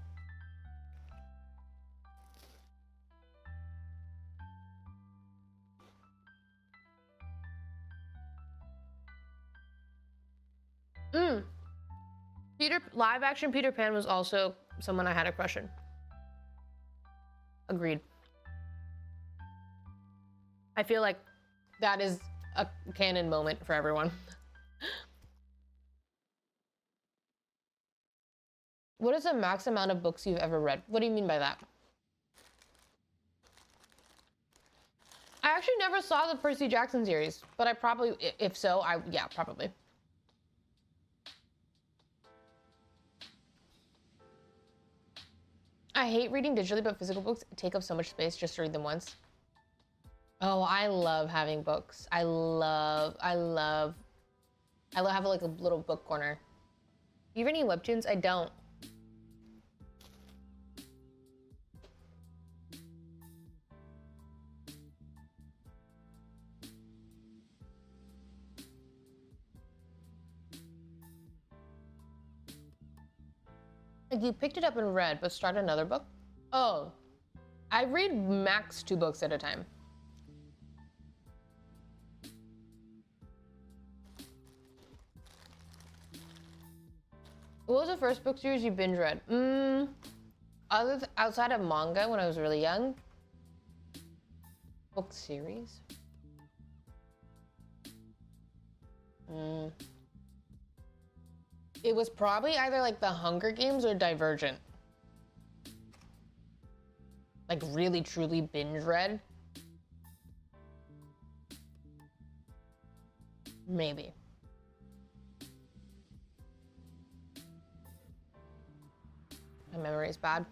Live action Peter Pan was also someone I had a crush on. Agreed. I feel like that is a canon moment for everyone. What is the max amount of books you've ever read? What do you mean by that? I actually never saw the Percy Jackson series, but I probably, if so, yeah, probably. I hate reading digitally, but physical books take up so much space just to read them once. Oh, I love having books. I love having like a little book corner. You read any webtoons? I don't. Like you picked it up and read, but start another book? Oh, I read max 2 books at a time. What was the first book series you binge read? Outside of manga when I was really young. Book series? It was probably either like The Hunger Games or Divergent. Like really truly binge read. Maybe. My memory is bad.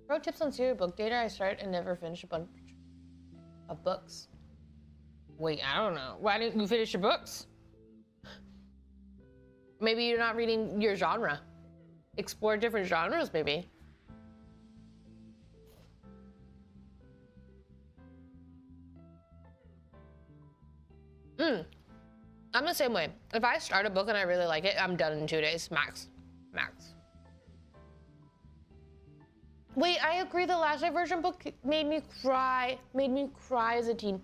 Pro tips on serial book data. I start and never finish a bunch of books. Wait, I don't know. Why didn't you finish your books? Maybe you're not reading your genre. Explore different genres, maybe. I'm the same way. If I start a book and I really like it, I'm done in 2 days, max. Wait, I agree. The last Divergent book made me cry as a teen.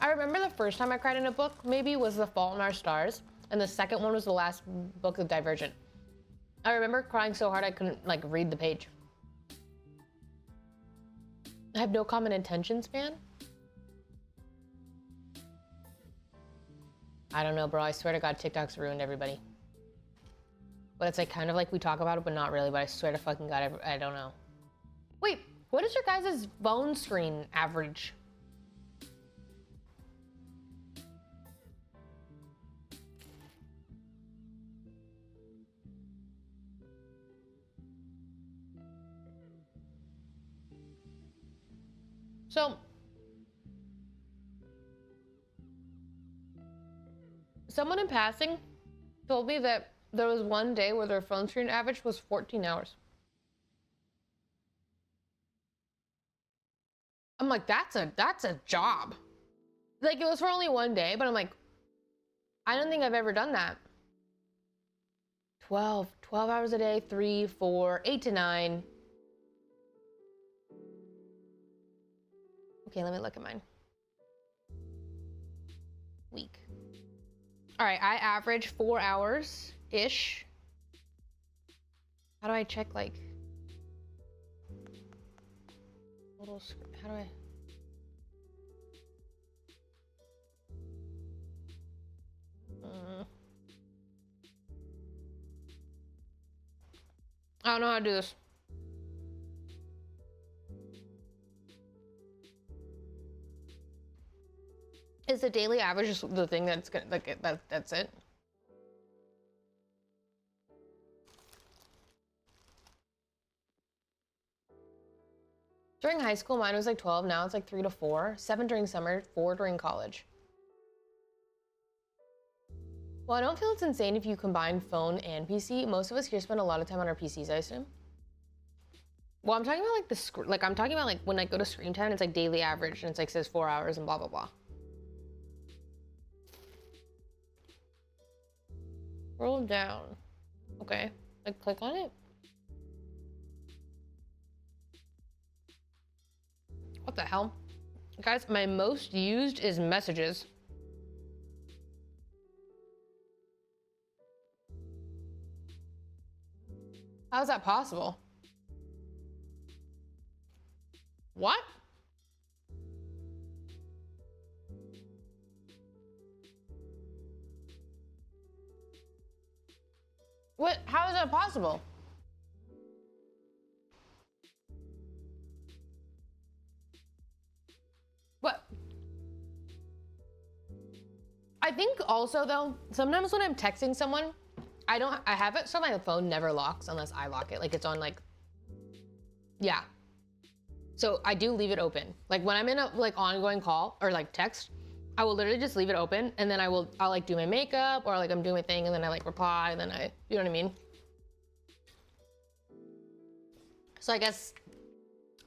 I remember the first time I cried in a book, maybe was The Fault in Our Stars, and the second one was the last book of Divergent. I remember crying so hard I couldn't like read the page. I have no common attention span. I don't know, bro. I swear to God, TikTok's ruined everybody. But it's like kind of like we talk about it, but not really. But I swear to fucking God, I don't know. Wait, what is your guys' phone screen average? So, someone in passing told me that there was one day where their phone screen average was 14 hours. I'm like, that's a job. Like, it was for only one day, but I'm like, I don't think I've ever done that. 12 hours a day, 3, 4, 8 to 9. Okay, let me look at mine. Week. All right, I average 4 hours-ish. How do I check, like, little, how do I? I don't know how to do this. Is the daily average just the thing that's gonna, like, that's it? During high school, mine was like 12. Now it's like 3 to 4. 7 during summer, 4 during college. Well, I don't feel it's insane if you combine phone and PC. Most of us here spend a lot of time on our PCs, I assume. Well, I'm talking about like I'm talking about like when I go to screen time, it's like daily average and it's like says 4 hours and blah, blah, blah. Scroll down. Okay, like click on it. What the hell? Guys, my most used is messages. How is that possible? What? What? How is that possible? What? I think also though, sometimes when I'm texting someone, I have it so my phone never locks unless I lock it. Like it's on like, yeah. So I do leave it open. Like when I'm in a like ongoing call or like text, I will literally just leave it open and then I'll like do my makeup or like I'm doing my thing and then I like reply and then you know what I mean? So I guess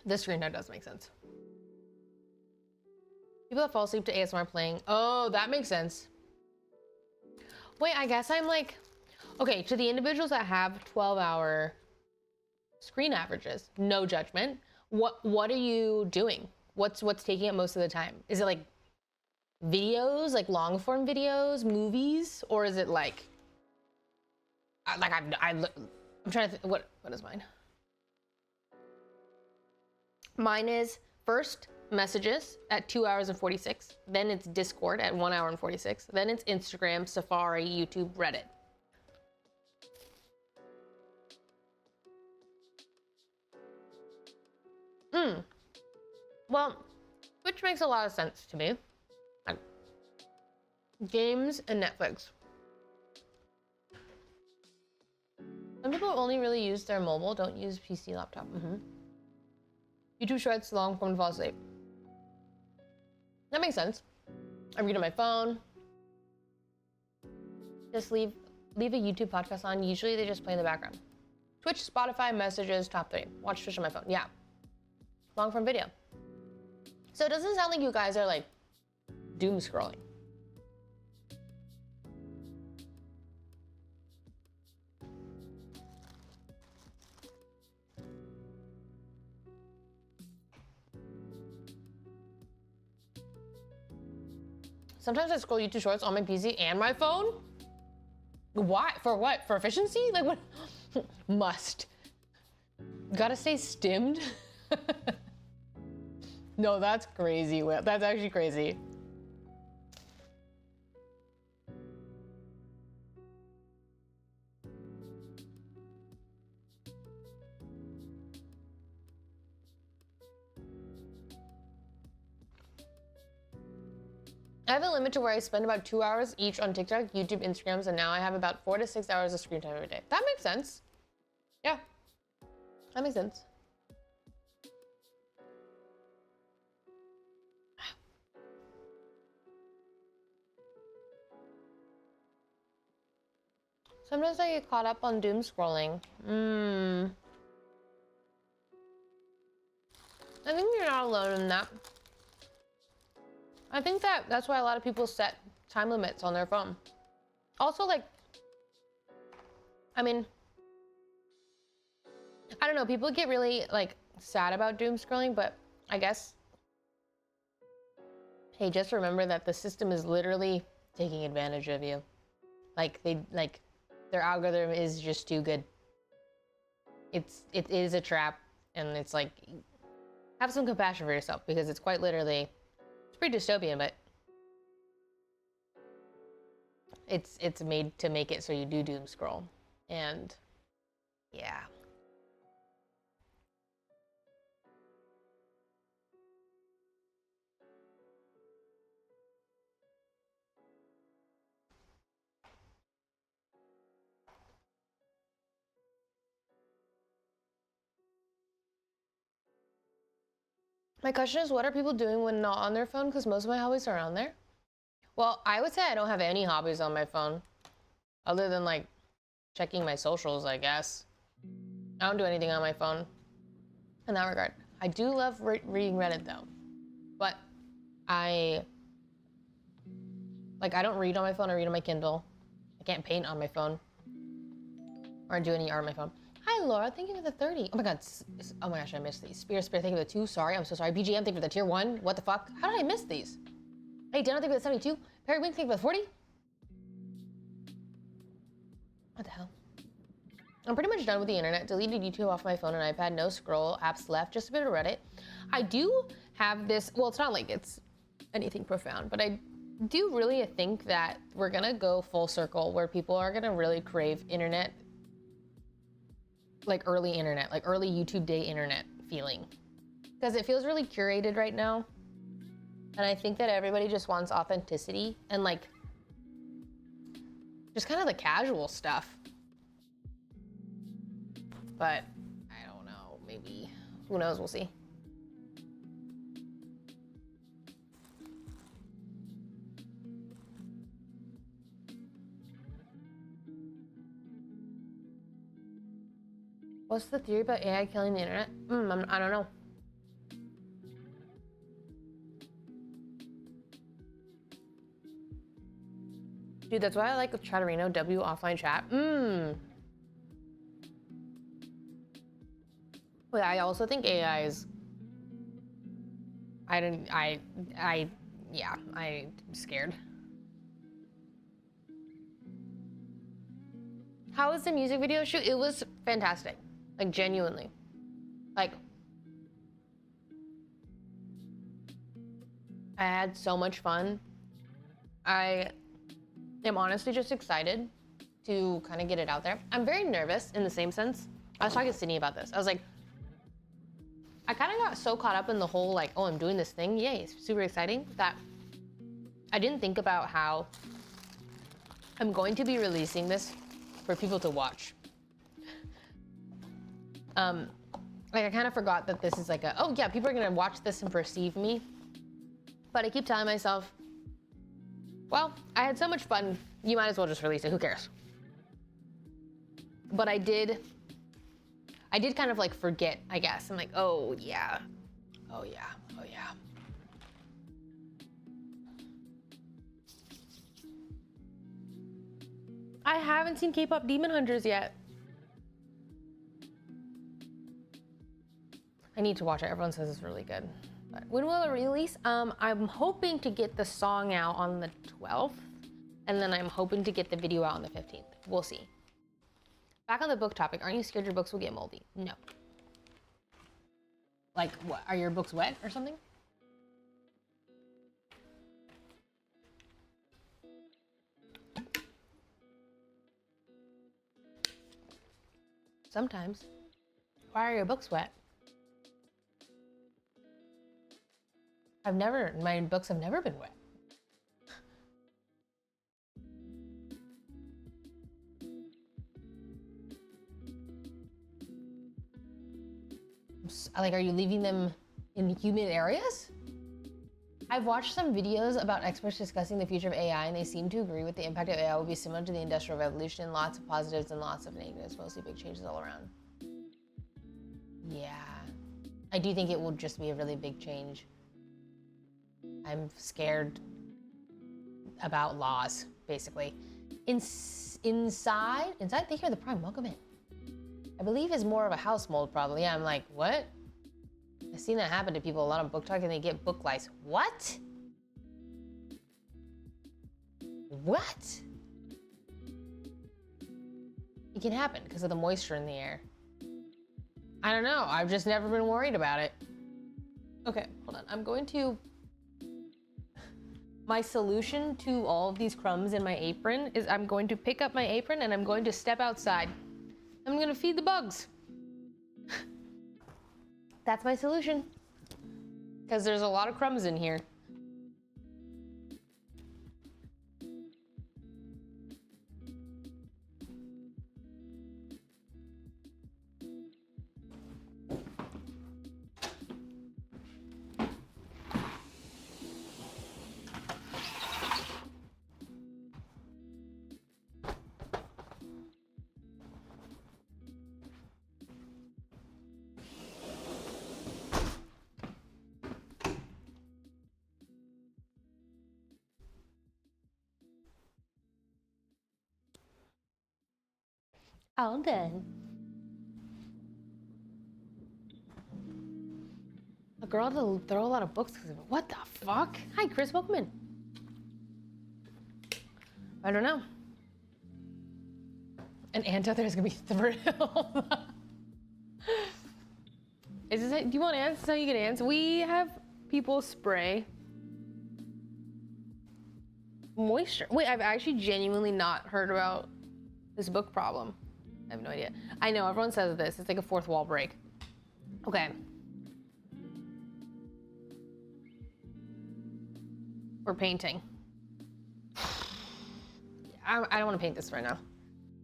this screen time does make sense. People that fall asleep to ASMR playing. Oh, that makes sense. Wait, I guess I'm like, okay, to the individuals that have 12-hour screen averages, no judgment. What are you doing? What's taking up most of the time? Is it like videos, like long form videos, movies, or is it like I'm trying to think, what is mine? Mine is first messages at 2 hours and 46. Then it's Discord at 1 hour and 46. Then it's Instagram, Safari, YouTube, Reddit. Well, which makes a lot of sense to me. Games and Netflix. Some people only really use their mobile, don't use PC, laptop. YouTube Shorts, long form to fall asleep. That makes sense. I read on my phone. Just leave a YouTube podcast on. Usually they just play in the background. Twitch, Spotify, messages, top 3. Watch Twitch on my phone. Yeah. Long form video. So it doesn't sound like you guys are like doom scrolling. Sometimes I scroll YouTube Shorts on my PC and my phone. Why? For what? For efficiency? Like what? Must. Gotta stay stimmed. No, that's crazy. That's actually crazy. I have a limit to where I spend about 2 hours each on TikTok, YouTube, Instagrams, and now I have about 4 to 6 hours of screen time every day. That makes sense. Yeah, that makes sense. Sometimes I get caught up on doom scrolling. I think you're not alone in that. I think that's why a lot of people set time limits on their phone. Also, like, I mean, I don't know, people get really like sad about doom scrolling, but I guess, hey, just remember that the system is literally taking advantage of you. Like their algorithm is just too good. It is a trap, and it's like, have some compassion for yourself because it's quite literally, it's pretty dystopian, but it's made to make it so you do doom scroll. And yeah. My question is, what are people doing when not on their phone? Because most of my hobbies are on there. Well, I would say I don't have any hobbies on my phone other than like checking my socials, I guess. I don't do anything on my phone in that regard. I do love reading Reddit though, but I don't read on my phone. I read on my Kindle. I can't paint on my phone or do any art on my phone. Hi, Hi, Laura. Thank you for the 30. Oh my God. Oh my gosh, I missed these. Spirit, thank you for the 2. Sorry, I'm so sorry. BGM, thank you for the tier 1. What the fuck? How did I miss these? Hey, Dana, thank you for the 72. Perry Wink, thank you for the 40. What the hell? I'm pretty much done with the internet. Deleted YouTube off my phone and iPad. No scroll apps left. Just a bit of Reddit. I do have this. Well, it's not like it's anything profound, but I do really think that we're gonna go full circle where people are gonna really crave internet, like early YouTube day internet feeling, because it feels really curated right now, and I think that everybody just wants authenticity and like just kind of the casual stuff. But I don't know, maybe, who knows, we'll see. What's the theory about AI killing the internet? I don't know. Dude, that's why I like Chatterino, W offline chat. But I also think AI is, I'm scared. How was the music video shoot? It was fantastic, like genuinely. Like, I had so much fun. I am honestly just excited to kind of get it out there. I'm very nervous in the same sense. I was talking to Sydney about this. I was like, I kind of got so caught up in the whole like, oh, I'm doing this thing, yay, it's super exciting, that I didn't think about how I'm going to be releasing this for people to watch. Like I kind of forgot that this is like a, oh yeah, people are gonna watch this and perceive me. But I keep telling myself, well, I had so much fun, you might as well just release it, who cares? But I did kind of like forget, I guess. I'm like, oh yeah, oh yeah, oh yeah. I haven't seen K-pop Demon Hunters yet. I need to watch it. Everyone says it's really good. But when will it release? I'm hoping to get the song out on the 12th, and then I'm hoping to get the video out on the 15th. We'll see. Back on the book topic, aren't you scared your books will get moldy? No. Like, what? Are your books wet or something? Sometimes. Why are your books wet? My books have never been wet. Like, are you leaving them in humid areas? I've watched some videos about experts discussing the future of AI, and they seem to agree with the impact of AI will be similar to the Industrial Revolution, lots of positives and lots of negatives, mostly big changes all around. Yeah, I do think it will just be a really big change. I'm scared about laws, basically. Inside, thank you for the Prime, welcome in. I believe is more of a house mold problem. Yeah, I'm like, what? I've seen that happen to people, a lot of book talk, and they get book lice. What? What? It can happen because of the moisture in the air. I don't know, I've just never been worried about it. Okay, hold on, I'm going to... My solution to all of these crumbs in my apron is I'm going to pick up my apron and I'm going to step outside. I'm gonna feed the bugs. That's my solution. Because there's a lot of crumbs in here. All done. girl had to throw a lot of books because of it. What the fuck? Hi, Chris, welcome in. I don't know. An ant out there is gonna be thrilled. Is this it? Do you want ants? Is how you get ants? We have people spray moisture. Wait, I've actually genuinely not heard about this book problem. I have no idea. I know, everyone says this. It's like a fourth wall break. Okay. We're painting. I don't want to paint this right now.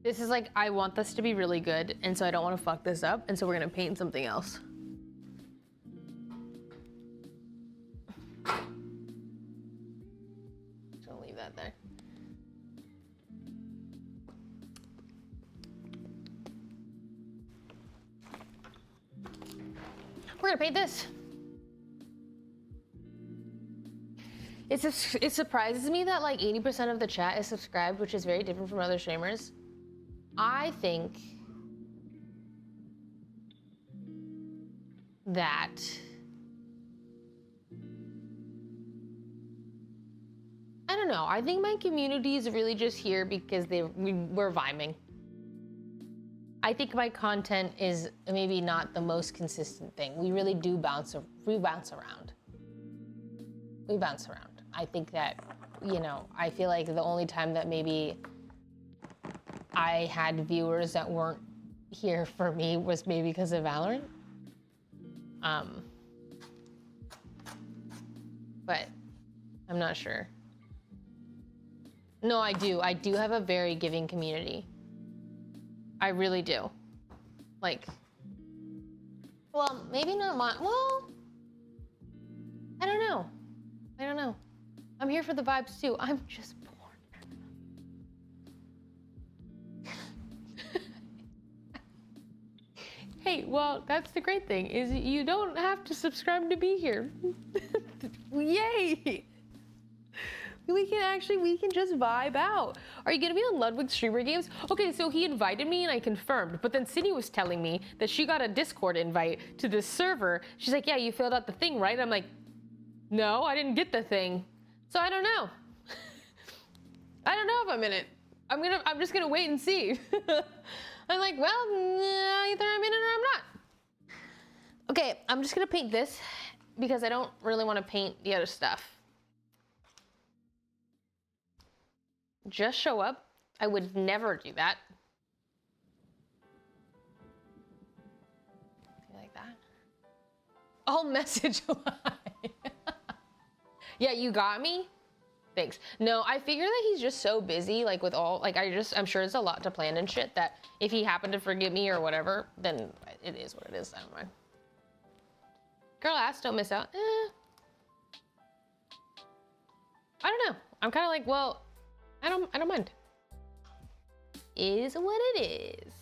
This is like, I want this to be really good, and so I don't want to fuck this up, and so we're gonna paint something else. Just gonna leave that there. We're gonna paint this. It surprises me that like 80% of the chat is subscribed, which is very different from other streamers. I think that I don't know. I think my community is really just here because we're vibing. I think my content is maybe not the most consistent thing. We really do bounce around. We bounce around. I think that, you know, I feel like the only time that maybe I had viewers that weren't here for me was maybe because of Valorant. But I'm not sure. No, I do. I do have a very giving community. I really do. Like, well, maybe not my, well, I don't know. I don't know. I'm here for the vibes too. I'm just bored. Hey, well, that's the great thing, is you don't have to subscribe to be here. Yay! We can just vibe out. Are you gonna be on Ludwig's Streamer Games? Okay, so he invited me and I confirmed, but then Sydney was telling me that she got a Discord invite to this server. She's like, yeah, you filled out the thing, right? I'm like, no, I didn't get the thing. So I don't know. I don't know if I'm in it. I'm just gonna wait and see. I'm like, well, either I'm in it or I'm not. Okay, I'm just gonna paint this because I don't really want to paint the other stuff. Just show up. I would never do that. You like that? Oh, message line. Yeah, you got me? Thanks. No, I figure that he's just so busy, like with all, like I'm sure it's a lot to plan and shit, that if he happened to forget me or whatever, then it is what it is. I don't mind. Girl ass, don't miss out. I don't know. I'm kind of like, well, I don't mind. Is what it is.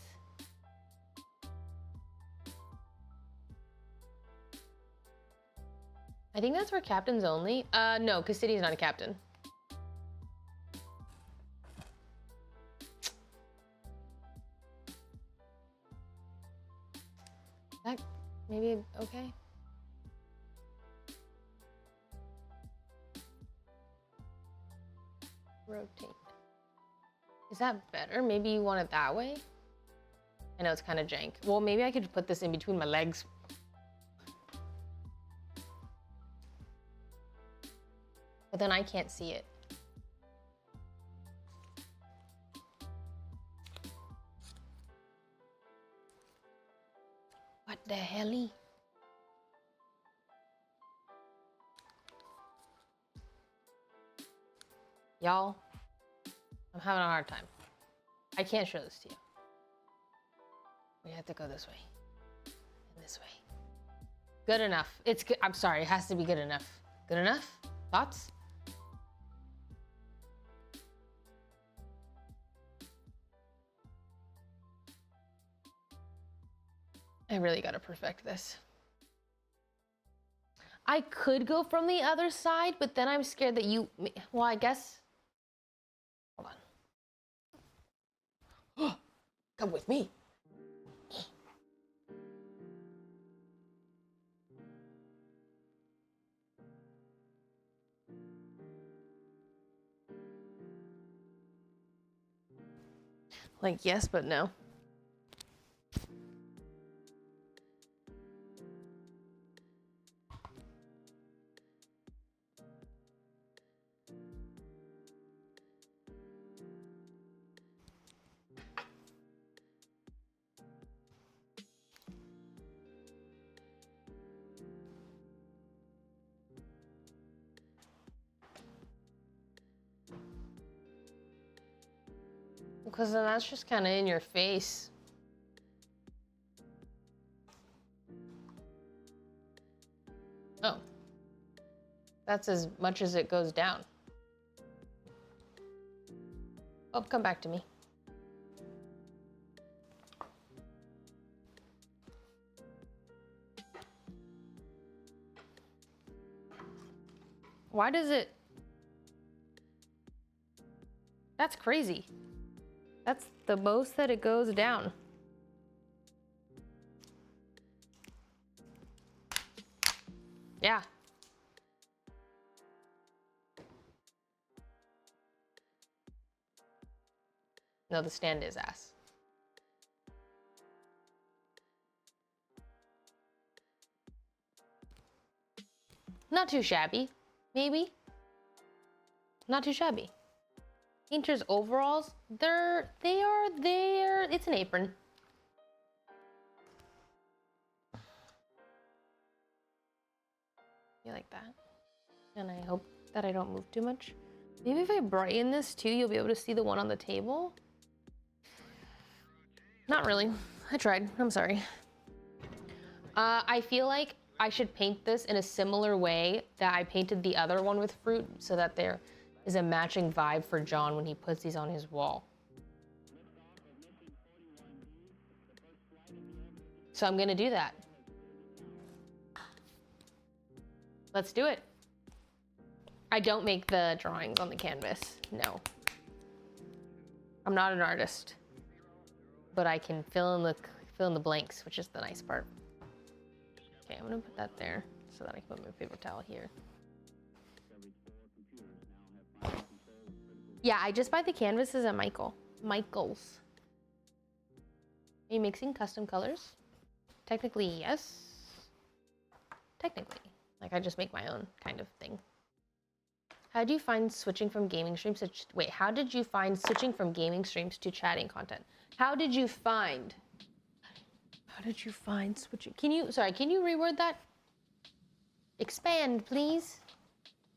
I think that's for captains only. No, because City's not a captain. That maybe okay. Rotate. Is that better? Maybe you want it that way? I know it's kind of jank. Well, maybe I could put this in between my legs. But then I can't see it. What the helly? Y'all, I'm having a hard time. I can't show this to you. We have to go this way. And this way. Good enough. It's good. I'm sorry, it has to be good enough. Good enough? Thoughts? I really gotta perfect this. I could go from the other side, but then I'm scared that you, well, I guess. Hold on. Come with me. Like, yes, but no. Because then that's just kind of in your face. Oh. That's as much as it goes down. Oh, come back to me. Why does it... That's crazy. That's the most that it goes down. Yeah. No, the stand is ass. Not too shabby, maybe. Not too shabby. Painter's overalls, they are there. It's an apron. You like that? And I hope that I don't move too much. Maybe if I brighten this too, you'll be able to see the one on the table. Not really. I tried. I'm sorry. I feel like I should paint this in a similar way that I painted the other one with fruit, so that there is a matching vibe for John when he puts these on his wall. So I'm gonna do that. Let's do it. I don't make the drawings on the canvas, no. I'm not an artist, but I can fill in the blanks, which is the nice part. Okay, I'm gonna put that there so that I can put my paper towel here. Yeah, I just buy the canvases at Michael's. Are you mixing custom colors? Technically, yes. Technically. Like, I just make my own kind of thing. How do you find switching from gaming streams to... Wait, how did you find switching from gaming streams to chatting content? How did you find switching? Can you reword that? Expand, please.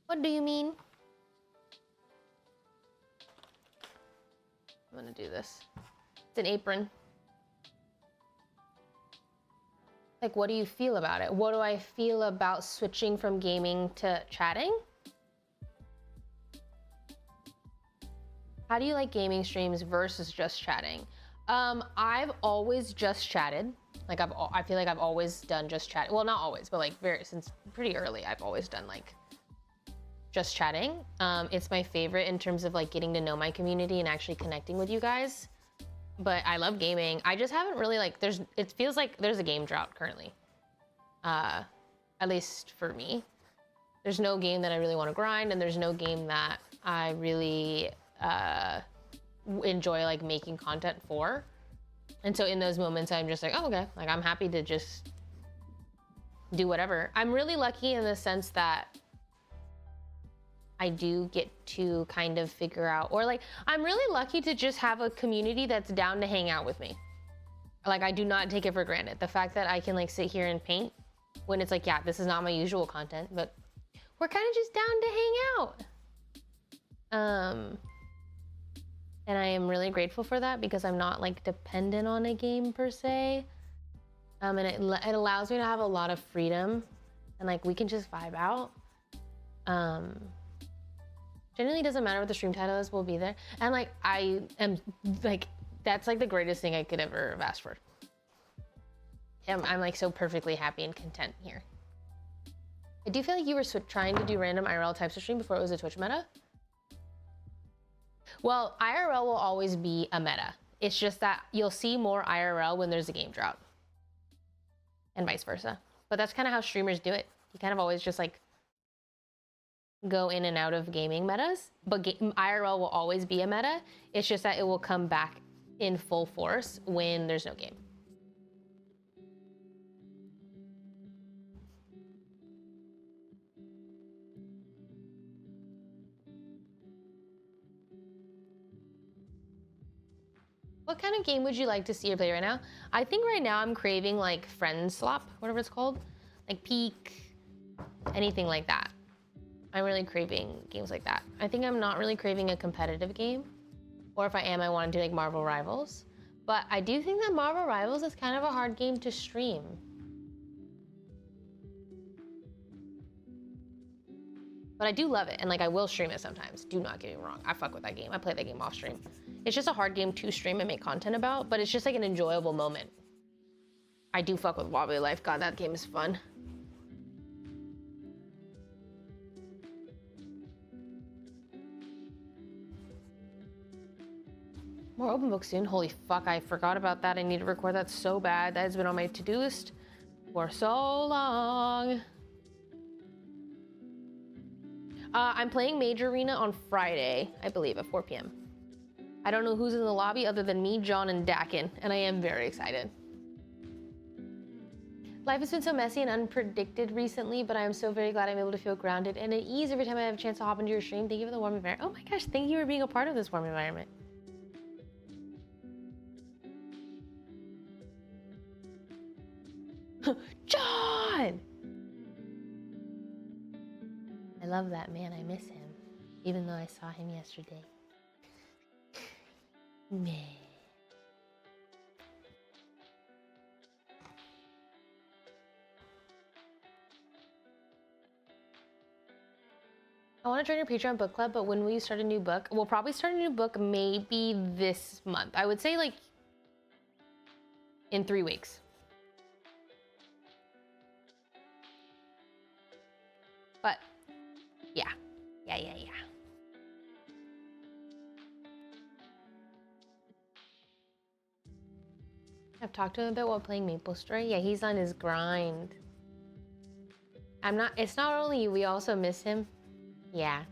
What do you mean? I'm gonna do this. It's an apron. Like, what do you feel about it? What do I feel about switching from gaming to chatting? How do you like gaming streams versus just chatting? I've always just chatted. Like, I feel like I've always done just chat. Well, not always, but like since pretty early, I've always done like just chatting. It's my favorite in terms of like getting to know my community and actually connecting with you guys. But I love gaming. I just haven't really like, it feels like there's a game drought currently. At least for me. There's no game that I really want to grind, and there's no game that I really enjoy like making content for. And so in those moments, I'm just like, oh, okay. Like, I'm happy to just do whatever. I'm really lucky in the sense that I do get to kind of figure out, or like, I'm really lucky to just have a community that's down to hang out with me. Like, I do not take it for granted. The fact that I can like sit here and paint when it's like, yeah, this is not my usual content, but we're kind of just down to hang out. And I am really grateful for that because I'm not like dependent on a game per se. And it allows me to have a lot of freedom, and like we can just vibe out. Generally doesn't matter what the stream title is, we'll be there. And like, I am like, that's like the greatest thing I could ever have asked for. I'm like so perfectly happy and content here. I do feel like you were trying to do random IRL types of stream before it was a Twitch meta. Well, IRL will always be a meta. It's just that you'll see more IRL when there's a game drought. And vice versa. But that's kind of how streamers do it. You kind of always just like go in and out of gaming metas, but IRL will always be a meta. It's just that it will come back in full force when there's no game. What kind of game would you like to see or play right now? I think right now I'm craving like Friend Swap, whatever it's called, like Peak, anything like that. I'm really craving games like that. I think I'm not really craving a competitive game, or if I am, I want to do like Marvel Rivals. But I do think that Marvel Rivals is kind of a hard game to stream. But I do love it, and like I will stream it sometimes. Do not get me wrong. I fuck with that game. I play that game off stream. It's just a hard game to stream and make content about, but it's just like an enjoyable moment. I do fuck with Wobbly Life. God, that game is fun. More open books soon. Holy fuck, I forgot about that. I need to record that so bad. That has been on my to-do list for so long. I'm playing Major Arena on Friday, I believe, at 4 p.m. I don't know who's in the lobby other than me, John, and Dakin, and I am very excited. Life has been so messy and unpredicted recently, but I am so very glad I'm able to feel grounded and at ease every time I have a chance to hop into your stream. Thank you for the warm environment. Oh my gosh, thank you for being a part of this warm environment. John! I love that man. I miss him, even though I saw him yesterday. Man. I want to join your Patreon book club, but when will you start a new book? We'll probably start a new book maybe this month. I would say like in 3 weeks. But yeah. I've talked to him a bit while playing MapleStory. Yeah, he's on his grind. It's not only you, we also miss him. Yeah.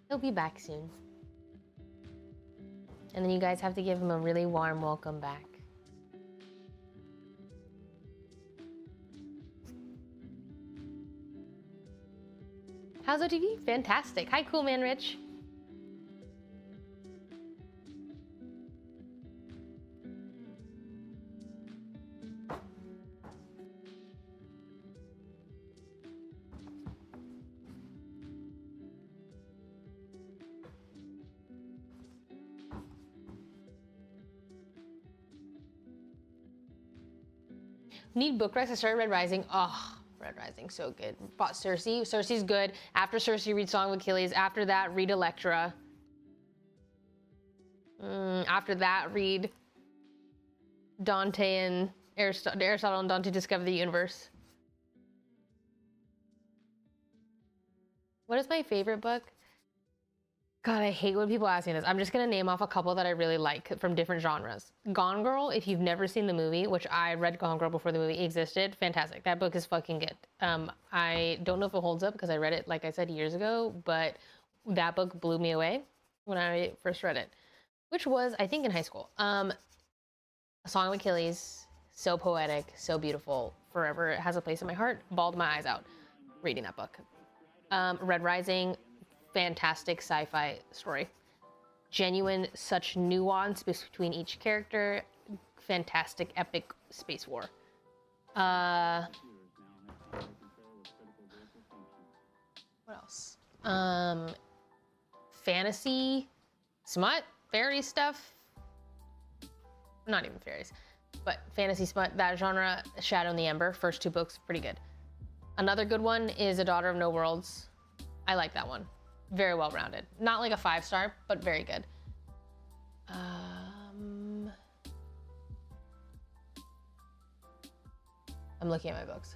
He'll be back soon. And then you guys have to give him a really warm welcome back. How's OTV? Fantastic. Hi, Cool Man Rich. Need book recs. I started Red Rising. Oh, Red Rising, so good. Bought Cersei. Cersei's good. After Cersei, read Song of Achilles. After that, read Electra. After that, read Dante and Aristotle and Dante Discover the Universe. What is my favorite book? God, I hate when people ask me this. I'm just gonna name off a couple that I really like from different genres. Gone Girl, if you've never seen the movie, which I read Gone Girl before the movie existed, fantastic. That book is fucking good. I don't know if it holds up because I read it, like I said, years ago, but that book blew me away when I first read it, which was, I think, in high school. A Song of Achilles, so poetic, so beautiful, forever it has a place in my heart. Bawled my eyes out reading that book. Red Rising, fantastic sci-fi story. Genuine, such nuance between each character. Fantastic, epic space war. What else? Fantasy, smut, fairy stuff. Not even fairies, but fantasy smut, that genre. Shadow and the Ember, first 2 books, pretty good. Another good one is A Daughter of No Worlds. I like that one. Very well rounded. Not like a 5-star, but very good. I'm looking at my books.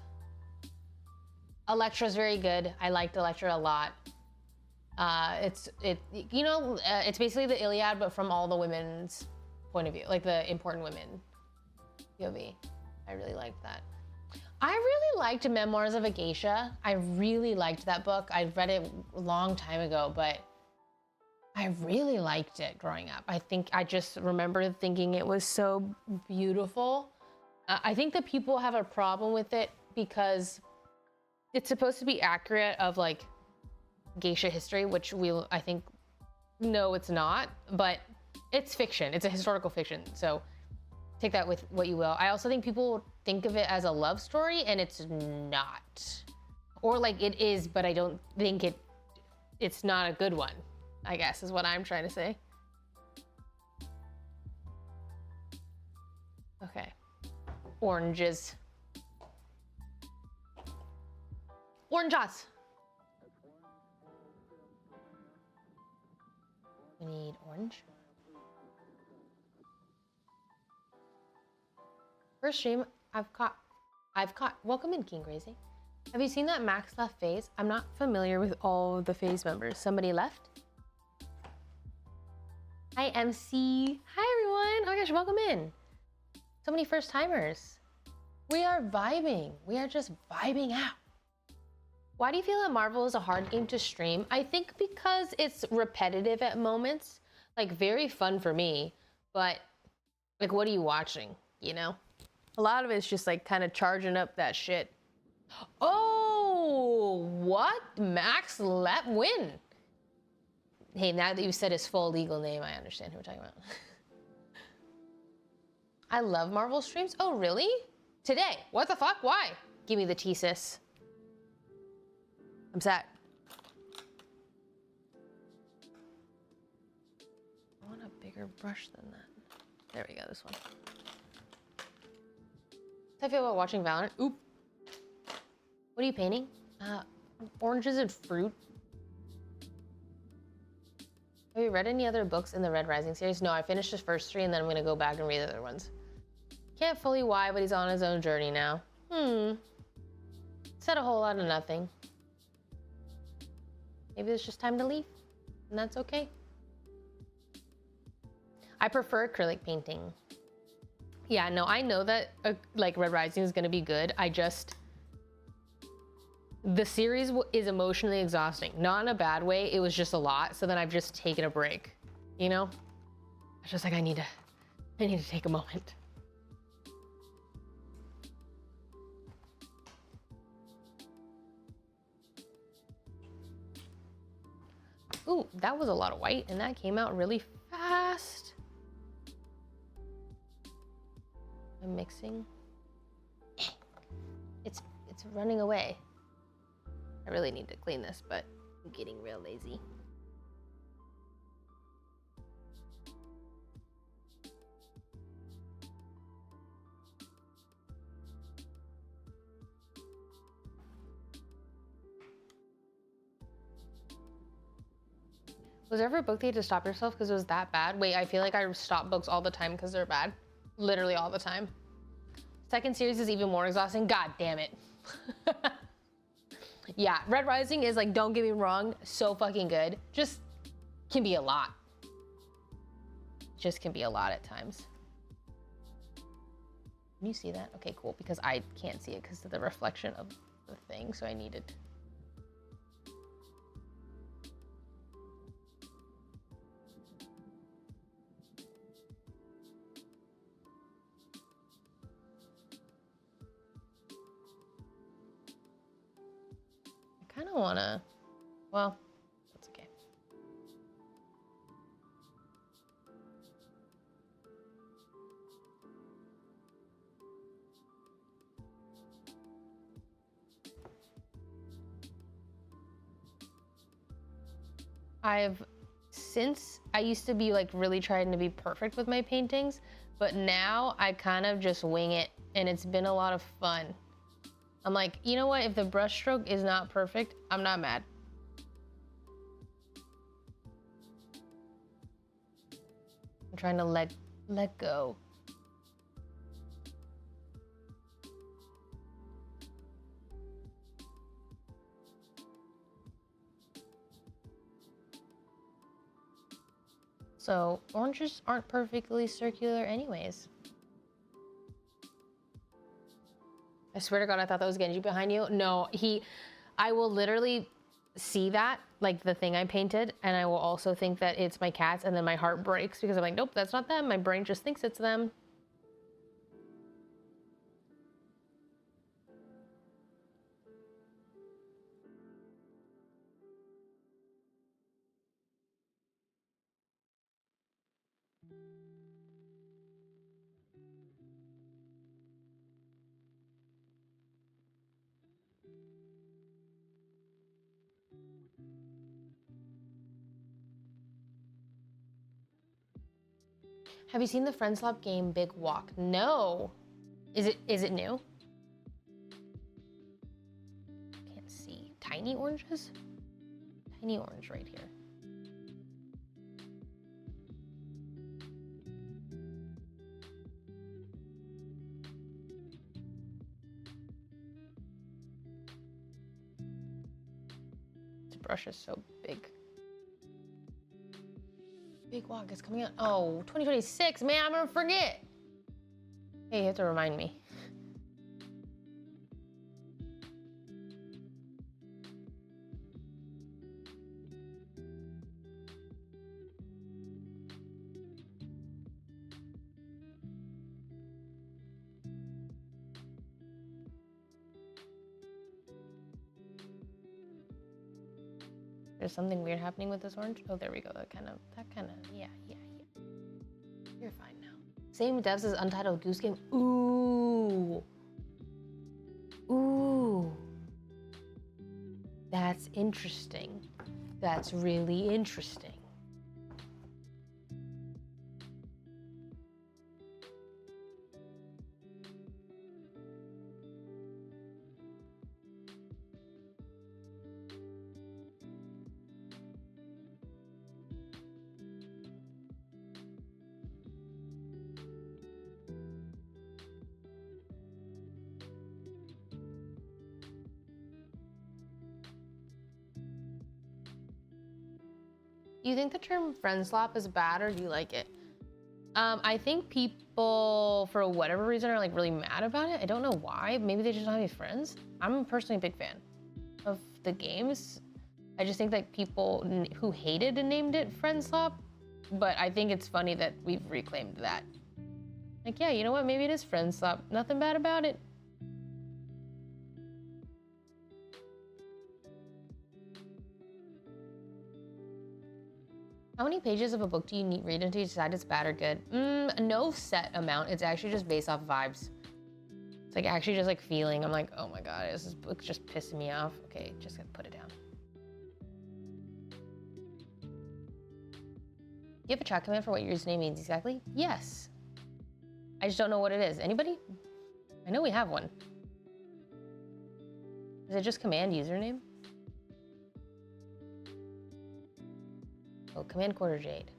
Electra's very good. I liked Electra a lot. It's basically the Iliad, but from all the women's point of view, like the important women POV. I really liked that. I really liked Memoirs of a Geisha. I really liked that book. I read it a long time ago, but I really liked it growing up. I think I just remember thinking it was so beautiful. I think that people have a problem with it because it's supposed to be accurate of like geisha history, which I think, no, it's not, but it's fiction. It's a historical fiction. So take that with what you will. I also think people think of it as a love story and it's not. Or like it is, but I don't think it's not a good one, I guess is what I'm trying to say. Okay. Oranges. Oranges. We need orange. First stream, I've caught, welcome in King Crazy. Have you seen that Max left phase? I'm not familiar with all of the phase members. Somebody left? Hi, MC. Hi, everyone. Oh my gosh, welcome in. So many first timers. We are vibing. We are just vibing out. Why do you feel that Marvel is a hard game to stream? I think because it's repetitive at moments, like very fun for me, but like, what are you watching? You know, a lot of it's just like kind of charging up that shit. Oh, what? Max let win. Hey, now that you said his full legal name, I understand who we're talking about. I love Marvel streams. Oh, really? Today? What the fuck? Why? Give me the tea, sis. I'm sad. I want a bigger brush than that. There we go, this one. How do I feel about watching Valorant? Oop. What are you painting? Oranges and fruit. Have you read any other books in the Red Rising series? No, I finished the first 3 and then I'm gonna go back and read the other ones. Can't fully why, but he's on his own journey now. Said a whole lot of nothing. Maybe it's just time to leave, and that's okay. I prefer acrylic painting. Yeah, no, I know that like Red Rising is gonna be good. The series is emotionally exhausting. Not in a bad way, it was just a lot. So then I've just taken a break, you know? It's just like, I need to take a moment. Ooh, that was a lot of white and that came out really fast. I'm mixing. It's running away. I really need to clean this, but I'm getting real lazy. Was there ever a book that you had to stop yourself because it was that bad? Wait, I feel like I stop books all the time because they're bad. Literally all the time. Second series is even more exhausting. God damn it. Yeah, Red Rising is like, don't get me wrong, so fucking good. Just can be a lot. Just can be a lot at times. Can you see that? Okay, cool, because I can't see it because of the reflection of the thing, so I needed. I kind of want to, well, that's okay. I used to be like really trying to be perfect with my paintings, but now I kind of just wing it and it's been a lot of fun. I'm like, you know what? If the brushstroke is not perfect, I'm not mad. I'm trying to let go. So oranges aren't perfectly circular anyways. I swear to God, I thought that was Genji behind you. No, I will literally see that, like the thing I painted, and I will also think that it's my cats, and then my heart breaks because I'm like, nope, that's not them. My brain just thinks it's them. Have you seen the Friends Lab game Big Walk? No. Is it new? Can't see. Tiny oranges? Tiny orange right here. This brush is so big. Big Walk is coming out. Oh, 2026. Man, I'm gonna forget. Hey, you have to remind me. There's something weird happening with this orange. Oh, there we go. That kind of, yeah. You're fine now. Same devs as Untitled Goose Game. Ooh. That's interesting. That's really interesting. Do you think the term friend slap is bad, or do you like it? I think people, for whatever reason, are like really mad about it. I don't know why. Maybe they just don't have any friends. I'm personally a big fan of the games. I just think that people who hated and named it friend slap, but I think it's funny that we've reclaimed that. Like, yeah, you know what? Maybe it is friend slap. Nothing bad about it. How many pages of a book do you need read until you decide it's bad or good? No set amount. It's actually just based off vibes. It's like actually just like feeling. I'm like, oh my god, this book's just pissing me off. Okay, just gonna put it down. Do you have a chat command for what your username means exactly? Yes. I just don't know what it is. Anybody? I know we have one. Is it just command username? Oh, command quarter Jade.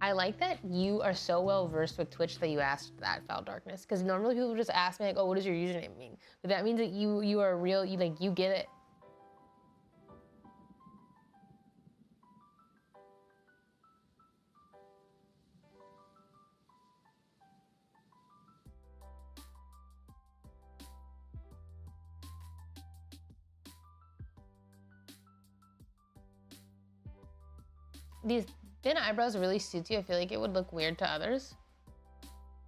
I like that you are so well versed with Twitch that you asked that, Foul Darkness. Because normally people just ask me like, oh, what does your username mean? But that means that you are real, you get it. These thin eyebrows really suits you. I feel like it would look weird to others.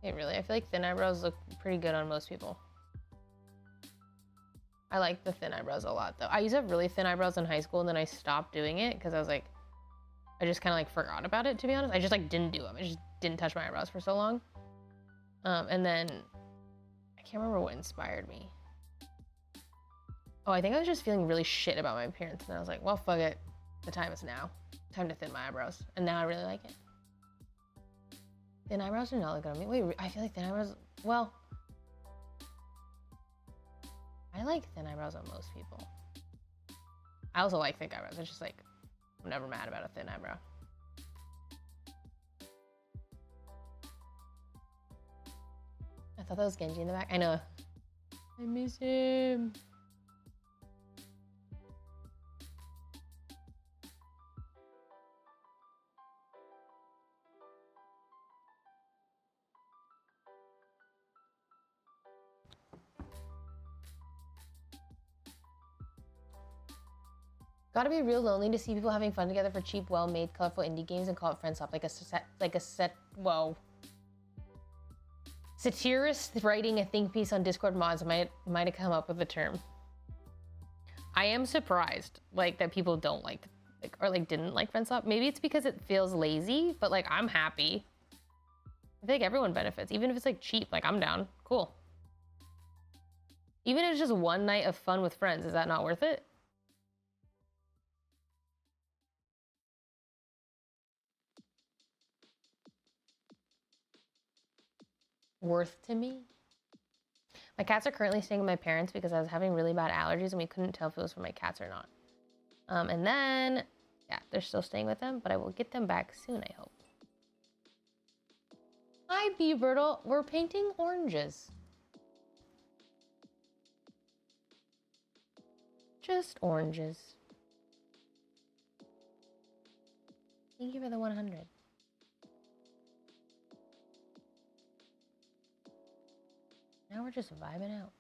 Hey, really, I feel like thin eyebrows look pretty good on most people. I like the thin eyebrows a lot though. I used to have really thin eyebrows in high school and then I stopped doing it because I was like, I just kind of like forgot about it, to be honest. I just like didn't do them. I just didn't touch my eyebrows for so long. And then I can't remember what inspired me. Oh, I think I was just feeling really shit about my appearance. And I was like, well, fuck it. The time is now. Time to thin my eyebrows. And now I really like it. Thin eyebrows do not look good on me. Wait, I feel like thin eyebrows, well, I like thin eyebrows on most people. I also like thick eyebrows. It's just like, I'm never mad about a thin eyebrow. I thought that was Genji in the back. I know. I miss him. Gotta be real lonely to see people having fun together for cheap, well-made, colorful indie games and call it friends up whoa. Satirist writing a think piece on Discord mods might have come up with the term. I am surprised, like, that people don't like or like didn't like friends up. Maybe it's because it feels lazy, but like I'm happy. I think everyone benefits, even if it's like cheap. Like I'm down. Cool. Even if it's just one night of fun with friends, is that not worth it? Worth to me? My cats are currently staying with my parents because I was having really bad allergies and we couldn't tell if it was for my cats or not. And then, yeah, they're still staying with them, but I will get them back soon, I hope. Hi, Beavertle. We're painting oranges. Just oranges. Thank you for the 100. Now we're just vibing out.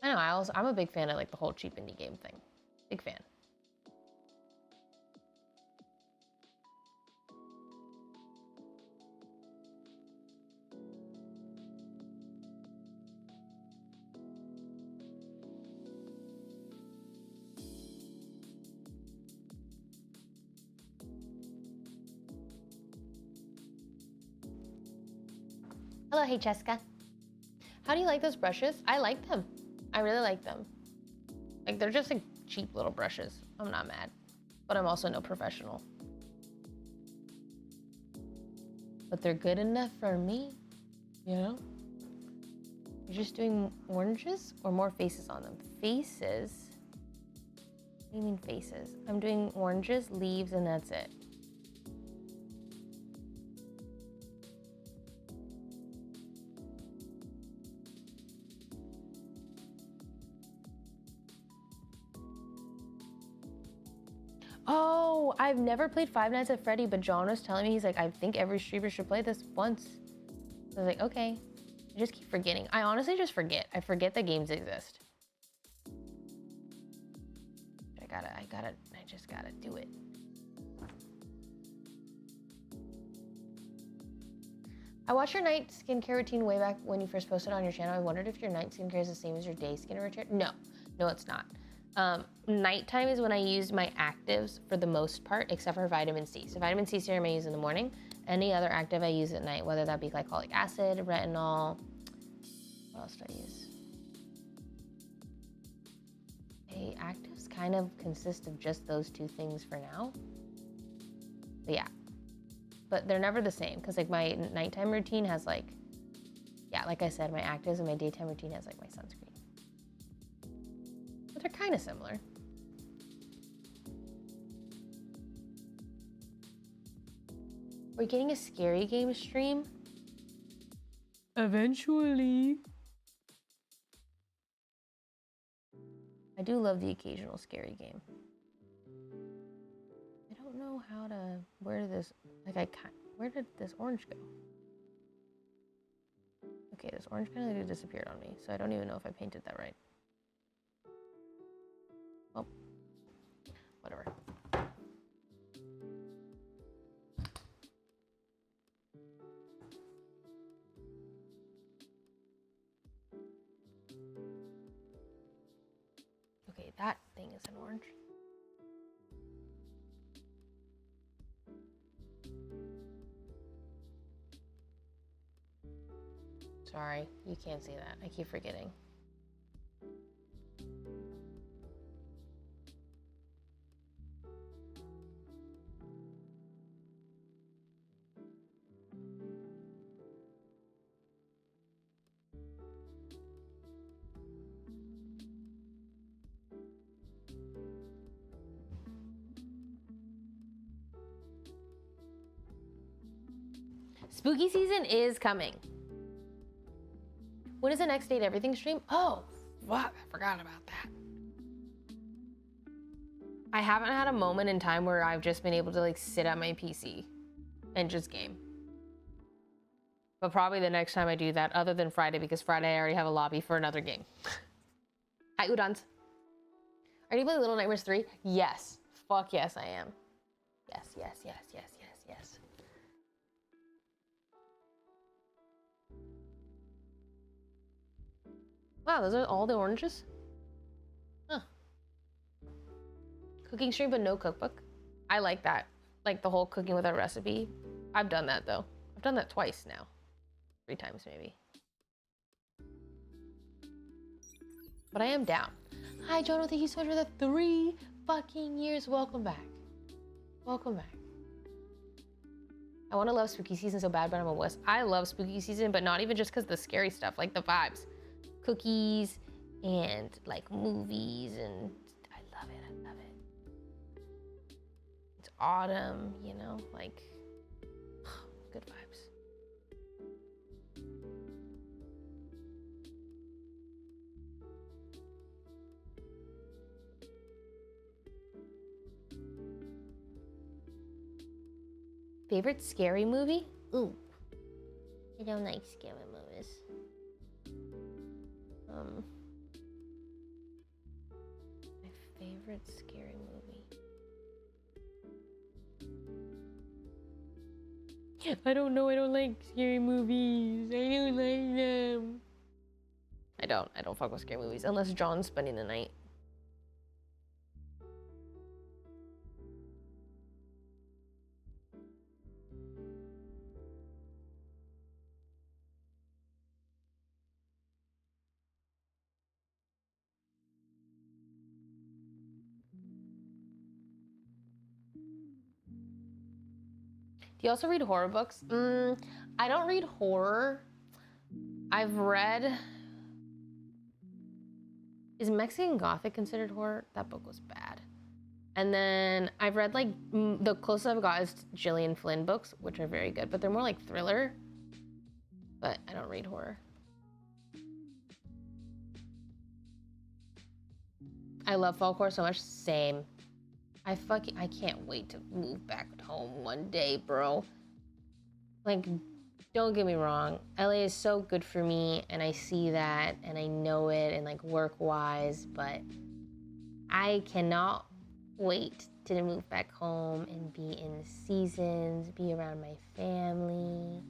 I know, I'm a big fan of like the whole cheap indie game thing. Big fan. Hello, hey Jessica. How do you like those brushes? I like them. I really like them. Like they're just like cheap little brushes. I'm not mad, but I'm also no professional. But they're good enough for me, you know? You're just doing oranges or more faces on them? Faces? What do you mean faces? I'm doing oranges, leaves, and that's it. Oh, I've never played Five Nights at Freddy, but John was telling me, he's like, I think every streamer should play this once. I was like, okay. I just keep forgetting. I honestly just forget. I forget that games exist. I just gotta do it. I watched your night skincare routine way back when you first posted on your channel. I wondered if your night skincare is the same as your day skincare routine. No, it's not. Nighttime is when I use my actives for the most part, except for vitamin C. So vitamin C serum I use in the morning. Any other active I use at night, whether that be glycolic acid, retinol. What else do I use? Hey, actives kind of consist of just those two things for now. But yeah, but they're never the same because like my nighttime routine has like, yeah, like I said, my actives, and my daytime routine has like my sunscreen. But they're kind of similar. We're getting a scary game stream? Eventually. I do love the occasional scary game. I don't know how to, where did this orange go? Okay, this orange kind of disappeared on me, so I don't even know if I painted that right. Well, whatever. Okay, that thing is an orange. Sorry, you can't see that. I keep forgetting. Spooky season is coming. When is the next Date Everything stream? Oh, fuck, I forgot about that. I haven't had a moment in time where I've just been able to like sit at my PC and just game. But probably the next time I do that, other than Friday, because Friday I already have a lobby for another game. Hi, Udons. Are you playing Little Nightmares 3? Yes. Fuck yes, I am. Yes, yes, yes, yes, yes, yes. Wow, those are all the oranges? Huh. Cooking stream, but no cookbook. I like that. Like the whole cooking with a recipe. I've done that though. I've done that twice now. 3 times maybe. But I am down. Hi, Jono. Thank you so much for the 3 fucking years. Welcome back. Welcome back. I want to love spooky season so bad, but I'm a wuss. I love spooky season, but not even just because the scary stuff, like the vibes. Cookies and like movies, and I love it. I love it. It's autumn, you know, like good vibes. Favorite scary movie? Ooh, I don't like scary movies. My favorite scary movie. I don't know. I don't like scary movies. I don't like them. I don't fuck with scary movies unless John's spending the night. Do you also read horror books? I don't read horror. I've read... Is Mexican Gothic considered horror? That book was bad. And then I've read like, the closest I've got is Gillian Flynn books, which are very good, but they're more like thriller. But I don't read horror. I love folklore so much, same. I can't wait to move back home one day, bro. Like, don't get me wrong, LA is so good for me, and I see that, and I know it, and like work-wise, but I cannot wait to move back home and be in the seasons, be around my family,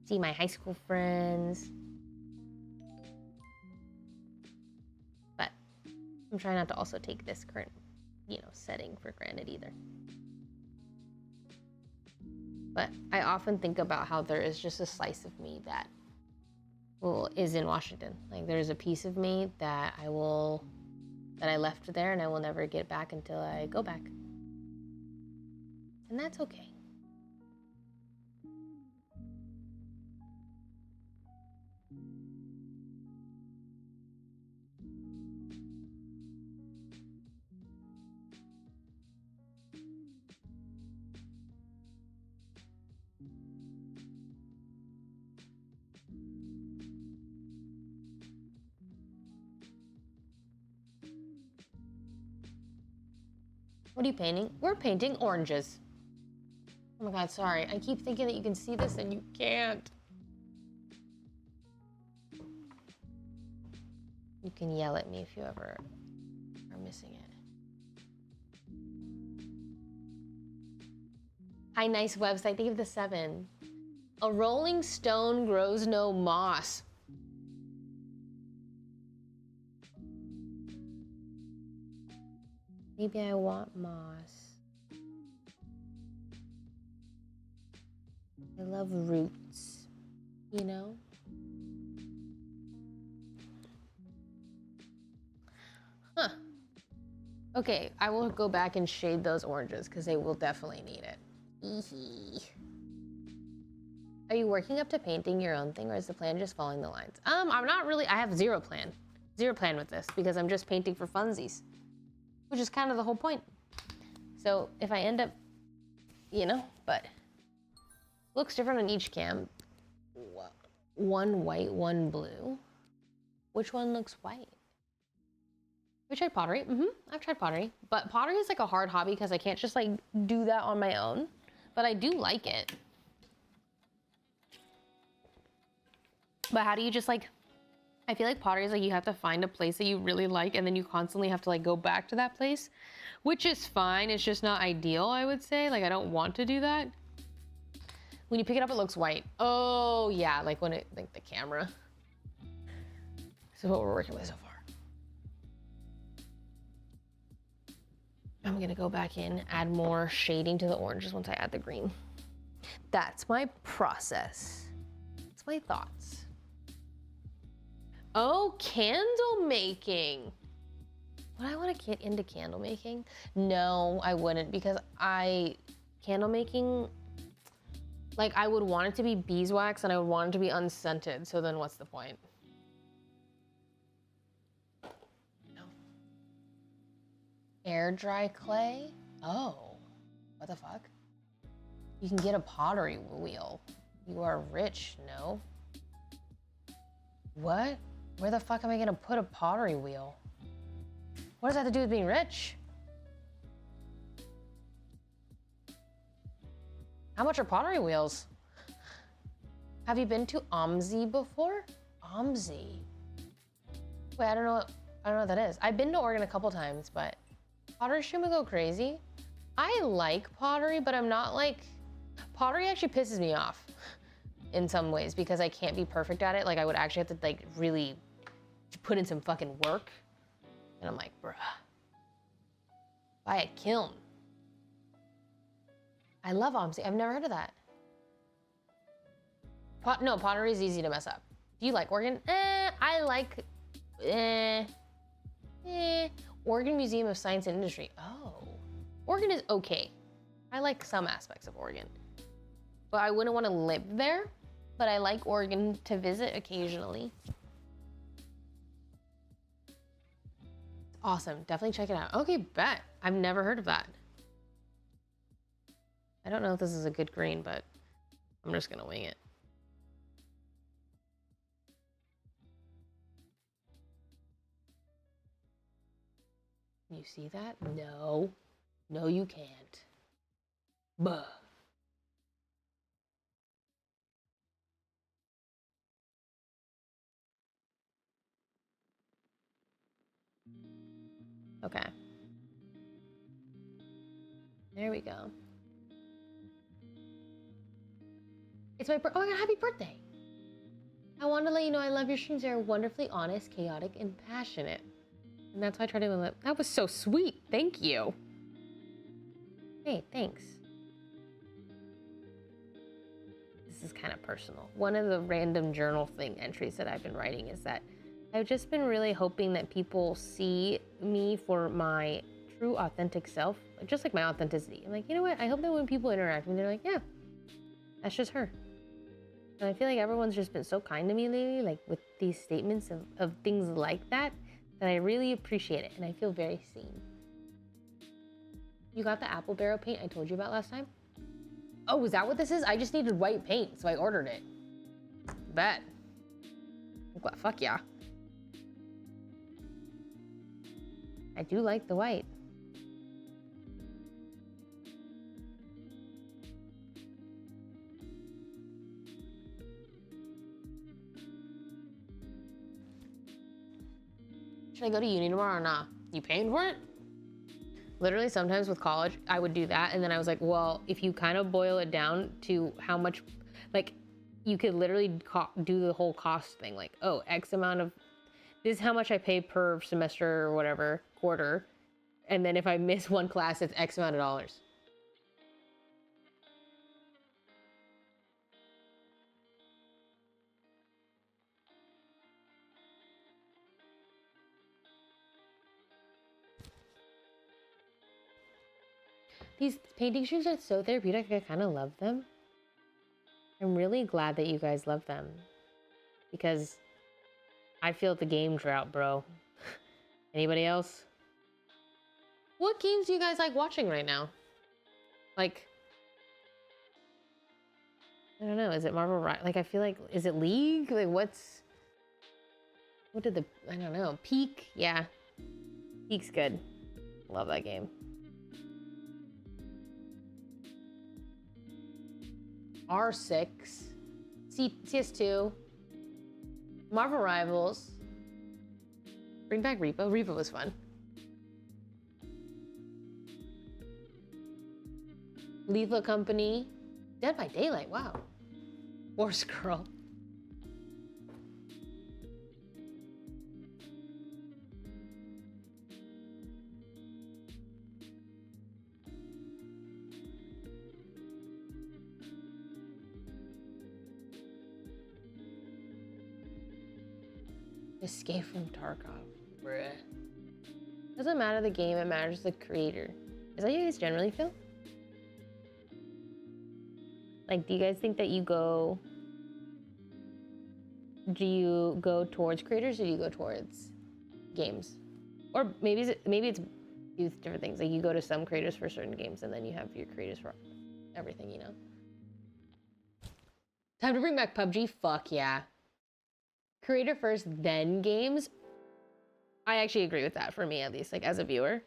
see my high school friends. But I'm trying not to also take this current, setting for granted either. But I often think about how there is just a slice of me that is in Washington. Like there's a piece of me that I left there and I will never get back until I go back. And that's okay. What are you painting? We're painting oranges. Oh my God, sorry. I keep thinking that you can see this and you can't. You can yell at me if you ever are missing it. Hi, nice website. Thank you for the 7. A rolling stone grows no moss. Maybe I want moss. I love roots, you know? Huh. Okay, I will go back and shade those oranges because they will definitely need it. Eehee. Are you working up to painting your own thing, or is the plan just following the lines? I'm not really, I have zero plan with this because I'm just painting for funsies, which is kind of the whole point. So if I end up, but looks different on each cam. One white, one blue. Which one looks white? Have you tried pottery? I've tried pottery, but pottery is like a hard hobby because I can't just like do that on my own, but I do like it. But how do you just like, I feel like pottery is like you have to find a place that you really like and then you constantly have to like go back to that place, which is fine. It's just not ideal, I would say. Like I don't want to do that. When you pick it up, it looks white. Oh yeah, like when it, like the camera. This is what we're working with so far. I'm gonna go back in, add more shading to the oranges once I add the green. That's my process. That's my thoughts. Oh, candle making. Would I want to get into candle making? No, I wouldn't, because candle making, like I would want it to be beeswax and I would want it to be unscented. So then what's the point? No. Air dry clay? Oh, what the fuck? You can get a pottery wheel. You are rich, no? What? Where the fuck am I gonna put a pottery wheel? What does that have to do with being rich? How much are pottery wheels? Have you been to OMSI before? OMSI. Wait, I don't know what that is. I've been to Oregon a couple times, but pottery shouldn't go crazy. I like pottery, but I'm not like, pottery actually pisses me off in some ways because I can't be perfect at it. Like I would actually have to like really put in some fucking work. And I'm like, bruh, buy a kiln. I love OMSI. I've never heard of that. No, pottery is easy to mess up. Do you like Oregon? I like, Oregon Museum of Science and Industry. Oh, Oregon is okay. I like some aspects of Oregon, but I wouldn't want to live there. But I like Oregon to visit occasionally. Awesome, definitely check it out. Okay, bet. I've never heard of that. I don't know if this is a good green, but I'm just gonna wing it. You see that? No. No, you can't. Buh. Okay. There we go. It's my oh my god, happy birthday! I want to let you know I love your streams. They're wonderfully honest, chaotic, and passionate. And that's why I try to live. That was so sweet. Thank you. Hey, thanks. This is kind of personal. One of the random journal thing entries that I've been writing is that I've just been really hoping that people see me for my true authentic self, just like my authenticity. I'm like, you know what? I hope that when people interact with me, they're like, yeah, that's just her. And I feel like everyone's just been so kind to me lately, like with these statements of things like that, that I really appreciate it. And I feel very seen. You got the apple barrel paint I told you about last time? Oh, is that what this is? I just needed white paint, so I ordered it. Bet. Fuck yeah. I do like the white. Should I go to uni tomorrow or not? You paying for it? Literally, sometimes with college, I would do that. And then I was like, well, if you kind of boil it down to how much, like, you could literally do the whole cost thing. Like, oh, X amount of, this is how much I pay per semester or whatever, quarter. And then if I miss one class, it's X amount of dollars. These painting shoes are so therapeutic. I kind of love them. I'm really glad that you guys love them because I feel the game drought, bro. Anybody else? What games do you guys like watching right now? Like, I don't know. Is it Marvel? Like, I feel like, is it League? Like, what did I don't know. Peak? Yeah. Peak's good. Love that game. R6, CS2. Marvel Rivals. Bring back Repo. Repo was fun. Lethal Company. Dead by Daylight. Wow. Horse Girl. Escape from Tarkov. Bruh. Doesn't matter the game, it matters the creator. Is that how you guys generally feel? Like, do you guys think that do you go towards creators or do you go towards games? Or maybe it's different things. Like you go to some creators for certain games and then you have your creators for everything, you know? Time to bring back PUBG? Fuck yeah. Creator first, then games. I actually agree with that for me, at least, like as a viewer.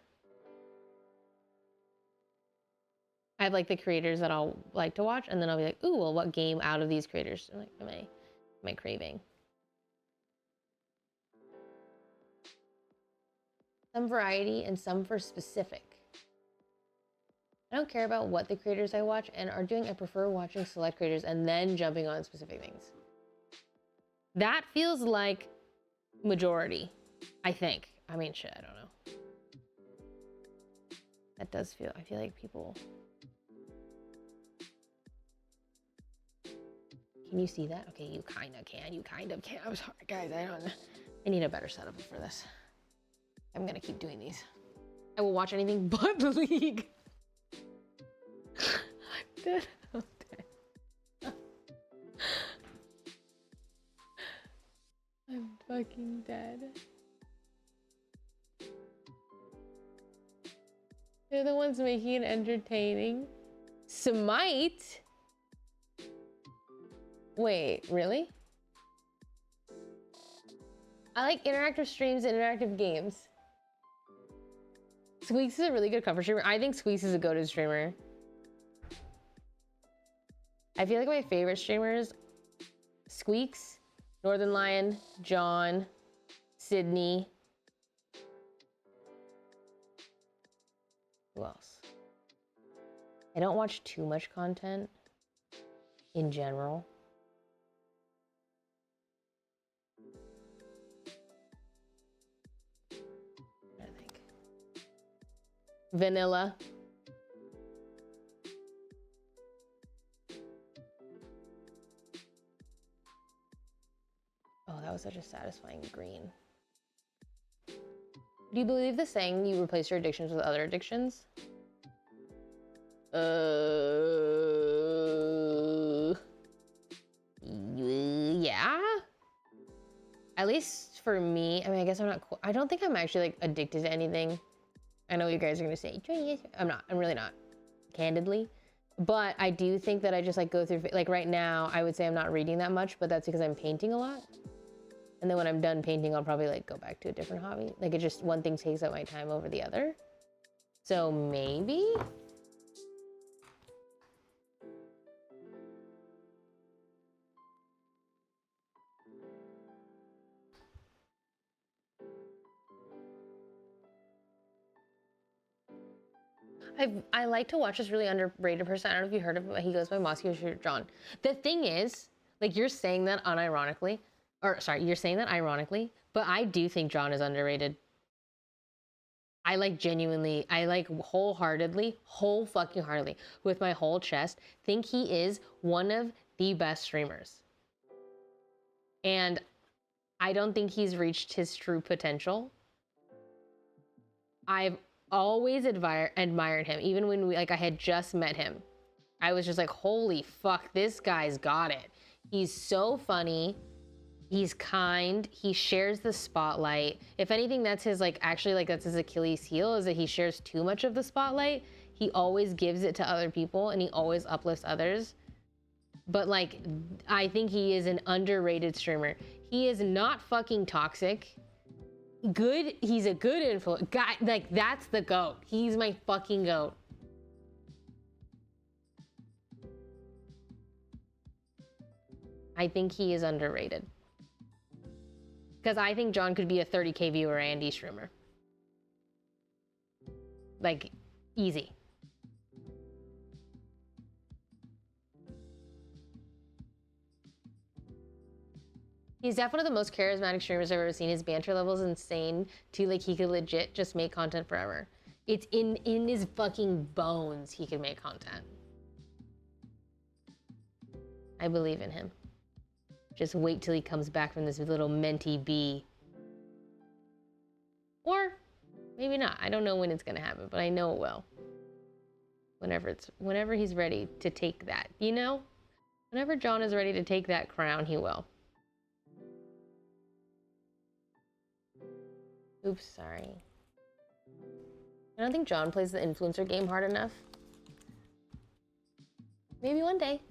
I have like the creators that I'll like to watch, and then I'll be like, ooh, well, what game out of these creators am I craving? Some variety and some for specific. I don't care about what the creators I watch and are doing. I prefer watching select creators and then jumping on specific things. That feels like majority, I think. I mean, shit, I don't know. That does feel, I feel like people. Can you see that? Okay, you kind of can. I'm sorry, guys, I need a better setup for this. I'm gonna keep doing these. I will watch anything but the League. I'm dead. I'm dead. I'm fucking dead. They're the ones making it entertaining. Smite? Wait, really? I like interactive streams and interactive games. Squeaks is a really good cover streamer. I think Squeaks is a go-to streamer. I feel like my favorite streamers, Squeaks, Northern Lion, John, Sydney. Who else? I don't watch too much content in general. I think. Vanilla. Oh, that was such a satisfying green. Do you believe the saying you replace your addictions with other addictions? Yeah. At least for me, I mean, I guess I'm not, I don't think I'm actually like addicted to anything. I know you guys are gonna say, I'm not, I'm really not, candidly. But I do think that I just like go through, like right now, I would say I'm not reading that much, but that's because I'm painting a lot. And then when I'm done painting, I'll probably like go back to a different hobby. Like it just, one thing takes up my time over the other. So maybe? I like to watch this really underrated person. I don't know if you heard of him. He goes by Moscow Shirt John. The thing is, like you're saying that unironically, or sorry, you're saying that ironically, but I do think John is underrated. I like genuinely, I like wholeheartedly, whole fucking heartedly, with my whole chest, think he is one of the best streamers. And I don't think he's reached his true potential. I've always admired him, even when I had just met him. I was just like, holy fuck, this guy's got it. He's so funny. He's kind. He shares the spotlight. If anything, that's his that's his Achilles heel, is that he shares too much of the spotlight. He always gives it to other people and he always uplifts others. But like, I think he is an underrated streamer. He is not fucking toxic. Good, he's a good influence guy. Like that's the GOAT. He's my fucking GOAT. I think he is underrated. Because I think John could be a 30K viewer and streamer. Like, easy. He's definitely the most charismatic streamers I've ever seen. His banter level is insane, too. Like, he could legit just make content forever. It's in his fucking bones he can make content. I believe in him. Just wait till he comes back from this little mentee bee. Or maybe not. I don't know when it's gonna happen, but I know it will. Whenever he's ready to take that, you know? Whenever John is ready to take that crown, he will. Oops, sorry. I don't think John plays the influencer game hard enough. Maybe one day.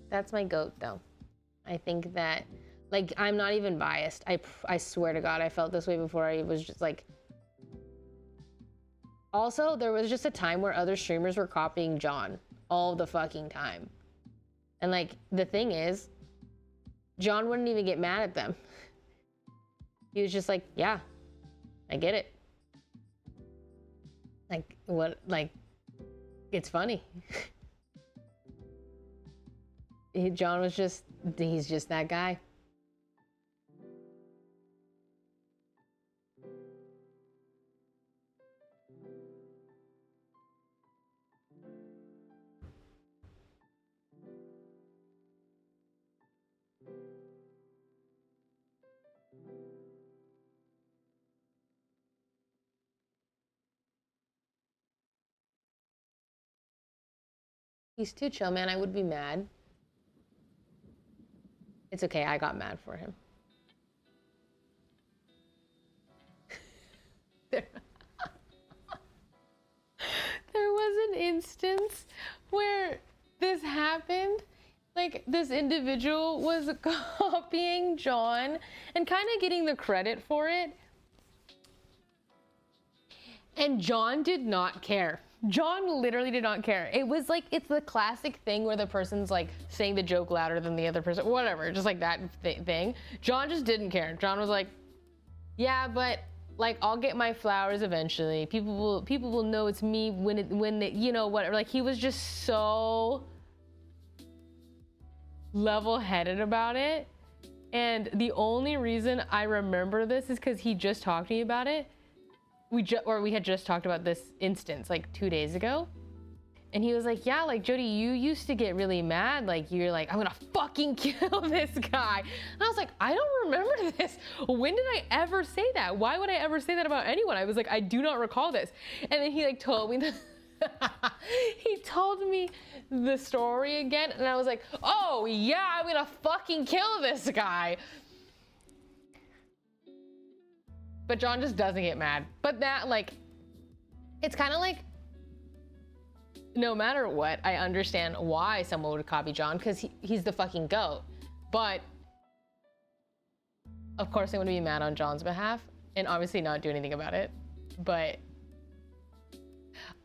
That's my goat, though. I think that, like, I'm not even biased. I swear to God, I felt this way before. I was just like... Also, there was just a time where other streamers were copying John all the fucking time. And, like, the thing is, John wouldn't even get mad at them. He was just like, yeah, I get it. Like, what, like, it's funny. John was just, he's just that guy. He's too chill, man. I would be mad. It's okay, I got mad for him. There was an instance where this happened. Like, this individual was copying John and kind of getting the credit for it. And John did not care. John literally did not care. It was like, it's the classic thing where the person's like saying the joke louder than the other person, whatever, just like that thing. John just didn't care. John was like, yeah, but like, I'll get my flowers eventually. People will know it's me when they, you know, whatever. Like, he was just so level-headed about it. And the only reason I remember this is because he just talked to me about it. We had just talked about this instance like 2 days ago. And he was like, yeah, like, Jody, you used to get really mad. Like, you're like, I'm gonna fucking kill this guy. And I was like, I don't remember this. When did I ever say that? Why would I ever say that about anyone? I was like, I do not recall this. And then he like told me he told me the story again. And I was like, oh yeah, I'm gonna fucking kill this guy. But John just doesn't get mad. But that, like, it's kind of like, no matter what, I understand why someone would copy John, because he's the fucking GOAT. But, of course, I want to be mad on John's behalf, and obviously not do anything about it. But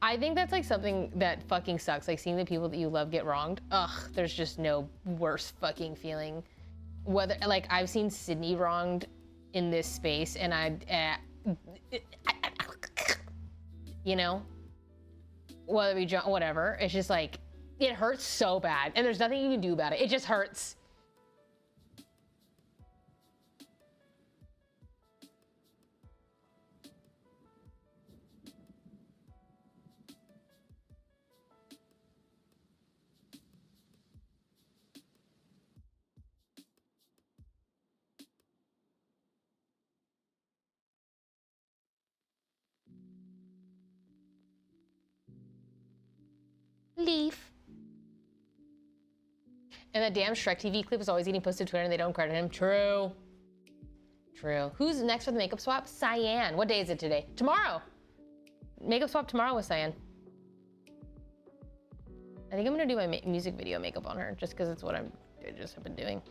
I think that's, like, something that fucking sucks. Like, seeing the people that you love get wronged. Ugh, there's just no worse fucking feeling. Whether, like, I've seen Sydney wronged in this space, and you know, whether we John, whatever, it's just like, it hurts so bad, and there's nothing you can do about it. It just hurts. Leaf. And that damn Shrek TV clip is always getting posted to Twitter and they don't credit him. True. True. Who's next for the makeup swap? Cyan. What day is it today? Tomorrow. Makeup swap tomorrow with Cyan. I think I'm gonna do my music video makeup on her just because it's what I just have been doing.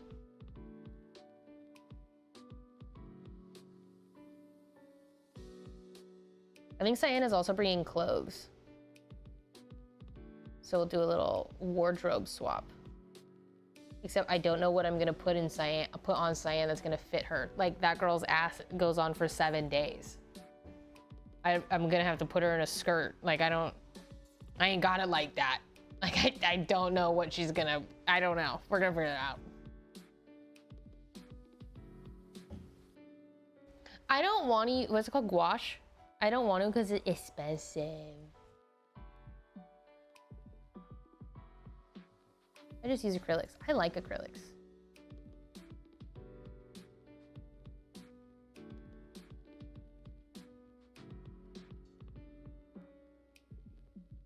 I think Cyan is also bringing clothes. So we'll do a little wardrobe swap. Except I don't know what I'm gonna put on Cyan that's gonna fit her. Like, that girl's ass goes on for 7 days. I'm gonna have to put her in a skirt. Like, I ain't got it like that. Like, I don't know what she's gonna, I don't know. We're gonna figure it out. I don't want to, what's it called, gouache? I don't want to because it's expensive. I just use acrylics. I like acrylics.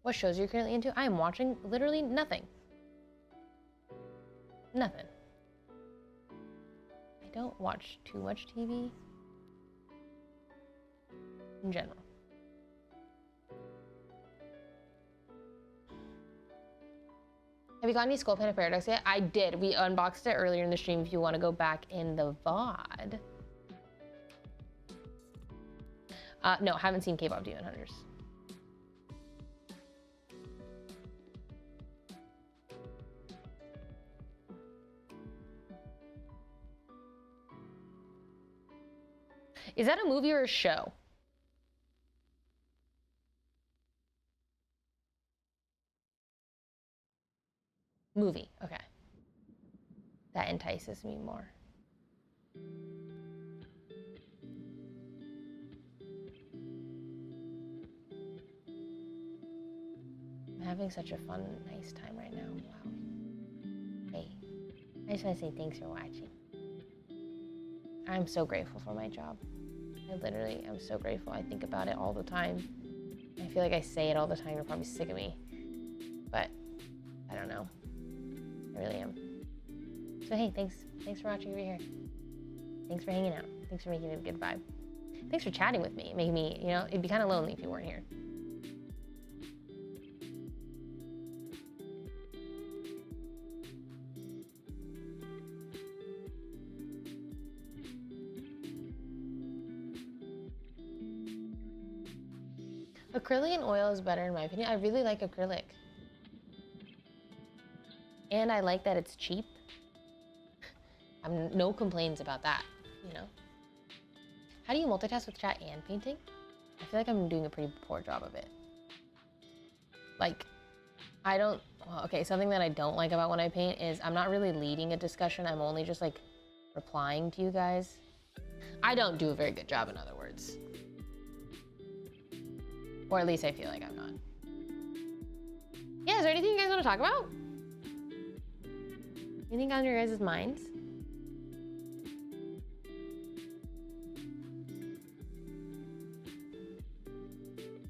What shows are you currently into? I am watching literally nothing. Nothing. I don't watch too much TV in general. Have you got any Skull Panda Paradox yet? I did. We unboxed it earlier in the stream if you want to go back in the VOD. No, haven't seen K-pop Demon Hunters. Is that a movie or a show? Movie, okay. That entices me more. I'm having such a fun, nice time right now. Wow. Hey, I just want to say thanks for watching. I'm so grateful for my job. I literally am so grateful. I think about it all the time. I feel like I say it all the time. You're probably sick of me. But I don't know. I really am. So hey, thanks for watching over here. Thanks for hanging out. Thanks for making it a good vibe. Thanks for chatting with me, making me, you know, it'd be kind of lonely if you weren't here. Acrylic and oil is better in my opinion. I really like acrylic. And I like that it's cheap. No complaints about that, you know? How do you multitask with chat and painting? I feel like I'm doing a pretty poor job of it. Like, well, okay, something that I don't like about when I paint is I'm not really leading a discussion. I'm only just like replying to you guys. I don't do a very good job, in other words. Or at least I feel like I'm not. Yeah, is there anything you guys want to talk about? Anything on your guys' minds?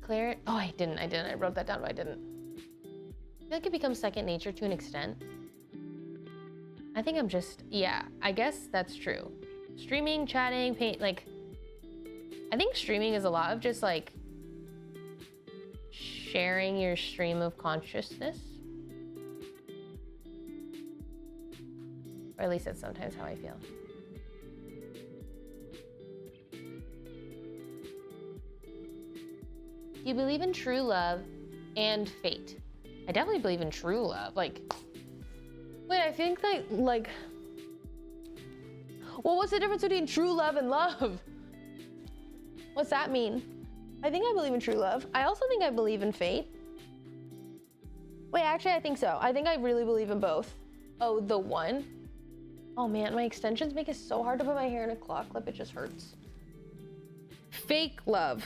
Clear? Oh, I didn't. I wrote that down, but I didn't. I feel like it becomes second nature to an extent. I think I'm just, yeah, I guess that's true. Streaming, chatting, paint, like, I think streaming is a lot of just like sharing your stream of consciousness. Or at least that's sometimes how I feel. Do you believe in true love and fate? I definitely believe in true love. Like, wait, I think that, like, well, what's the difference between true love and love? What's that mean? I think I believe in true love. I also think I believe in fate. Wait, actually, I think so. I think I really believe in both. Oh, the one? Oh man, my extensions make it so hard to put my hair in a claw clip. It just hurts. Fake love.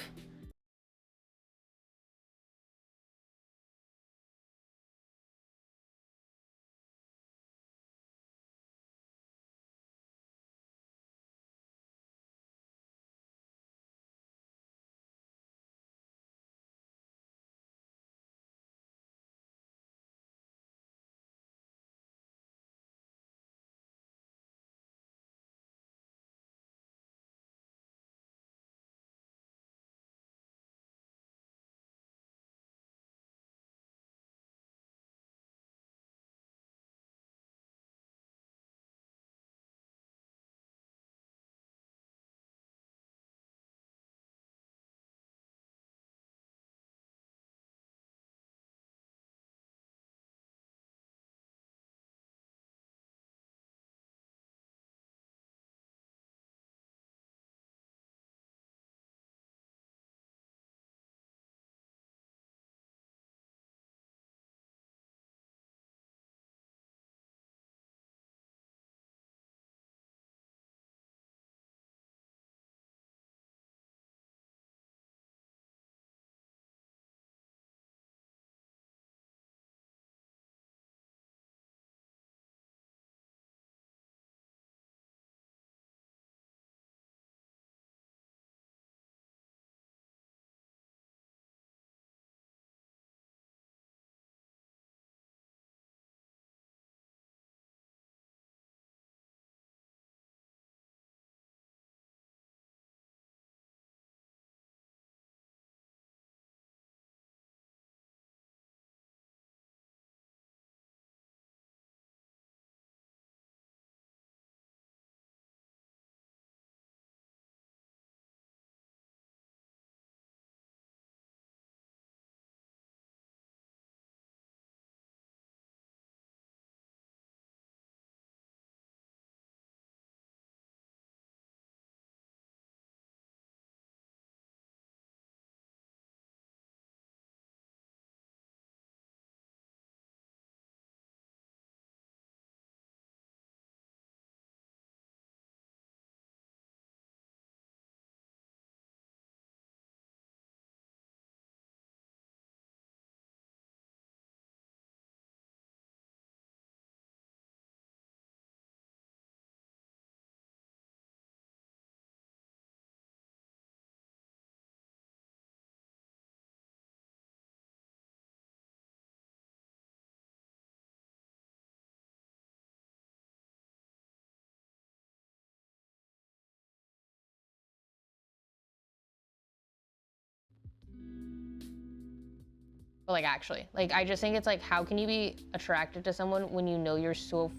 But like actually, like I just think it's like, how can you be attracted to someone when you know you're so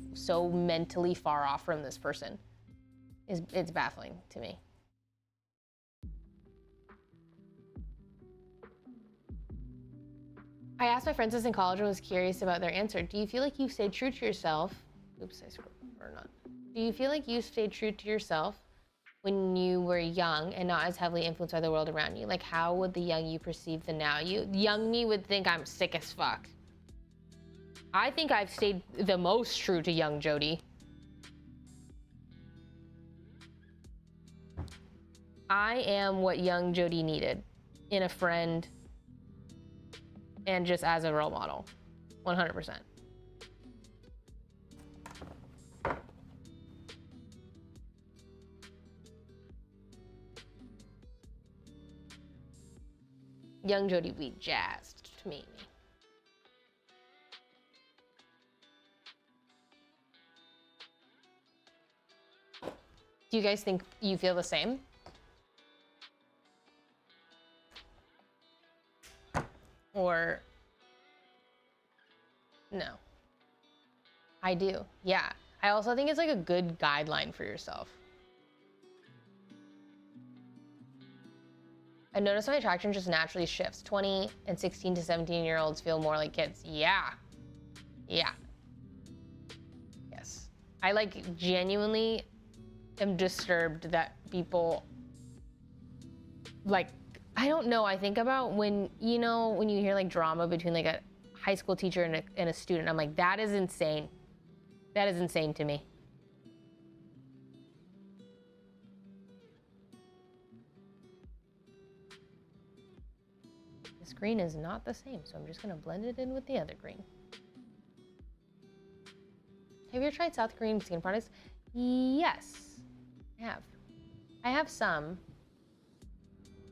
mentally far off from this person? It's baffling to me. I asked my friends this in college and was curious about their answer. Do you feel like you stayed true to yourself? Oops, I scrolled or not. Do you feel like you stayed true to yourself when you were young and not as heavily influenced by the world around you? Like, how would the young you perceive the now you? Young me would think I'm sick as fuck. I think I've stayed the most true to young Jody. I am what young Jody needed in a friend and just as a role model, 100%. Young Jody would be jazzed to meet me. Do you guys think you feel the same? Or no? I do, yeah. I also think it's like a good guideline for yourself. I notice my attraction just naturally shifts. 20 and 16 to 17-year-olds feel more like kids. Yeah. Yeah. Yes. I like genuinely am disturbed that people like, I don't know. I think about when, you know, when you hear like drama between like a high school teacher and a student, I'm like, that is insane. That is insane to me. This green is not the same, so I'm just gonna blend it in with the other green. Have you ever tried South Korean skin products? Yes, I have. I have some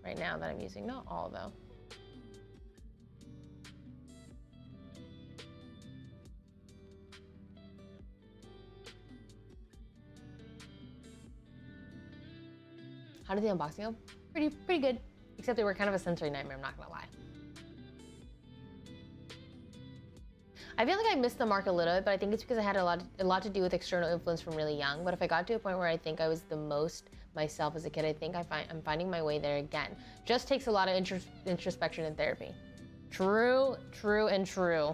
right now that I'm using, not all though. How did the unboxing go? Pretty good. Except they were kind of a sensory nightmare, I'm not gonna lie. I feel like I missed the mark a little bit, but I think it's because I had a lot to do with external influence from really young. But if I got to a point where I think I was the most myself as a kid, I think I'm finding my way there again. Just takes a lot of introspection and therapy. True, and true.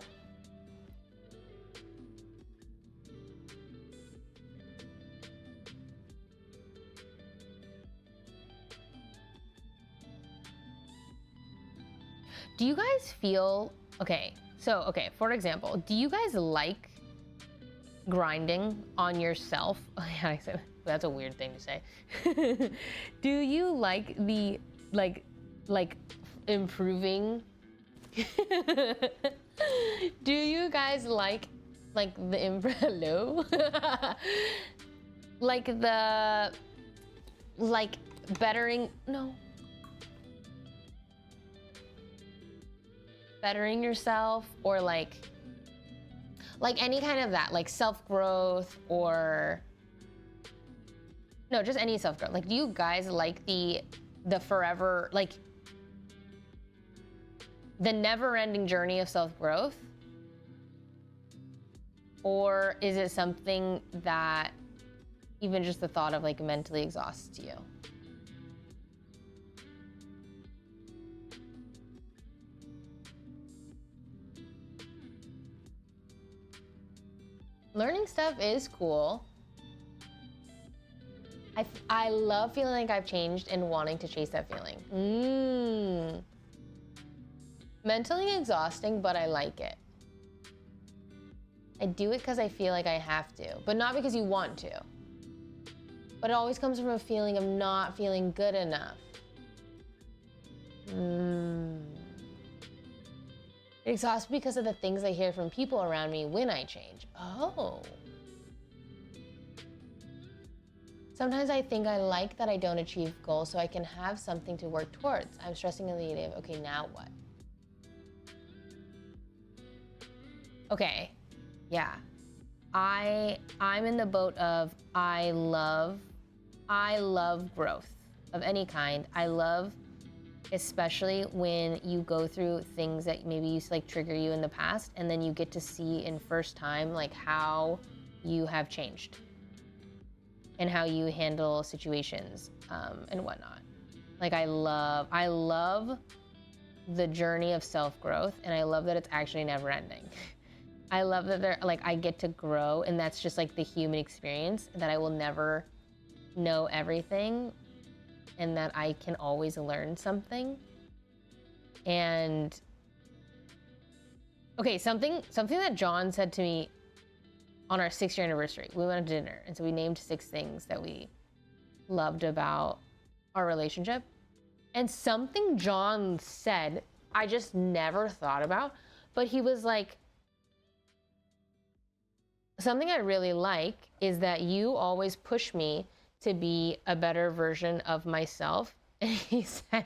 Do you guys feel, okay, for example, do you guys like grinding on yourself? Yeah, I said, that's a weird thing to say. Do you like the, like improving? Do you guys like the hello? like bettering, no. Bettering yourself, or like any kind of that, like self-growth, or no, just any self-growth. Like, do you guys like the forever, like the never-ending journey of self-growth? Or is it something that even just the thought of like mentally exhausts you? Learning stuff is cool. I love feeling like I've changed and wanting to chase that feeling. Mentally exhausting, but I like it. I do it because I feel like I have to, but not because you want to. But it always comes from a feeling of not feeling good enough. It exhausts me because of the things I hear from people around me when I change. Oh. Sometimes I think I like that I don't achieve goals so I can have something to work towards. I'm stressing in the negative. Okay, now what? Okay, yeah. I'm in the boat of I love growth of any kind. I love especially when you go through things that maybe used to like trigger you in the past, and then you get to see in first time like how you have changed and how you handle situations and whatnot. Like I love the journey of self-growth, and I love that it's actually never ending. I love that I get to grow, and that's just like the human experience, that I will never know everything and that I can always learn something. And okay, something that John said to me on our 6-year anniversary, we went to dinner, and so we named 6 things that we loved about our relationship. And something John said, I just never thought about, but he was like, something I really like is that you always push me to be a better version of myself. And he said,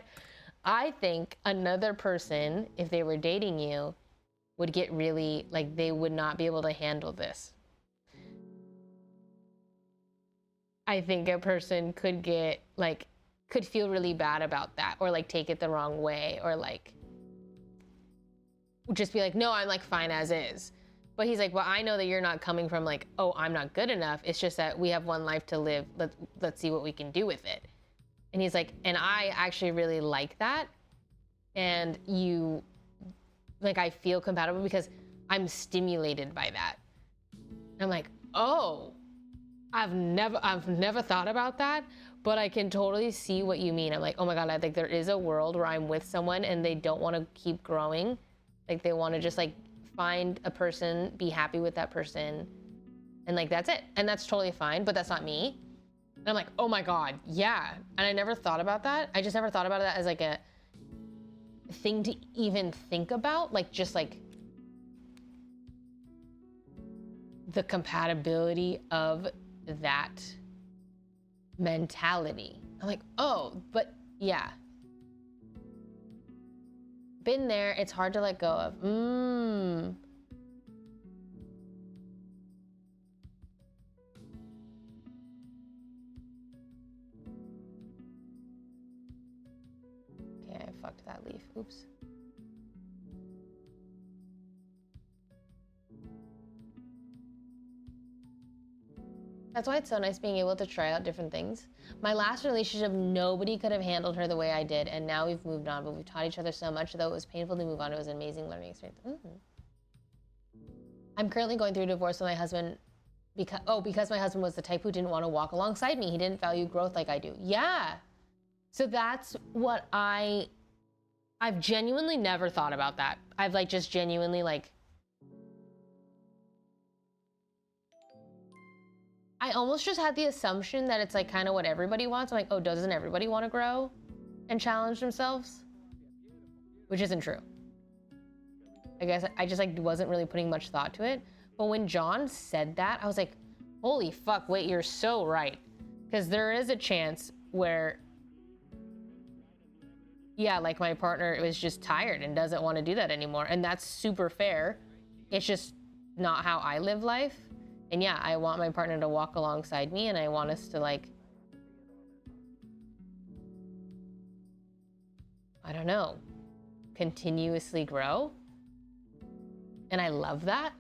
I think another person, if they were dating you, would get really, like, they would not be able to handle this. I think a person could get, like, could feel really bad about that, or like take it the wrong way, or like just be like, no, I'm like fine as is. But he's like, well, I know that you're not coming from like, oh, I'm not good enough. It's just that we have one life to live. Let's see what we can do with it. And he's like, and I actually really like that. And you, like, I feel compatible because I'm stimulated by that. And I'm like, oh, I've never thought about that, but I can totally see what you mean. I'm like, oh my God, I think there is a world where I'm with someone and they don't want to keep growing. Like they want to just like find a person, be happy with that person, and like that's it. And that's totally fine, but that's not me. And I'm like, oh my God, yeah. And I never thought about that. I just never thought about that as like a thing to even think about, like just like the compatibility of that mentality. I'm like, oh, but yeah. Been there, it's hard to let go of. Okay, I fucked that leaf, oops. That's why it's so nice being able to try out different things. My last relationship, nobody could have handled her the way I did, and now we've moved on, but we've taught each other so much. Though it was painful to move on, it was an amazing learning experience. I'm currently going through a divorce with my husband because my husband was the type who didn't want to walk alongside me. He didn't value growth like I do. Yeah. So that's what I've genuinely never thought about that. I've like just genuinely like, I almost just had the assumption that it's like kind of what everybody wants. I'm like, oh, doesn't everybody want to grow and challenge themselves? Which isn't true. I guess I just like wasn't really putting much thought to it. But when John said that, I was like, holy fuck, wait, you're so right. Because there is a chance where, yeah, like my partner was just tired and doesn't want to do that anymore. And that's super fair. It's just not how I live life. And yeah, I want my partner to walk alongside me, and I want us to like, I don't know, continuously grow. And I love that.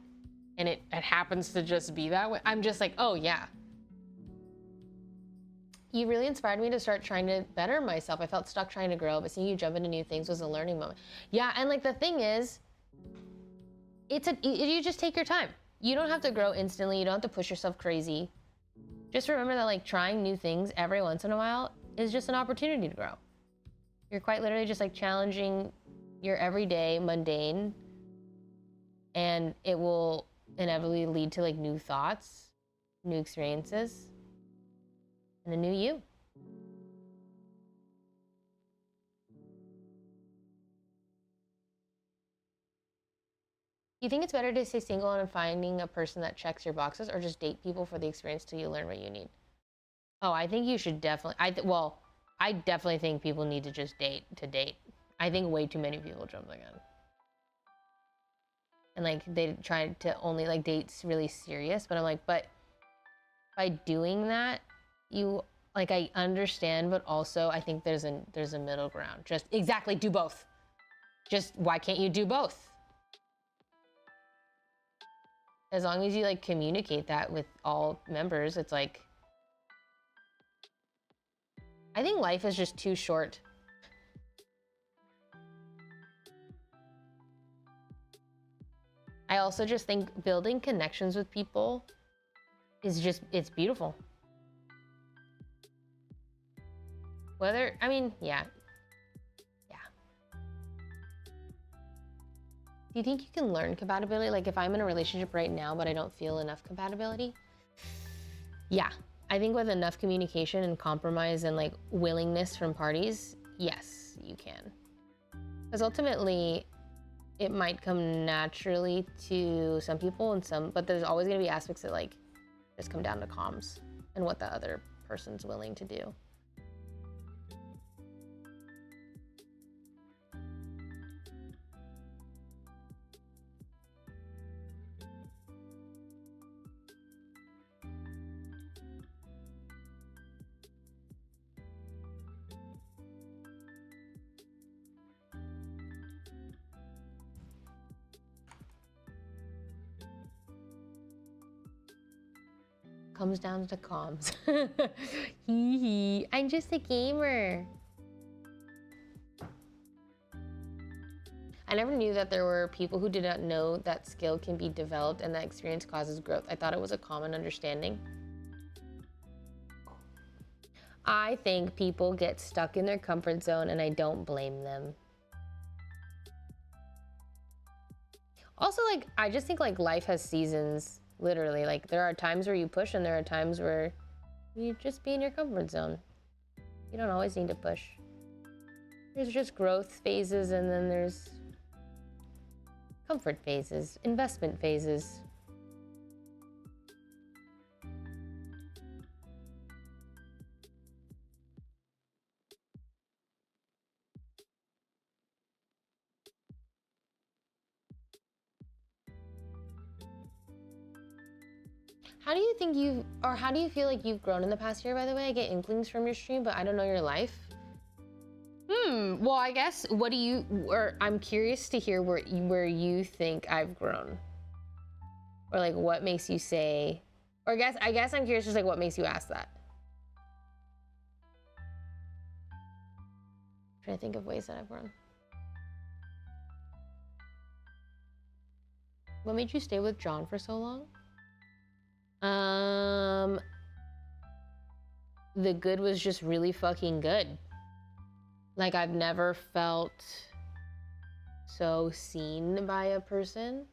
And it happens to just be that way. I'm just like, oh yeah. You really inspired me to start trying to better myself. I felt stuck trying to grow, but seeing you jump into new things was a learning moment. Yeah, and like the thing is, you just take your time. You don't have to grow instantly. You don't have to push yourself crazy. Just remember that like trying new things every once in a while is just an opportunity to grow. You're quite literally just like challenging your everyday mundane, and it will inevitably lead to like new thoughts, new experiences, and a new you. Do you think it's better to stay single and finding a person that checks your boxes, or just date people for the experience till you learn what you need? Oh, I think you should definitely, I definitely think people need to just date to date. I think way too many people jump the gun. And like, they try to only like date really serious, but I'm like, but by doing that, you like I understand, but also I think there's a middle ground. Just exactly do both. Just why can't you do both? As long as you like communicate that with all members, it's like, I think life is just too short. I also just think building connections with people is just, it's beautiful. Whether, I mean, yeah. Do you think you can learn compatibility? Like if I'm in a relationship right now, but I don't feel enough compatibility? Yeah, I think with enough communication and compromise and like willingness from parties, yes, you can. Because ultimately, it might come naturally to some people and some, but there's always gonna be aspects that like just come down to comms and what the other person's willing to do. Comes down to comms. Hee hee. I'm just a gamer. I never knew that there were people who did not know that skill can be developed and that experience causes growth. I thought it was a common understanding. I think people get stuck in their comfort zone and I don't blame them. Also, like, I just think like life has seasons. Literally, like there are times where you push and there are times where you just be in your comfort zone. You don't always need to push. There's just growth phases and then there's comfort phases, investment phases. How do you think how do you feel like you've grown in the past year, by the way? I get inklings from your stream, but I don't know your life. Well, I guess, I'm curious to hear where you think I've grown. Or like what makes you say, or I guess I'm curious just like what makes you ask that. I'm trying to think of ways that I've grown. What made you stay with John for so long? The good was just really fucking good. Like I've never felt so seen by a person,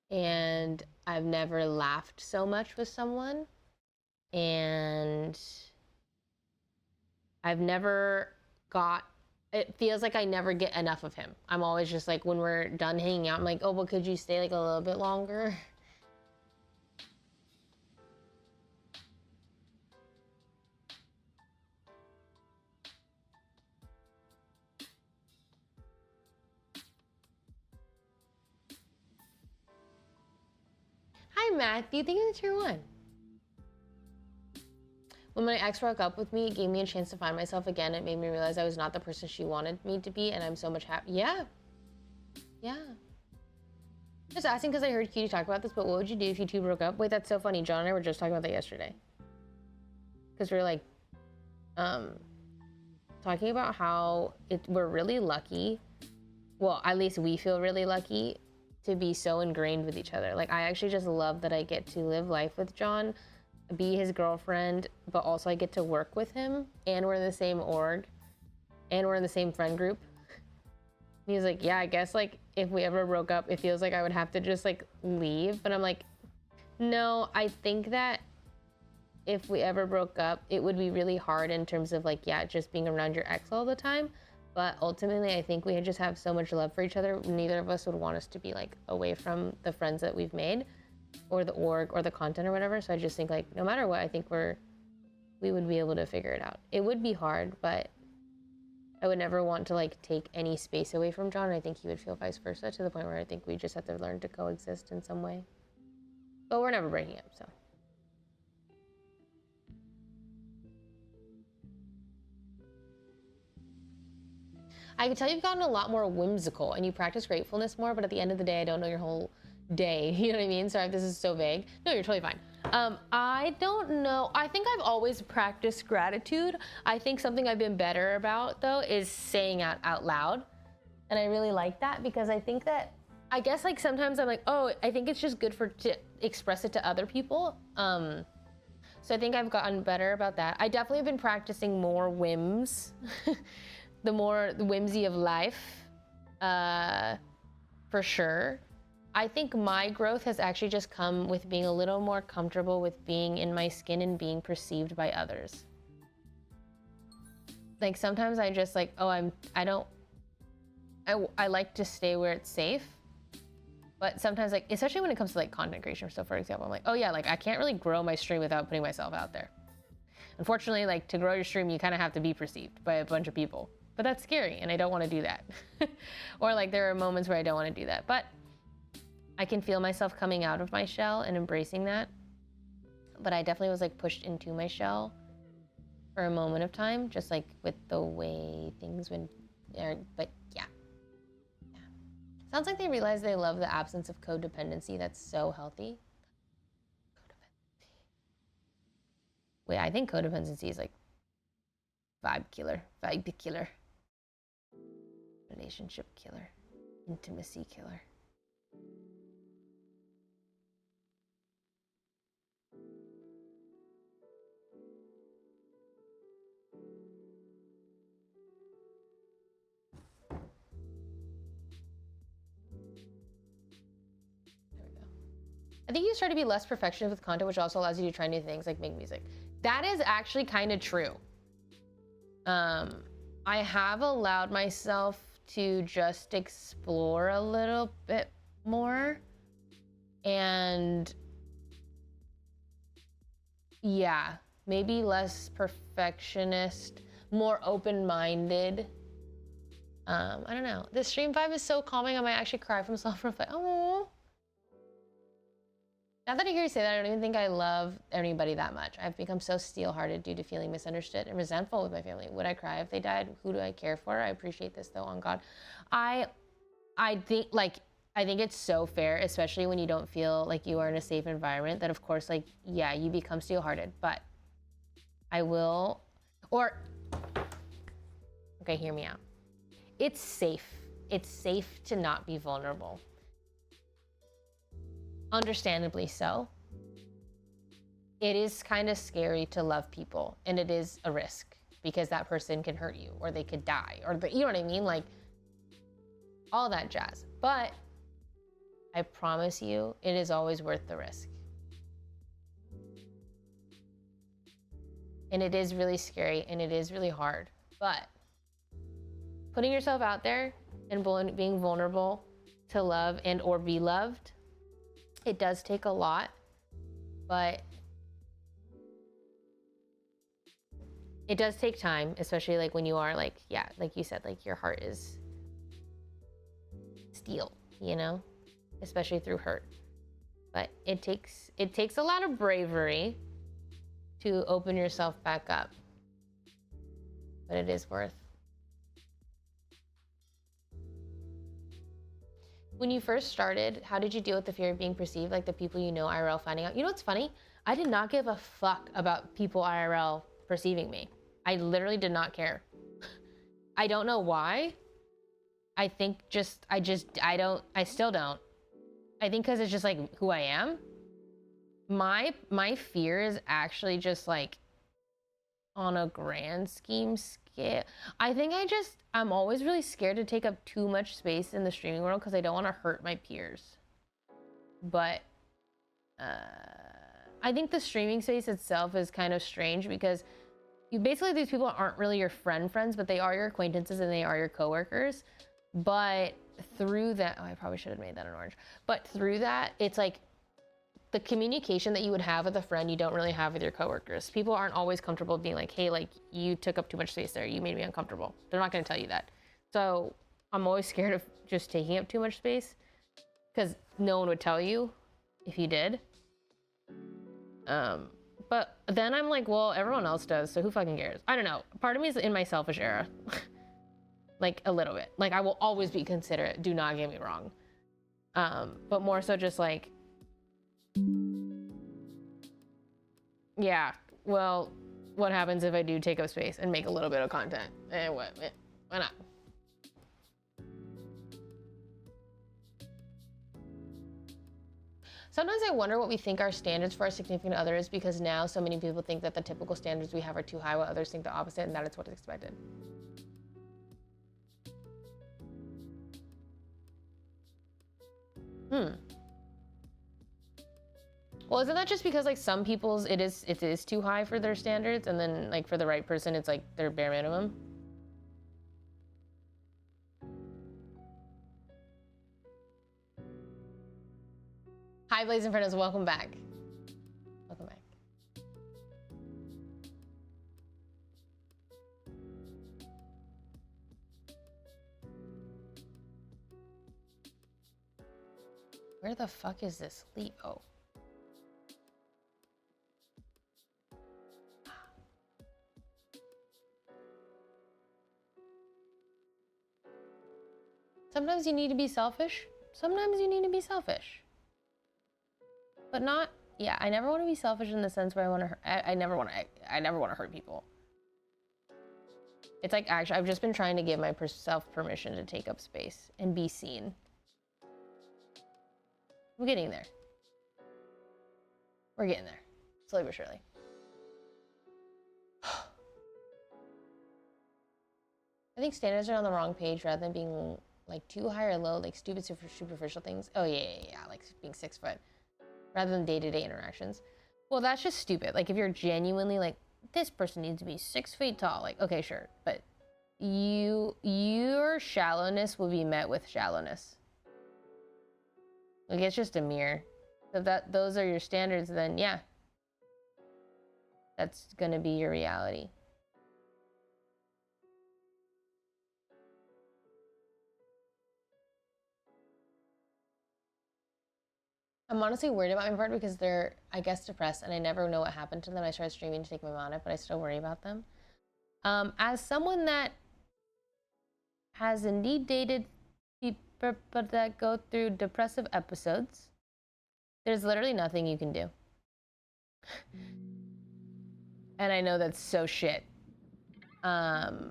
and I've never laughed so much with someone, and I've never it feels like I never get enough of him. I'm always just like, when we're done hanging out, I'm like, oh, but could you stay like a little bit longer? Hi, Matthew. Thank you for tier 1. When my ex broke up with me, it gave me a chance to find myself again. It made me realize I was not the person she wanted me to be, and I'm so much happy. Yeah. Just asking because I heard Cutie talk about this, but what would you do if you two broke up? Wait, that's so funny. John and I were just talking about that yesterday. Because we were like, talking about how we're really lucky. Well, at least we feel really lucky to be so ingrained with each other. Like, I actually just love that I get to live life with John, be his girlfriend, but also I get to work with him, and we're in the same org, and we're in the same friend group. He was like, yeah, I guess like if we ever broke up, it feels like I would have to just like leave. But I'm like, no, I think that if we ever broke up, it would be really hard in terms of like, yeah, just being around your ex all the time. But ultimately, I think we just have so much love for each other. Neither of us would want us to be like away from the friends that we've made, or the org, or the content, or whatever. So I just think like, no matter what, I think we would be able to figure it out. It would be hard, but I would never want to like take any space away from John. I think he would feel vice versa, to the point where I think we just have to learn to coexist in some way. But we're never breaking up, so. I can tell you've gotten a lot more whimsical and you practice gratefulness more, but at the end of the day, I don't know your whole day. You know what I mean? Sorry if this is so vague. No, you're totally fine. I don't know. I think I've always practiced gratitude. I think something I've been better about, though, is saying out loud. And I really like that because I think that, I guess like sometimes I'm like, oh, I think it's just good to express it to other people. So I think I've gotten better about that. I definitely have been practicing more whims, the whimsy of life, for sure. I think my growth has actually just come with being a little more comfortable with being in my skin and being perceived by others. Like sometimes I just like, oh, I like to stay where it's safe. But sometimes, like, especially when it comes to like content creation. So for example, I'm like, oh yeah, like I can't really grow my stream without putting myself out there. Unfortunately, like to grow your stream, you kind of have to be perceived by a bunch of people. But that's scary and I don't want to do that. Or like there are moments where I don't want to do that. But I can feel myself coming out of my shell and embracing that. But I definitely was like pushed into my shell for a moment of time, just like with the way things went. But yeah. Sounds like they realize they love the absence of codependency. That's so healthy. Codependency. Wait, I think codependency is like vibe killer, relationship killer, intimacy killer. I think you start to be less perfectionist with content, which also allows you to try new things like make music. That is actually kind of true. I have allowed myself to just explore a little bit more. And yeah, maybe less perfectionist, more open-minded. I don't know. The stream vibe is so calming. I might actually cry from self-reflect. Oh. Now that I hear you say that, I don't even think I love anybody that much. I've become so steel-hearted due to feeling misunderstood and resentful with my family. Would I cry if they died? Who do I care for? I appreciate this though, on God. I think it's so fair, especially when you don't feel like you are in a safe environment, that of course, like, yeah, you become steel-hearted, but okay, hear me out. It's safe. It's safe to not be vulnerable. Understandably so. It is kind of scary to love people, and it is a risk because that person can hurt you or they could die you know what I mean? Like all that jazz. But I promise you, it is always worth the risk. And it is really scary and it is really hard, but putting yourself out there and being vulnerable to love and or be loved, it does take a lot, but it does take time, especially like when you are like, yeah, like you said, like your heart is steel, you know, especially through hurt. But it takes a lot of bravery to open yourself back up, but it is worth. When you first started, how did you deal with the fear of being perceived, like the people you know IRL finding out? You know what's funny? I did not give a fuck about people IRL perceiving me. I literally did not care. I don't know why. I think I still don't. I think because it's just like who I am. My fear is actually just like on a grand scheme scale. I think I'm always really scared to take up too much space in the streaming world because I don't want to hurt my peers. But I think the streaming space itself is kind of strange because basically these people aren't really your friends, but they are your acquaintances and they are your coworkers. But through that, I probably should have made that an orange. But through that, it's like the communication that you would have with a friend you don't really have with your coworkers. People aren't always comfortable being like, hey, like you took up too much space there. You made me uncomfortable. They're not going to tell you that. So I'm always scared of just taking up too much space because no one would tell you if you did. But then I'm like, well, everyone else does, so who fucking cares? I don't know. Part of me is in my selfish era. like a little bit. Like I will always be considerate, do not get me wrong. But more so just like, yeah, well, what happens if I do take up space and make a little bit of content? Why not? Sometimes I wonder what we think our standards for our significant other is, because now so many people think that the typical standards we have are too high while others think the opposite, and that is what is expected. Well, isn't that just because like some people's it is too high for their standards, and then like for the right person it's like their bare minimum? Hi Blaze Infernos, welcome back. Welcome back. Where the fuck is this Leo? Sometimes you need to be selfish. Sometimes you need to be selfish. But not, yeah, I never want to be selfish in the sense where I never want to hurt people. It's like, actually, I've just been trying to give myself permission to take up space and be seen. I'm getting there. We're getting there, slowly but surely. I think standards are on the wrong page rather than being like too high or low, like stupid superficial things. Oh yeah, like being 6 foot, rather than day-to-day interactions. Well, that's just stupid. Like if you're genuinely like, this person needs to be 6 feet tall, like, okay, sure, but your shallowness will be met with shallowness. Like it's just a mirror. If those are your standards, then yeah, that's gonna be your reality. I'm honestly worried about my part because they're, I guess, depressed, and I never know what happened to them. I started streaming to take my mom on it, but I still worry about them. As someone that has indeed dated people that go through depressive episodes, there's literally nothing you can do. And I know that's so shit. But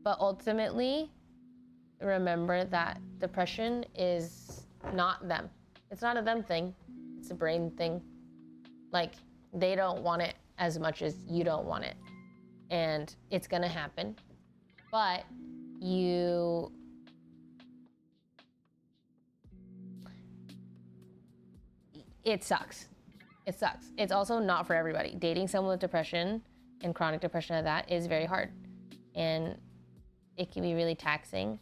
ultimately, remember that depression is not them. It's not a them thing. It's a brain thing. Like, they don't want it as much as you don't want it. And it's gonna happen. But it sucks. It sucks. It's also not for everybody. Dating someone with depression and chronic depression at that is very hard. And it can be really taxing.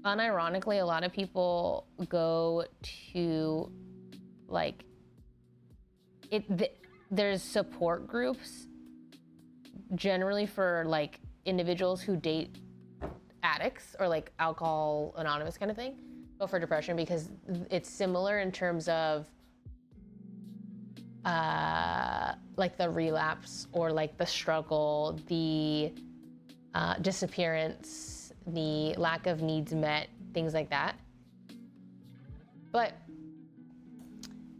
Unironically, a lot of people go to like there's support groups generally for like individuals who date addicts or like alcohol anonymous kind of thing, but for depression, because it's similar in terms of like the relapse or like the struggle, the disappearance, the lack of needs met, things like that. But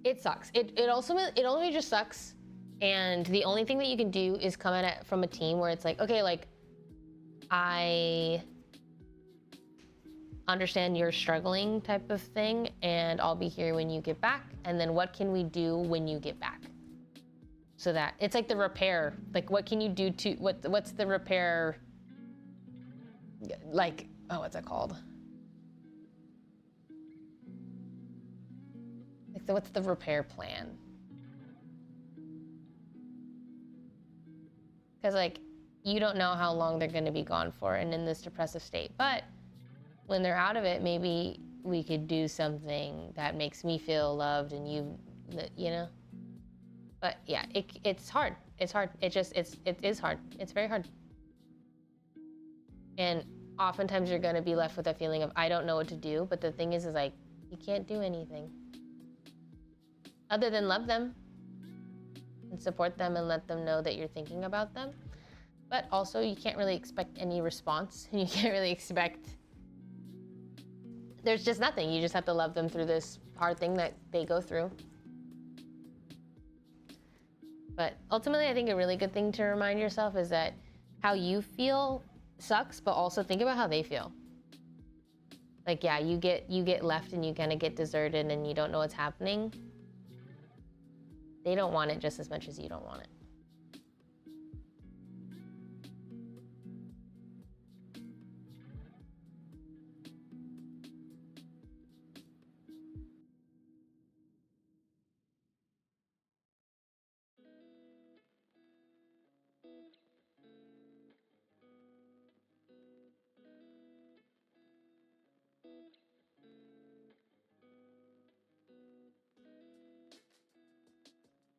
it sucks. It only just sucks. And the only thing that you can do is come at it from a team where it's like, okay, like I understand you're struggling type of thing, and I'll be here when you get back. And then what can we do when you get back? So that it's like the repair, like what can you do to, what's the repair, like, oh, what's that called? Like, what's the repair plan? Because, like, you don't know how long they're going to be gone for and in this depressive state. But when they're out of it, maybe we could do something that makes me feel loved and you know? But yeah, it's hard. It's hard. It is hard. It's very hard. And oftentimes you're going to be left with a feeling of, I don't know what to do. But the thing is like, you can't do anything other than love them and support them and let them know that you're thinking about them. But also you can't really expect any response, and you can't really expect, there's just nothing. You just have to love them through this hard thing that they go through. But ultimately, I think a really good thing to remind yourself is that how you feel sucks, but also think about how they feel. Like, yeah, you get left and you kind of get deserted and you don't know what's happening. They don't want it just as much as you don't want it.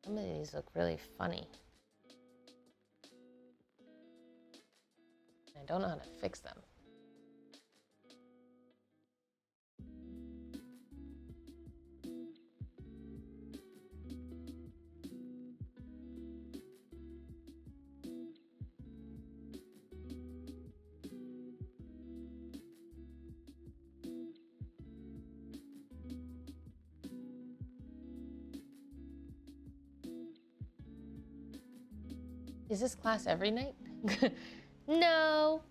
Some of these look really funny. I don't know how to fix them. Is this class every night? No.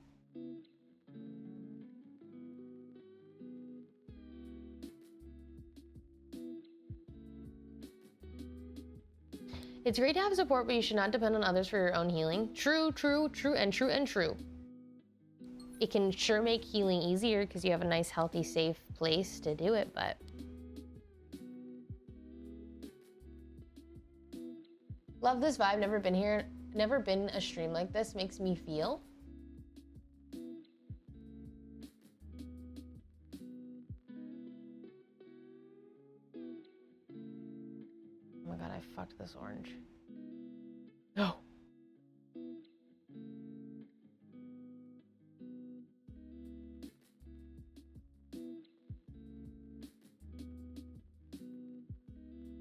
It's great to have support, but you should not depend on others for your own healing. True, true, true, and true, and true. It can sure make healing easier because you have a nice, healthy, safe place to do it, but love this vibe. Never been here. Never been a stream like this. Makes me feel. Oh my god, I fucked this orange. No.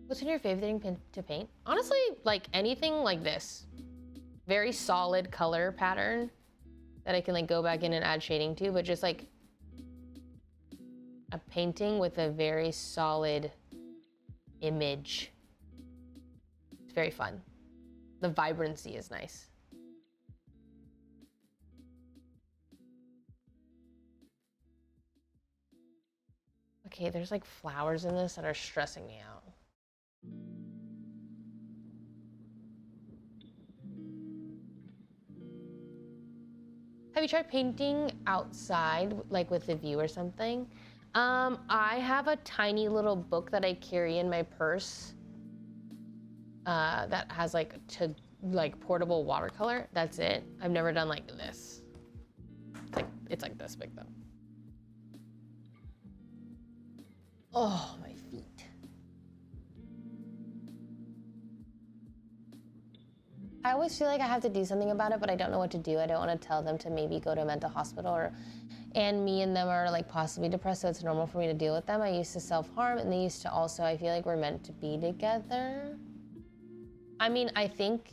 What's your favorite thing to paint? Honestly, like anything like this. Very solid color pattern that I can like go back in and add shading to, but just like a painting with a very solid image. It's very fun. The vibrancy is nice. Okay, there's like flowers in this that are stressing me out. Have you tried painting outside, like with the view or something? I have a tiny little book that I carry in my purse that has like portable watercolor. That's it. I've never done like this. It's like this big though. Oh, my feet. I always feel like I have to do something about it, but I don't know what to do. I don't want to tell them to maybe go to a mental hospital, and me and them are like possibly depressed, so it's normal for me to deal with them. I used to self-harm, and they used to also, I feel like we're meant to be together. I mean, I think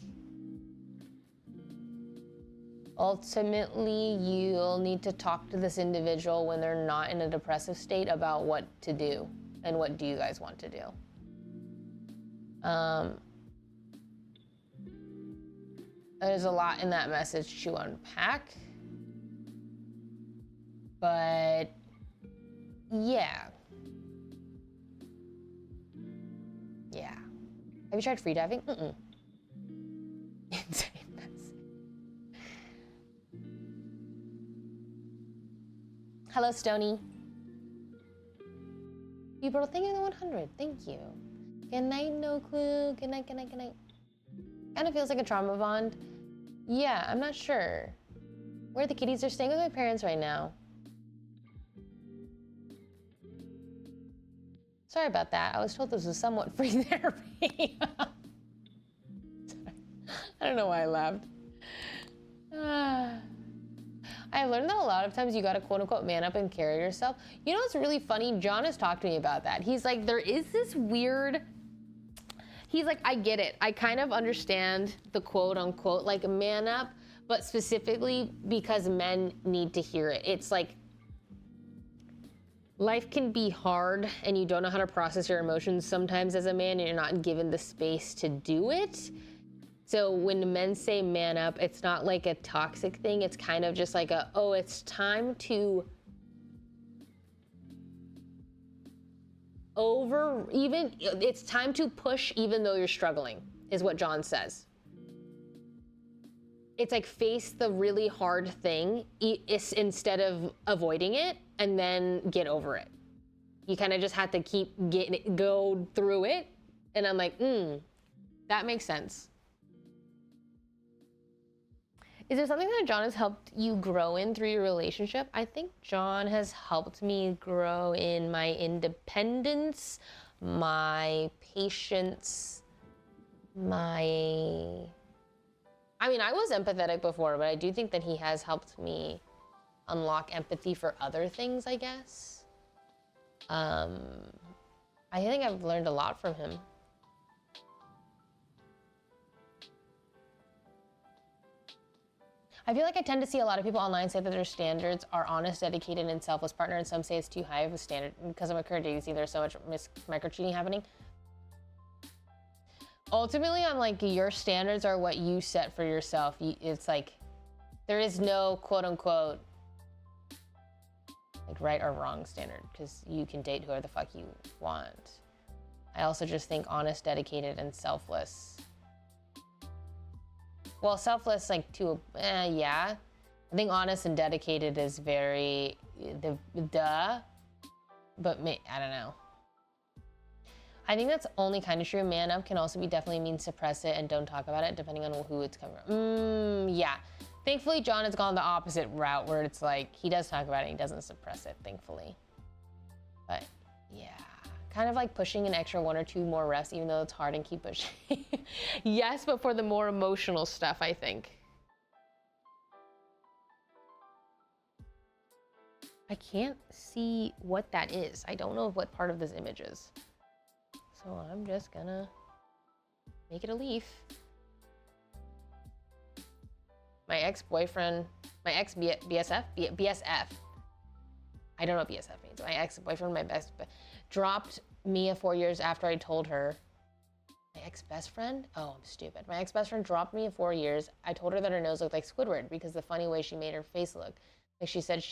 ultimately you'll need to talk to this individual when they're not in a depressive state about what to do and what do you guys want to do. There's a lot in that message to unpack, but yeah. Have you tried freediving? Insane mess. Hello, Stony. People, thank you for the 100. Thank you. Good night, no clue. Good night, good night, good night. Kind of feels like a trauma bond. Yeah, I'm not sure. Where are the kitties? They're staying with my parents right now. Sorry about that. I was told this was somewhat free therapy. Sorry. I don't know why I laughed. I've learned that a lot of times you gotta quote unquote man up and carry yourself. You know what's really funny? John has talked to me about that. He's like, there is this weird, he's like, I get it. I kind of understand the quote unquote like man up, but specifically because men need to hear it. It's like, life can be hard and you don't know how to process your emotions sometimes as a man and you're not given the space to do it. So when men say man up, it's not like a toxic thing. It's kind of just like oh, it's time to it's time to push even though you're struggling, is what John says. It's like face the really hard thing instead of avoiding it and then get over it. You kind of just have to go through it. And I'm like, that makes sense. Is there something that John has helped you grow in through your relationship? I think John has helped me grow in my independence, my patience, I was empathetic before, but I do think that he has helped me unlock empathy for other things, I guess. I think I've learned a lot from him. I feel like I tend to see a lot of people online say that their standards are honest, dedicated, and selfless partner, and some say it's too high of a standard. Because of my current dating scene, there's so much micro-cheating happening. Ultimately, I'm like, your standards are what you set for yourself. It's like, there is no quote-unquote like right or wrong standard, because you can date whoever the fuck you want. I also just think honest, dedicated, and selfless. Well, selfless, like, yeah. I think honest and dedicated is very, but I don't know. I think that's only kind of true. Man up can also definitely mean suppress it and don't talk about it, depending on who it's coming from. Yeah. Thankfully, John has gone the opposite route, where it's like, he does talk about it, he doesn't suppress it, thankfully. But, yeah. Kind of like pushing an extra 1 or 2 more reps, even though it's hard, and keep pushing. Yes, but for the more emotional stuff, I think. I can't see what that is. I don't know what part of this image is. So I'm just gonna make it a leaf. My ex-BSF. I don't know what BSF means. My ex-boyfriend, dropped Mia 4 years after I told her. My ex-best friend? Oh, I'm stupid. My ex-best friend dropped me 4 years. I told her that her nose looked like Squidward because the funny way she made her face look. Like she said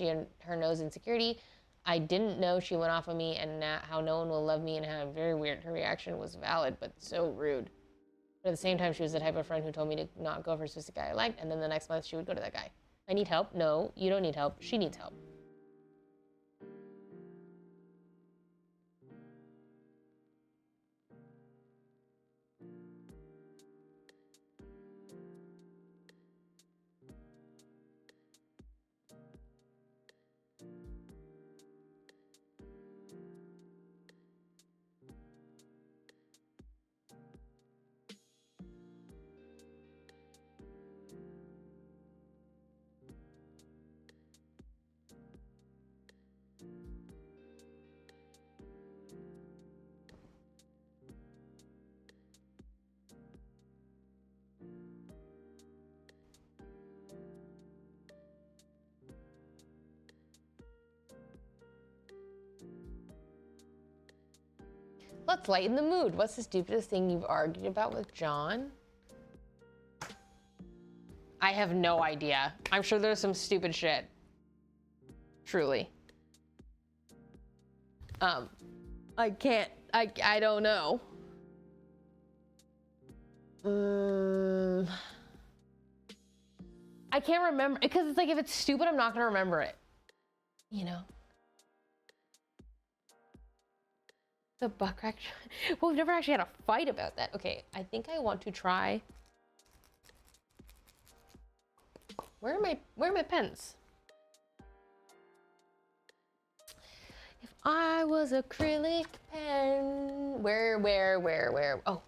her nose insecurity. I didn't know she went off of me and how no one will love me and how very weird. Her reaction was valid, but so rude. But at the same time, she was the type of friend who told me to not go for a specific guy I liked, and then the next month she would go to that guy. I need help? No, you don't need help. She needs help. Let's lighten the mood. What's the stupidest thing you've argued about with John? I have no idea. I'm sure there's some stupid shit. Truly. I don't know. I can't remember, because it's like, if it's stupid, I'm not gonna remember it. You know? The butt crack. Well, we've never actually had a fight about that. Okay, I think I want to try. Where are my pens? If I was acrylic pen, where? Oh,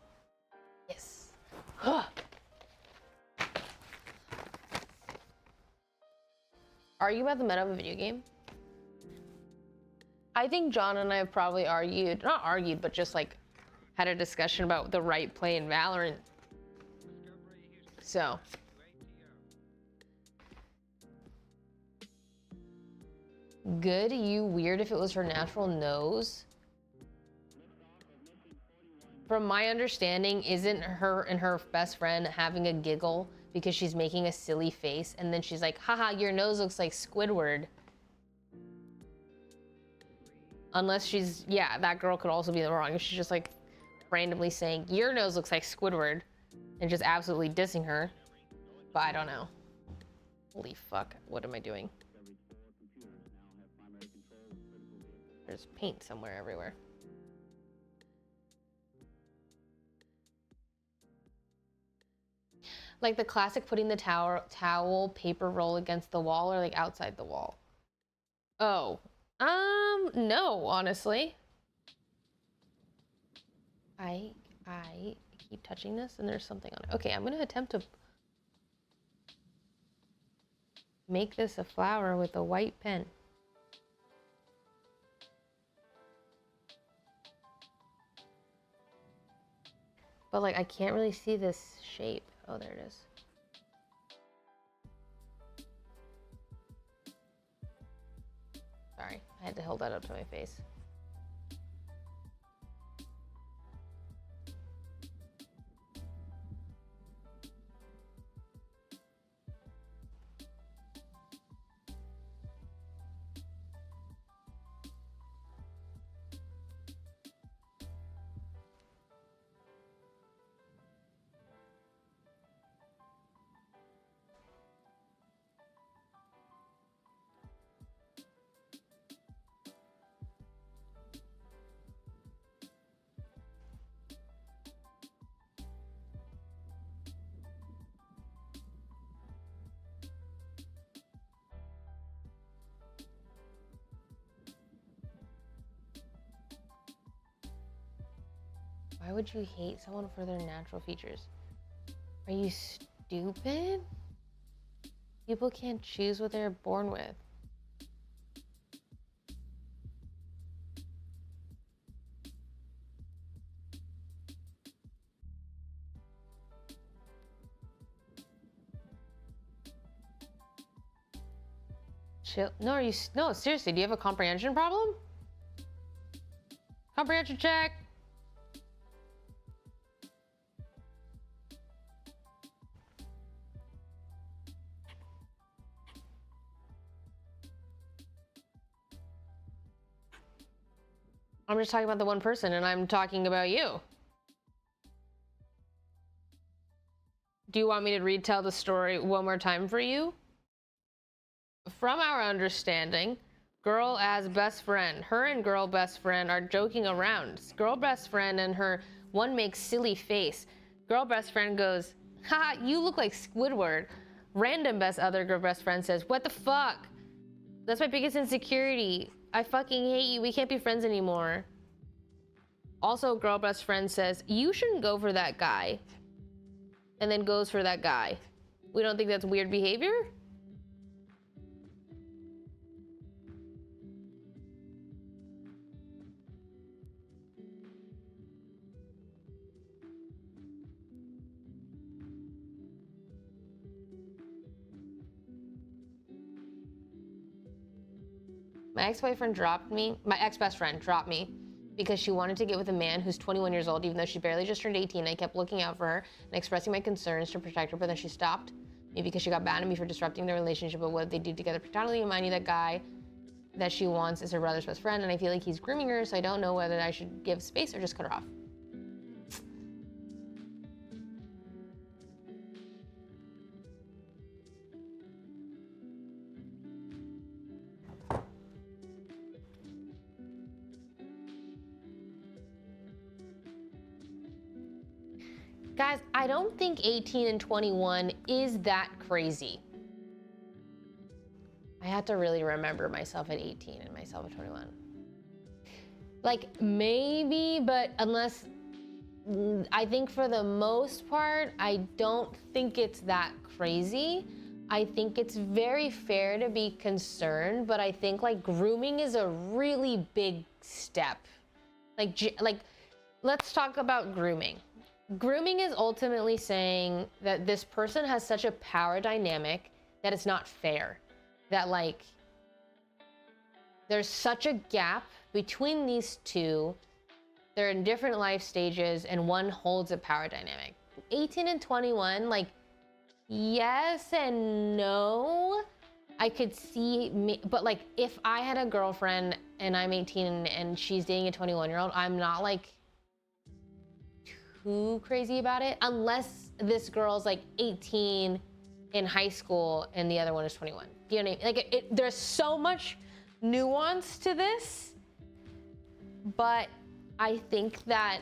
yes. Huh. Are you about the meta of a video game? I think John and I have probably not argued, but just like had a discussion about the right play in Valorant. So, good? You weird if it was her natural nose? From my understanding, isn't her and her best friend having a giggle because she's making a silly face, and then she's like, haha, your nose looks like Squidward. Unless she's, yeah, that girl could also be wrong. She's just like randomly saying, your nose looks like Squidward, and just absolutely dissing her. But I don't know. Holy fuck, what am I doing? There's paint somewhere everywhere. Like the classic putting the towel paper roll against the wall, or like outside the wall? Oh, no, honestly. I keep touching this and there's something on it. Okay, I'm gonna attempt to make this a flower with a white pen. But like, I can't really see this shape. Oh, there it is. Sorry, I had to hold that up to my face. Why would you hate someone for their natural features? Are you stupid? People can't choose what they're born with. Chill. No, are you? No, seriously. Do you have a comprehension problem? Comprehension check. I'm just talking about the one person, and I'm talking about you. Do you want me to retell the story one more time for you? From our understanding, girl as best friend, her and girl best friend are joking around. Girl best friend and her one makes silly face. Girl best friend goes, haha, you look like Squidward. Random other girl best friend says, what the fuck? That's my biggest insecurity. I fucking hate you. We can't be friends anymore. Also, girl best friend says, you shouldn't go for that guy. And then goes for that guy. We don't think that's weird behavior? My ex-boyfriend dropped me. My ex-best friend dropped me because she wanted to get with a man who's 21 years old, even though she barely just turned 18. I kept looking out for her and expressing my concerns to protect her, but then she stopped me because she got mad at me for disrupting their relationship. But what they do together, totally remind you that guy that she wants is her brother's best friend, and I feel like he's grooming her, so I don't know whether I should give space or just cut her off. Guys, I don't think 18 and 21 is that crazy. I had to really remember myself at 18 and myself at 21. Like, maybe, but unless, I think for the most part, I don't think it's that crazy. I think it's very fair to be concerned, but I think like grooming is a really big step. Like, let's talk about grooming. Grooming is ultimately saying that this person has such a power dynamic that it's not fair. That like, there's such a gap between these two. They're in different life stages and one holds a power dynamic. 18 and 21, like, yes and no. I could see me, but like if I had a girlfriend and I'm 18 and she's dating a 21-year-old, I'm not like too crazy about it unless this girl's like 18 in high school and the other one is 21. Do you know what I mean? Like there's so much nuance to this, but I think that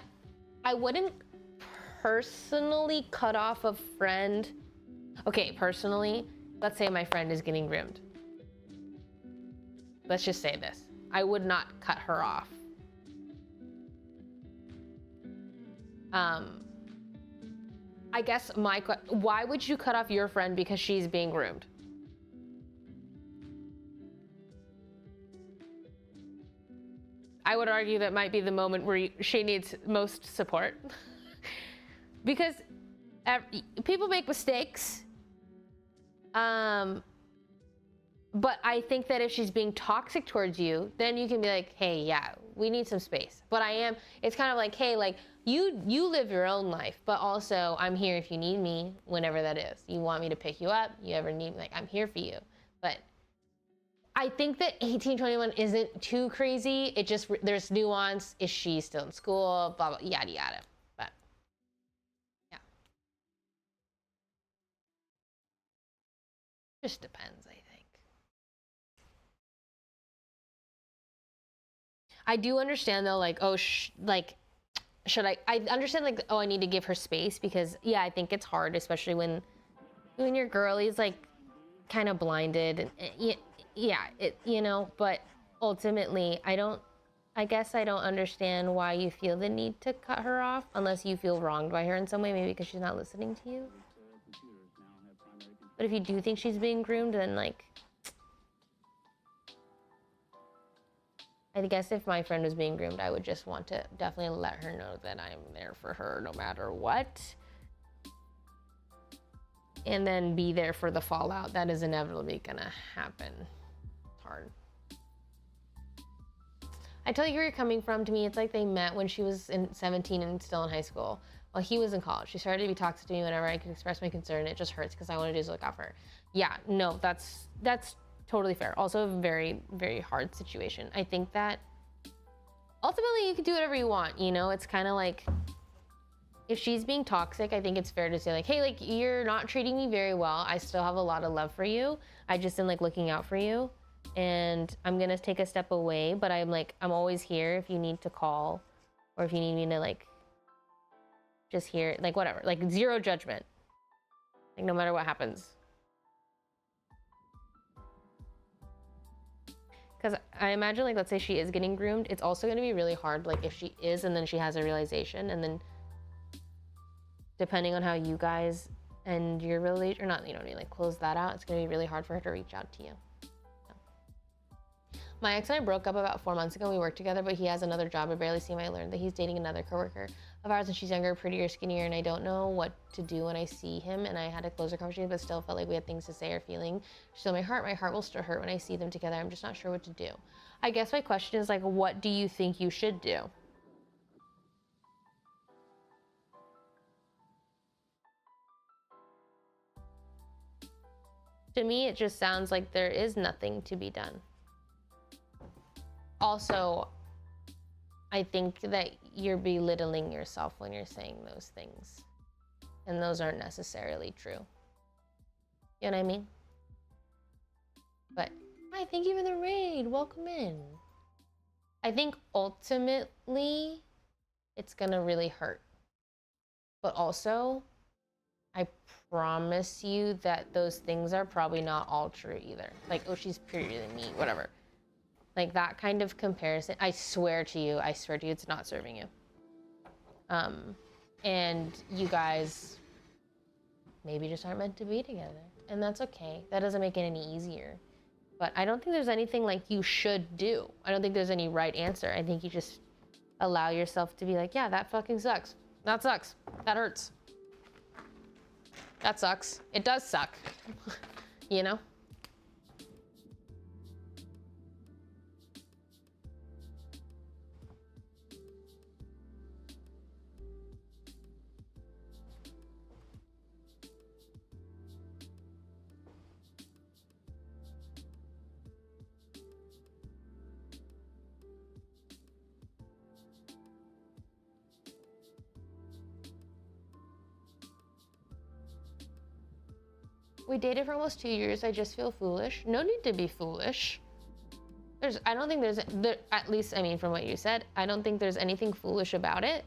I wouldn't personally cut off a friend. Okay, personally, let's say my friend is getting groomed. Let's just say this. I would not cut her off. I guess why would you cut off your friend because she's being groomed? I would argue that might be the moment where she needs most support. Because people make mistakes. But I think that if she's being toxic towards you, then you can be like, hey, yeah, we need some space. But it's kind of like, hey, like you live your own life, but also I'm here if you need me, whenever that is. You want me to pick you up, you ever need, like, I'm here for you. But I think that 18, 21 isn't too crazy. It just, there's nuance. Is she still in school? Blah, blah, yada, yada. But yeah. Just depends, I think. I do understand though, like, oh, should I understand like, oh, I need to give her space because yeah, I think it's hard, especially when your girlie's like kind of blinded and yeah, you know, but ultimately I guess I don't understand why you feel the need to cut her off unless you feel wronged by her in some way, maybe because she's not listening to you. But if you do think she's being groomed, then like, I guess if my friend was being groomed, I would just want to definitely let her know that I'm there for her no matter what. And then be there for the fallout that is inevitably gonna happen. It's hard. I tell you where you're coming from. To me, it's like they met when she was 17 and still in high school. While he was in college. She started to be toxic to me whenever I could express my concern. It just hurts because I want to do is look out for her. Yeah, no, that's totally fair. Also a very, very hard situation. I think that ultimately you can do whatever you want, you know? It's kind of like, if she's being toxic, I think it's fair to say like, hey, like, you're not treating me very well. I still have a lot of love for you. I just am like looking out for you. And I'm gonna take a step away, but I'm always here if you need to call or if you need me to like, just here, like whatever, like zero judgment. Like no matter what happens. Because I imagine, like, let's say she is getting groomed, it's also going to be really hard, like, if she is and then she has a realization, and then depending on how you guys and your relation, or not, you know what I mean, like, close that out, it's going to be really hard for her to reach out to you. So. My ex and I broke up about 4 months ago. We worked together, but he has another job. I barely see him. I learned that he's dating another coworker of ours, and she's younger, prettier, skinnier, and I don't know what to do when I see him. And I had a closer conversation, but still felt like we had things to say or feeling. Still, my heart will still hurt when I see them together. I'm just not sure what to do. I guess my question is like, what do you think you should do? To me, it just sounds like there is nothing to be done. Also, I think that you're belittling yourself when you're saying those things. And those aren't necessarily true. You know what I mean? But, hi, thank you for the raid. Welcome in. I think ultimately, it's gonna really hurt. But also, I promise you that those things are probably not all true either. Like, oh, she's prettier than me, whatever. Like that kind of comparison, I swear to you, it's not serving you. And you guys maybe just aren't meant to be together. And that's okay. That doesn't make it any easier. But I don't think there's anything like you should do. I don't think there's any right answer. I think you just allow yourself to be like, yeah, that fucking sucks. That sucks. That hurts. That sucks. It does suck. You know? We dated for almost 2 years. I just feel foolish. No need to be foolish. I don't think at least, I mean, from what you said, I don't think there's anything foolish about it.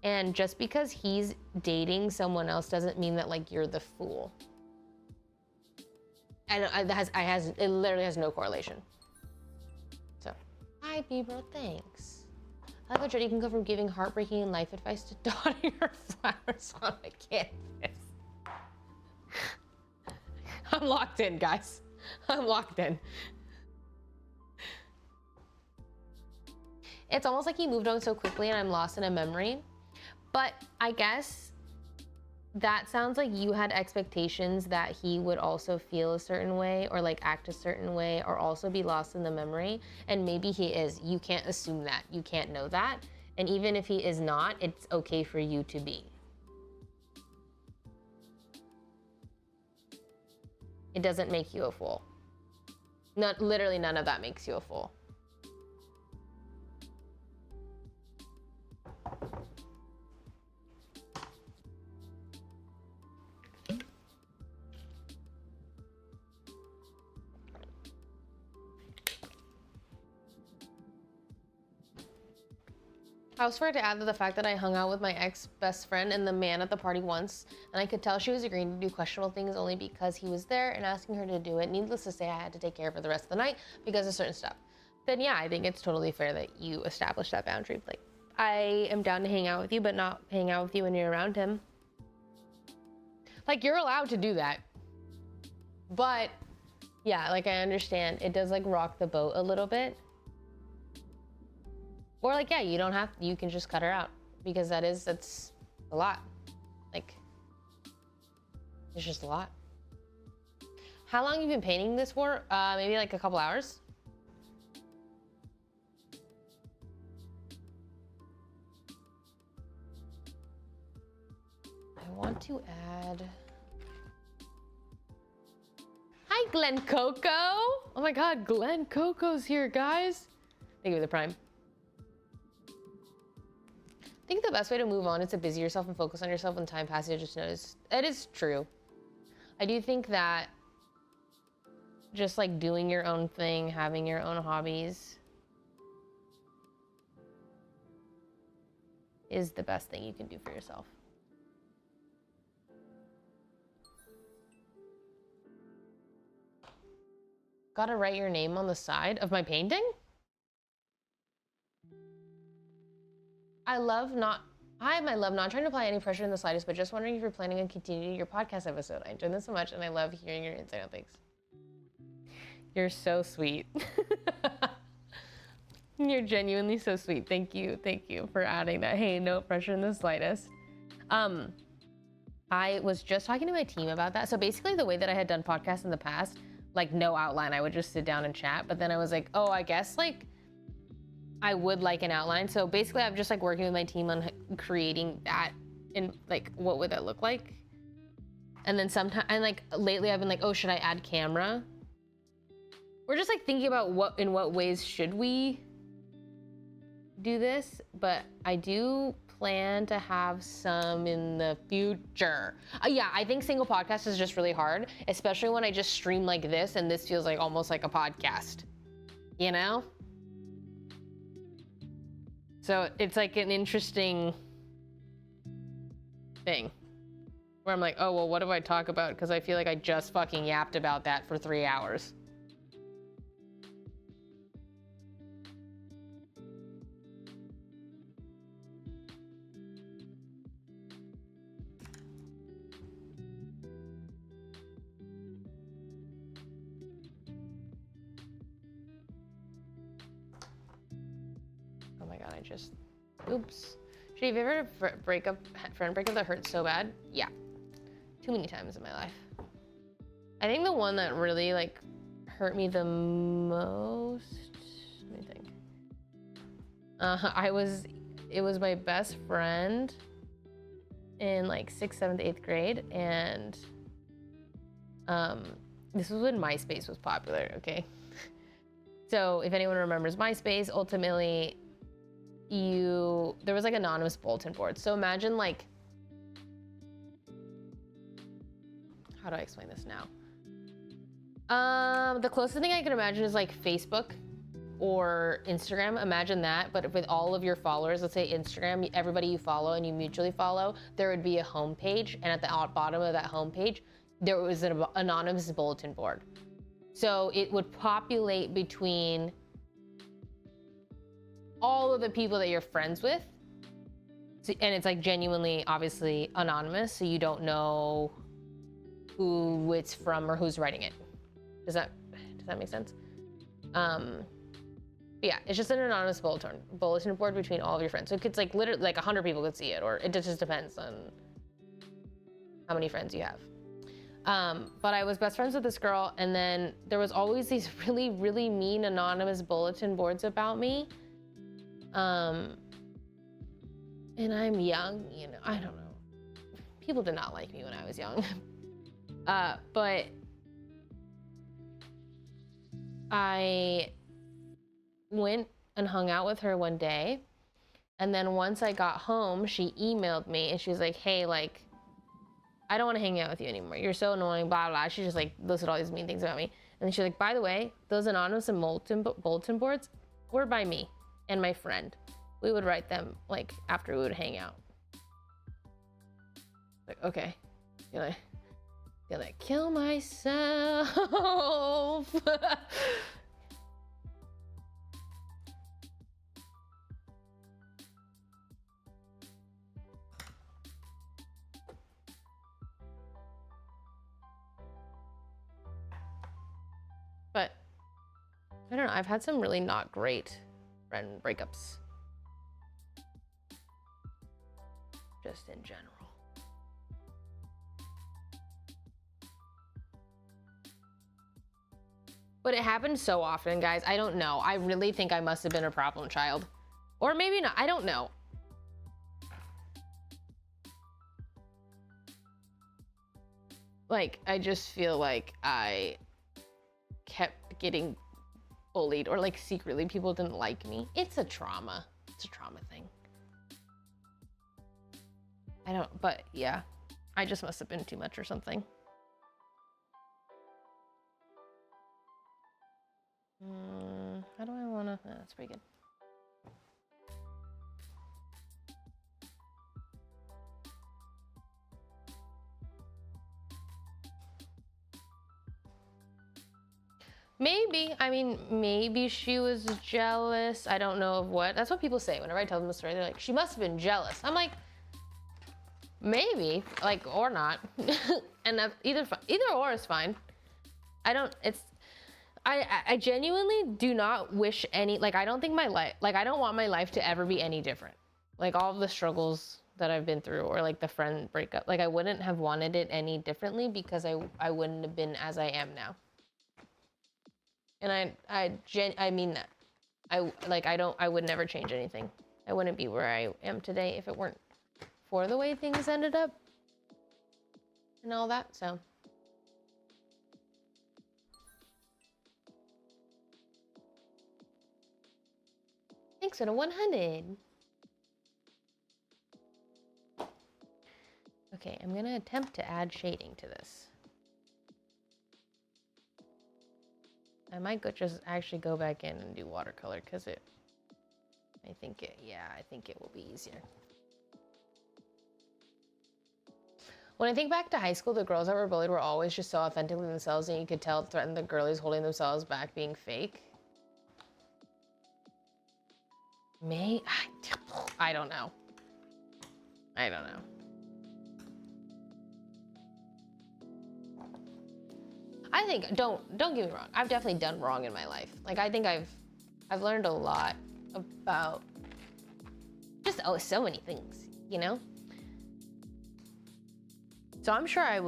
And just because he's dating someone else doesn't mean that like you're the fool. And it literally has no correlation. So, hi Bieber, thanks. I love how Jody can go from giving heartbreaking life advice to dotting her flowers on a canvas. I'm locked in, guys. I'm locked in. It's almost like he moved on so quickly and I'm lost in a memory. But I guess that sounds like you had expectations that he would also feel a certain way or like act a certain way or also be lost in the memory. And maybe he is. You can't assume that. You can't know that. And even if he is not, it's okay for you to be. It doesn't make you a fool. Literally none of that makes you a fool. I was afraid to add to the fact that I hung out with my ex-best friend and the man at the party once, and I could tell she was agreeing to do questionable things only because he was there and asking her to do it. Needless to say, I had to take care of her the rest of the night because of certain stuff. Then yeah, I think it's totally fair that you establish that boundary. Like, I am down to hang out with you, but not hang out with you when you're around him. Like, you're allowed to do that. But yeah, like I understand, it does like rock the boat a little bit. Or like, yeah, you can just cut her out because that's a lot. Like, it's just a lot. How long have you been painting this for? Maybe like a couple hours. I want to add. Hi, Glen Coco. Oh my God, Glen Coco's here, guys. Thank you for the prime. I think the best way to move on is to busy yourself and focus on yourself when time passes. You just notice. It is true. I do think that just like doing your own thing, having your own hobbies is the best thing you can do for yourself. Gotta write your name on the side of my painting? I love not trying to apply any pressure in the slightest, but just wondering if you're planning on continuing your podcast episode. I enjoyed this so much and I love hearing your insight on things. You're so sweet. You're genuinely so sweet. Thank you for adding that. Hey, no pressure in the slightest. I was just talking to my team about that. So basically the way that I had done podcasts in the past, like no outline, I would just sit down and chat. But then I was like, oh, I guess like I would like an outline. So basically I'm just like working with my team on creating that and like, what would that look like? And then sometimes, and like lately I've been like, oh, should I add camera? We're just like thinking about in what ways should we do this, but I do plan to have some in the future. Yeah, I think single podcast is just really hard, especially when I just stream like this and this feels like almost like a podcast, you know? So it's like an interesting thing where I'm like, oh, well, what do I talk about? Because I feel like I just fucking yapped about that for 3 hours. Oh my God, oops. Should you ever had a friend breakup that hurt so bad? Yeah, too many times in my life. I think the one that really like hurt me the most, let me think. It was my best friend in like 6th, 7th, 8th grade. And this was when MySpace was popular, okay? So if anyone remembers MySpace, ultimately there was like anonymous bulletin boards. So imagine like, how do I explain this now? The closest thing I can imagine is like Facebook or Instagram. Imagine that, but with all of your followers. Let's say Instagram, everybody you follow and you mutually follow, there would be a home page, and at the bottom of that home page, there was an anonymous bulletin board. So it would populate between all of the people that you're friends with. And it's like genuinely, obviously anonymous, so you don't know who it's from or who's writing it. Does that make sense? Yeah, it's just an anonymous bulletin board between all of your friends. So it's like literally like 100 people could see it, or it just depends on how many friends you have. But I was best friends with this girl, and then there was always these really, really mean anonymous bulletin boards about me. And I'm young, you know, I don't know. People did not like me when I was young. But I went and hung out with her one day. And then once I got home, she emailed me and she was like, hey, like, I don't want to hang out with you anymore. You're so annoying, blah, blah. She just like listed all these mean things about me. And then she's like, by the way, those anonymous and bulletin boards were by me and my friend. We would write them like after we would hang out. Like, okay. Gonna kill myself. But I don't know, I've had some really not great friend breakups. Just in general. But it happens so often, guys. I don't know. I really think I must have been a problem child. Or maybe not. I don't know. Like, I just feel like I kept getting bullied, or like secretly people didn't like me. It's a trauma. It's a trauma thing. I don't, but yeah, I just must have been too much or something. How do I wanna, that's pretty good. Maybe, I mean, maybe she was jealous. I don't know of what. That's what people say whenever I tell them the story. They're like, she must have been jealous. I'm like, maybe, like, or not. And either or is fine. I genuinely do not wish any, like, I don't think my life, like, I don't want my life to ever be any different. Like, all of the struggles that I've been through, or like the friend breakup, like, I wouldn't have wanted it any differently, because I wouldn't have been as I am now. And I mean that. I would never change anything. I wouldn't be where I am today if it weren't for the way things ended up and all that, so. Thanks for the 100. Okay, I'm gonna attempt to add shading to this. I might just actually go back in and do watercolor, because I think it will be easier. When I think back to high school, the girls that were bullied were always just so authentically themselves, and you could tell it threatened the girlies holding themselves back being fake. I don't know. I don't know. I think, don't get me wrong, I've definitely done wrong in my life. Like, I think I've learned a lot about just, so many things, you know? So I'm sure I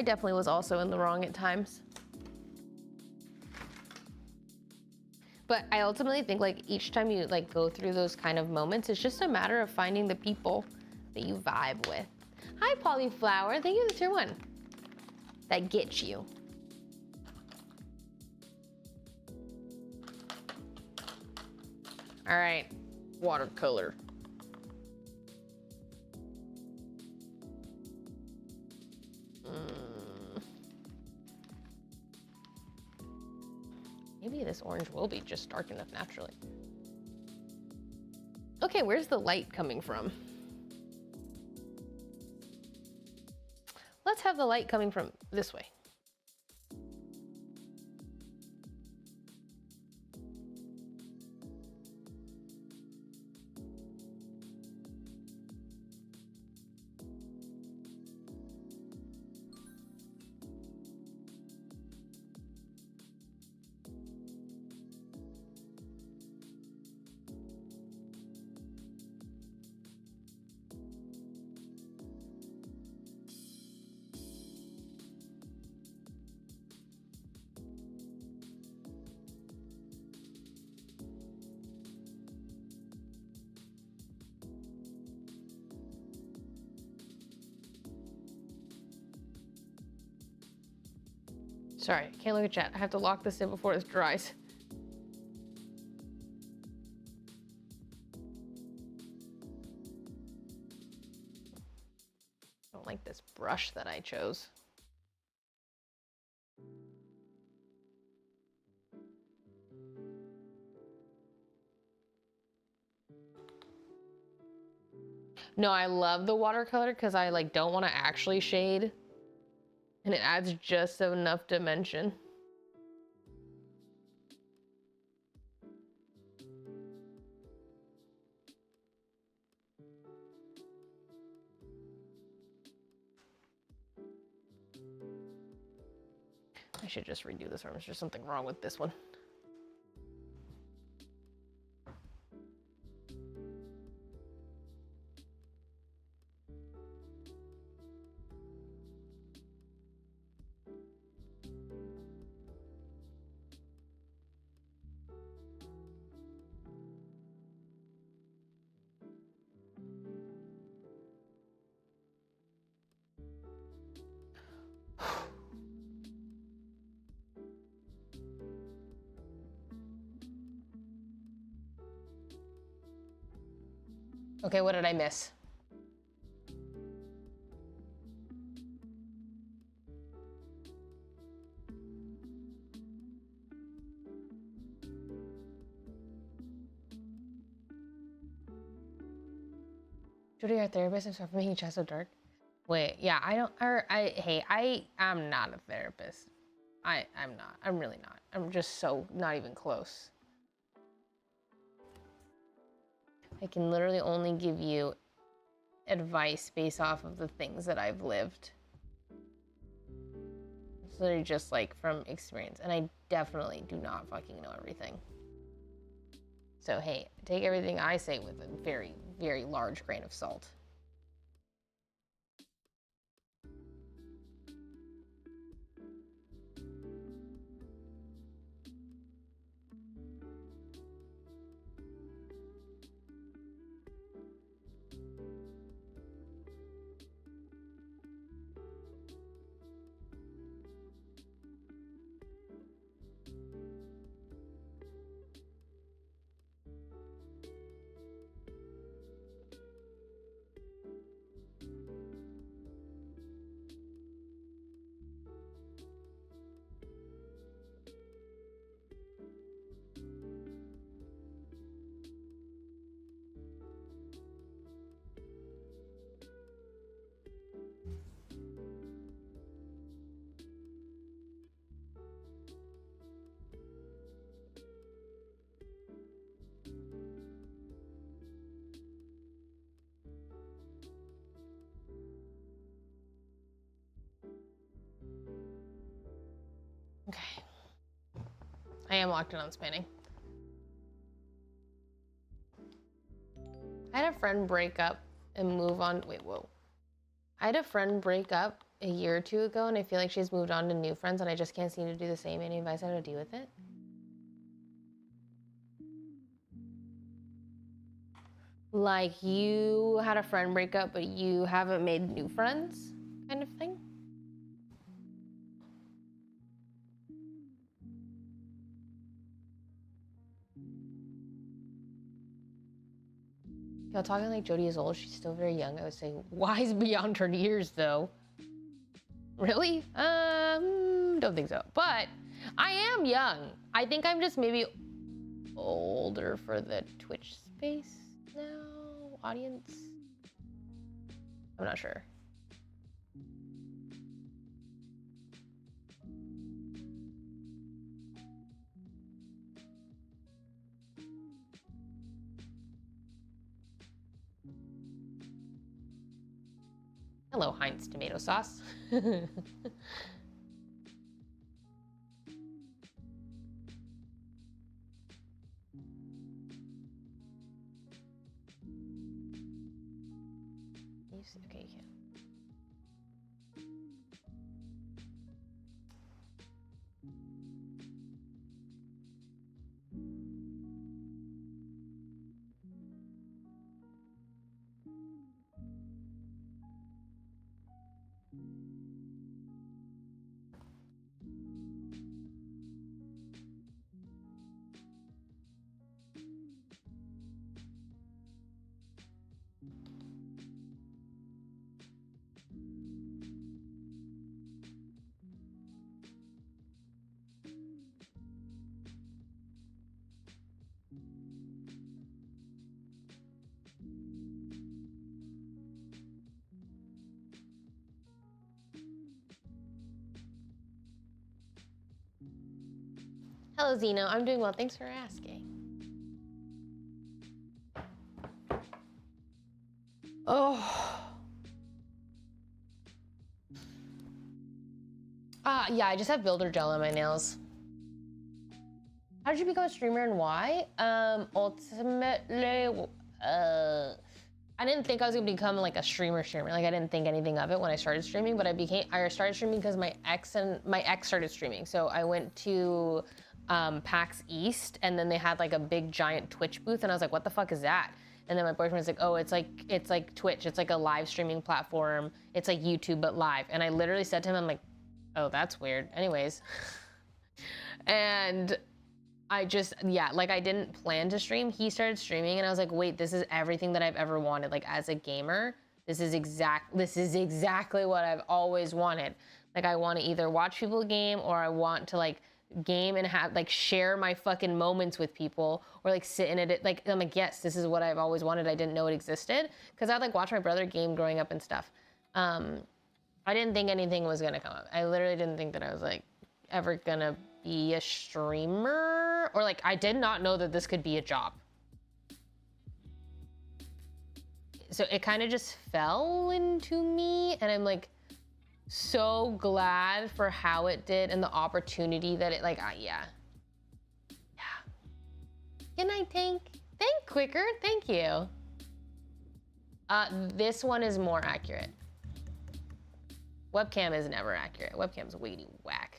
definitely was also in the wrong at times. But I ultimately think, like, each time you like go through those kind of moments, it's just a matter of finding the people that you vibe with. Hi, Polyflower, thank you for the tier 1. That gets you. All right, watercolor. this orange will be just dark enough naturally. Okay, where's the light coming from? Let's have the light coming from this way. Sorry, I can't look at chat. I have to lock this in before it dries. I don't like this brush that I chose. No, I love the watercolor because I like don't want to actually shade. And it adds just enough dimension. I should just redo this one. There's just something wrong with this one. Okay, what did I miss? Judy, our therapist, is for making chest so dark. Wait, yeah, I'm not a therapist. I'm not. I'm really not. I'm just so not even close. I can literally only give you advice based off of the things that I've lived. It's literally just like from experience. And I definitely do not fucking know everything. So hey, take everything I say with a very, very large grain of salt. Okay. I am locked in on spanning. I had a friend break up and move on. Wait, whoa. I had a friend break up a year or two ago, and I feel like she's moved on to new friends, and I just can't seem to do the same. Any advice how to deal with it? Like you had a friend break up, but you haven't made new friends, kind of thing? Y'all talking like Jodie is old. She's still very young. I would say wise beyond her years, though. Really? Don't think so. But I am young. I think I'm just maybe older for the Twitch space now, audience. I'm not sure. Hello, Heinz tomato sauce. Okay, you can. Hello, Zeno. I'm doing well. Thanks for asking. Oh. Yeah, I just have builder gel on my nails. How did you become a streamer and why? Ultimately, I didn't think I was gonna become like a streamer. Like I didn't think anything of it when I started streaming, but I started streaming because my ex started streaming. So I went to PAX East, and then they had like a big giant Twitch booth, and I was like, what the fuck is that? And then my boyfriend was like, oh, it's like Twitch. It's like a live streaming platform. It's like YouTube, but live. And I literally said to him, I'm like, oh, that's weird. Anyways. And I just, yeah, like I didn't plan to stream. He started streaming and I was like, wait, this is everything that I've ever wanted. Like as a gamer, this is exactly what I've always wanted. Like I want to either watch people game, or I want to like game and have like share my fucking moments with people, or like sit in it. Like I'm like, yes, this is what I've always wanted. I didn't know it existed because I'd like watch my brother game growing up and stuff. I didn't think anything was gonna come up. I literally didn't think that I was like ever gonna be a streamer, or like I did not know that this could be a job. So it kind of just fell into me, and I'm like so glad for how it did and the opportunity that it like yeah. Good night, Tank. Thank Quicker, thank you. This one is more accurate. Webcam is never accurate. Webcam's way whack.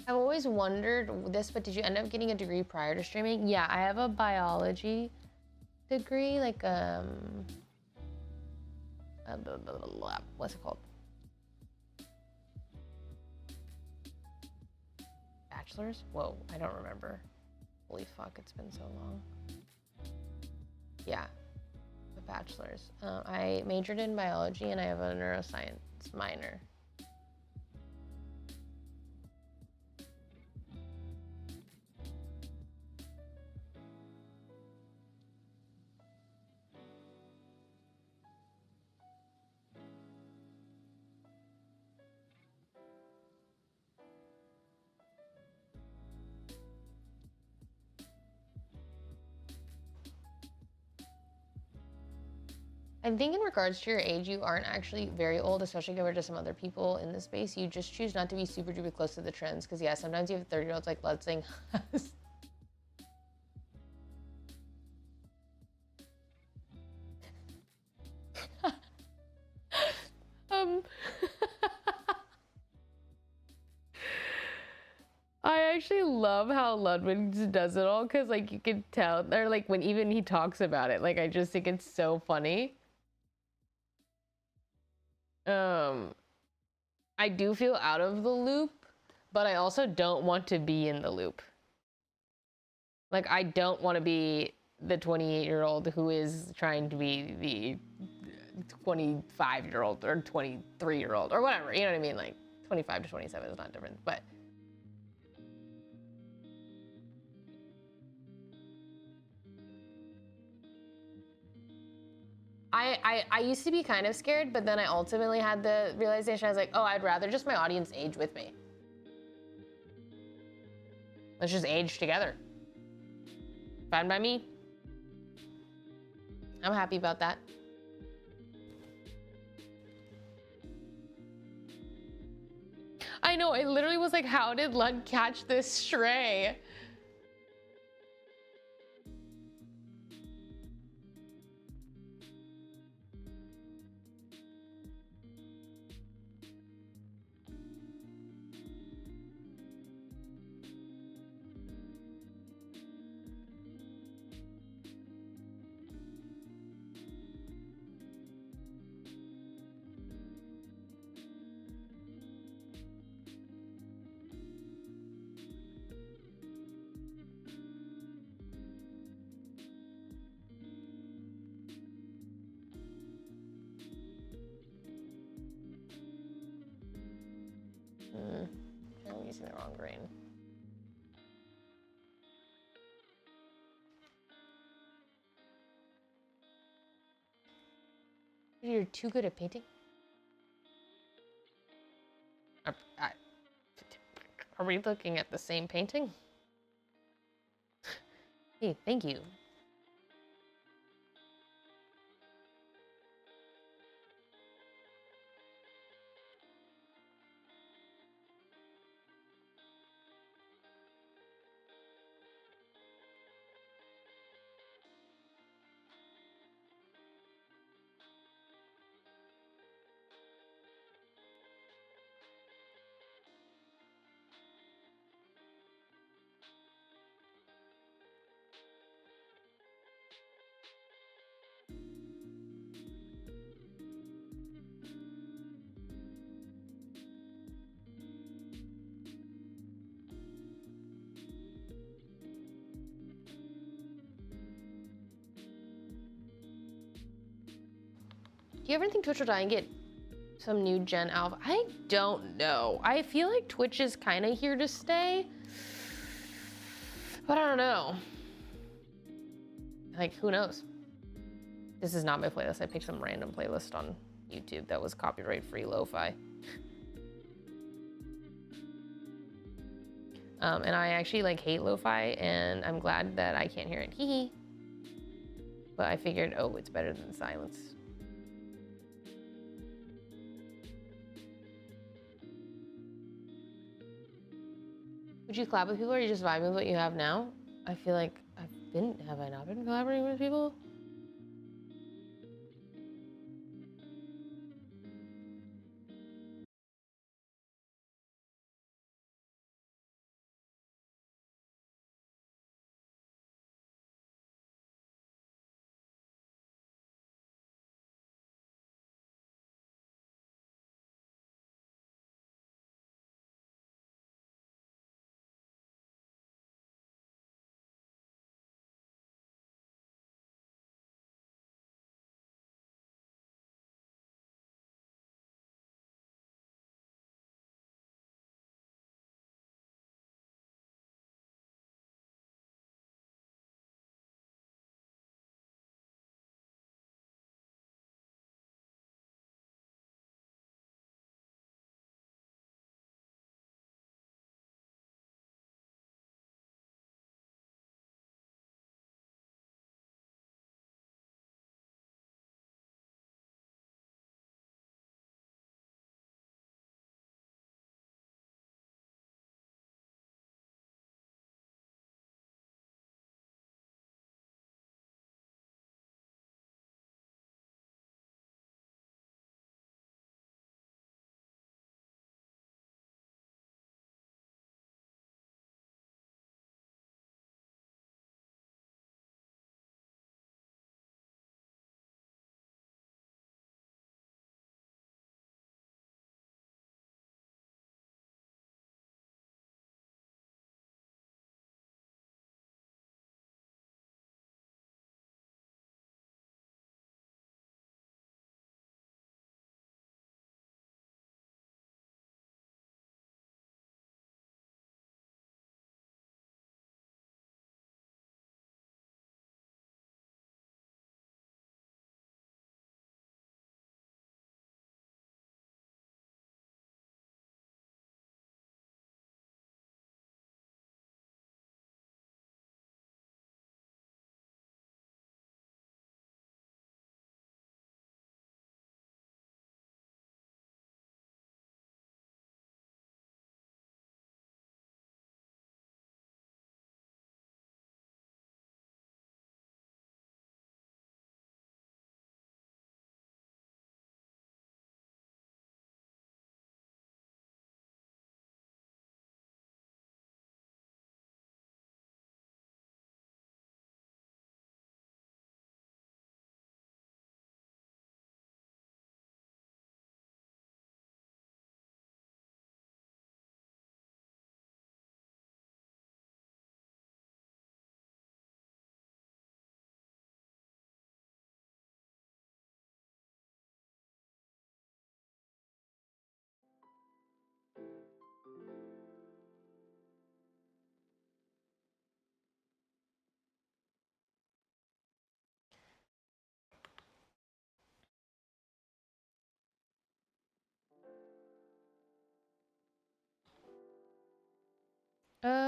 I've always wondered this, but did you end up getting a degree prior to streaming? Yeah, I have a biology degree, like what's it called? Bachelor's? Whoa, I don't remember. Holy fuck, it's been so long. Yeah, a bachelor's. I majored in biology and I have a neuroscience minor. I think in regards to your age, you aren't actually very old, especially compared to some other people in this space. You just choose not to be super duper close to the trends. Because yeah, sometimes you have 30-year-olds like Let's Sing us. I actually love how Ludwig does it all because like you can tell, or like when even he talks about it, like I just think it's so funny. I do feel out of the loop, but I also don't want to be in the loop. Like I don't want to be the 28-year-old who is trying to be the 25-year-old or 23-year-old or whatever. You know what I mean? Like 25 to 27 is not different, but I used to be kind of scared, but then I ultimately had the realization, I was like, oh, I'd rather just my audience age with me. Let's just age together. Fine by me. I'm happy about that. I know, I literally was like, how did Lud catch this stray? I'm using the wrong green. You're too good at painting? Are we looking at the same painting? Hey, thank you. Do you ever think Twitch will die and get some new gen alpha? I don't know. I feel like Twitch is kind of here to stay, but I don't know. Like, who knows? This is not my playlist. I picked some random playlist on YouTube that was copyright-free lo-fi. And I actually like hate lo-fi, and I'm glad that I can't hear it. Hee hee. But I figured, oh, it's better than silence. Would you collab with people, or are you just vibing with what you have now? I feel like have I not been collaborating with people?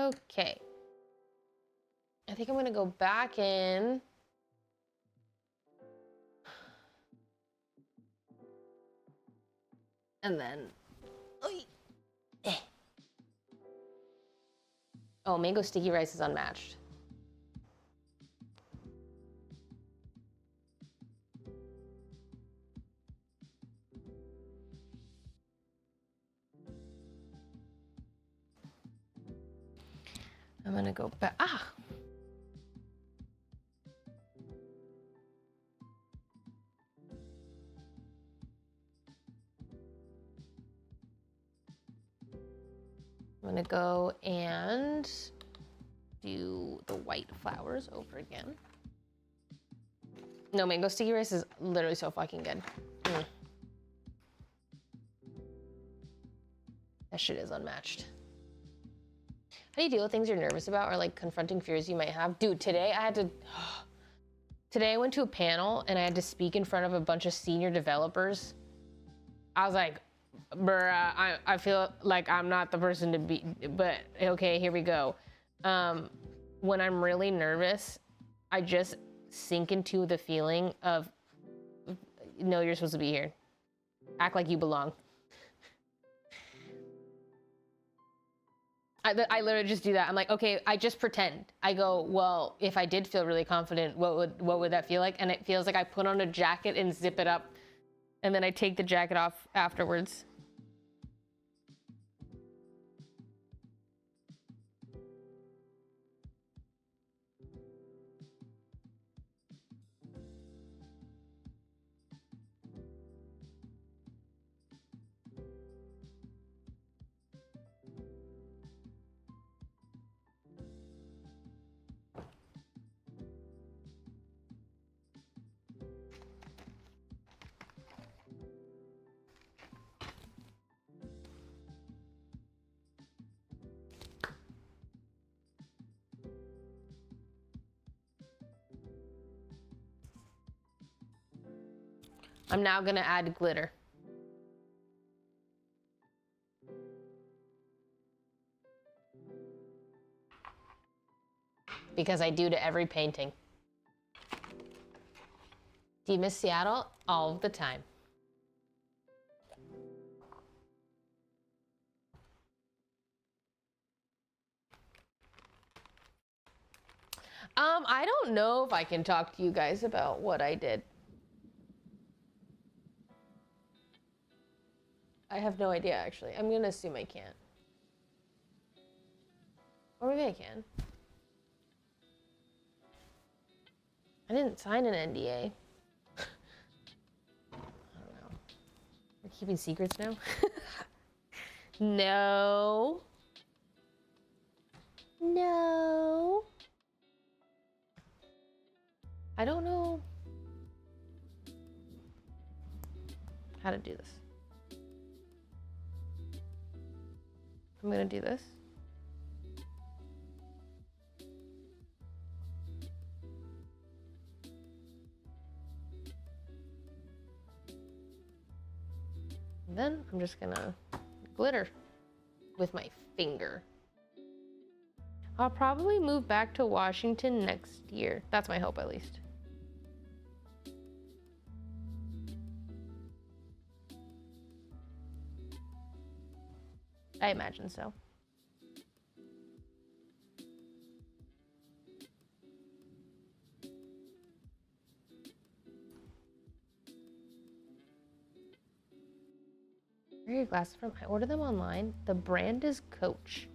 Okay. I think I'm gonna go back in. And then, oh, mango sticky rice is unmatched. I'm gonna go back. I'm gonna go and do the white flowers over again. No, mango sticky rice is literally so fucking good. That shit is unmatched. How do you deal with things you're nervous about or like confronting fears you might have? Dude, today I went to a panel and I had to speak in front of a bunch of senior developers. I was like, bruh, I feel like I'm not the person to be, but okay, here we go. When I'm really nervous, I just sink into the feeling of, no, you're supposed to be here. Act like you belong. I literally just do that. I'm like, okay, I just pretend. I go, well, if I did feel really confident, what would that feel like? And it feels like I put on a jacket and zip it up, and then I take the jacket off afterwards. I'm now gonna add glitter. Because I do to every painting. Do you miss Seattle? All the time. I don't know if I can talk to you guys about what I did. I have no idea, actually. I'm gonna assume I can't. Or maybe I can. I didn't sign an NDA. I don't know. We're keeping secrets now? No. No. I don't know how to do this. I'm gonna do this. And then I'm just gonna glitter with my finger. I'll probably move back to Washington next year. That's my hope, at least. I imagine so. Where are your glasses from? I ordered them online. The brand is Coach.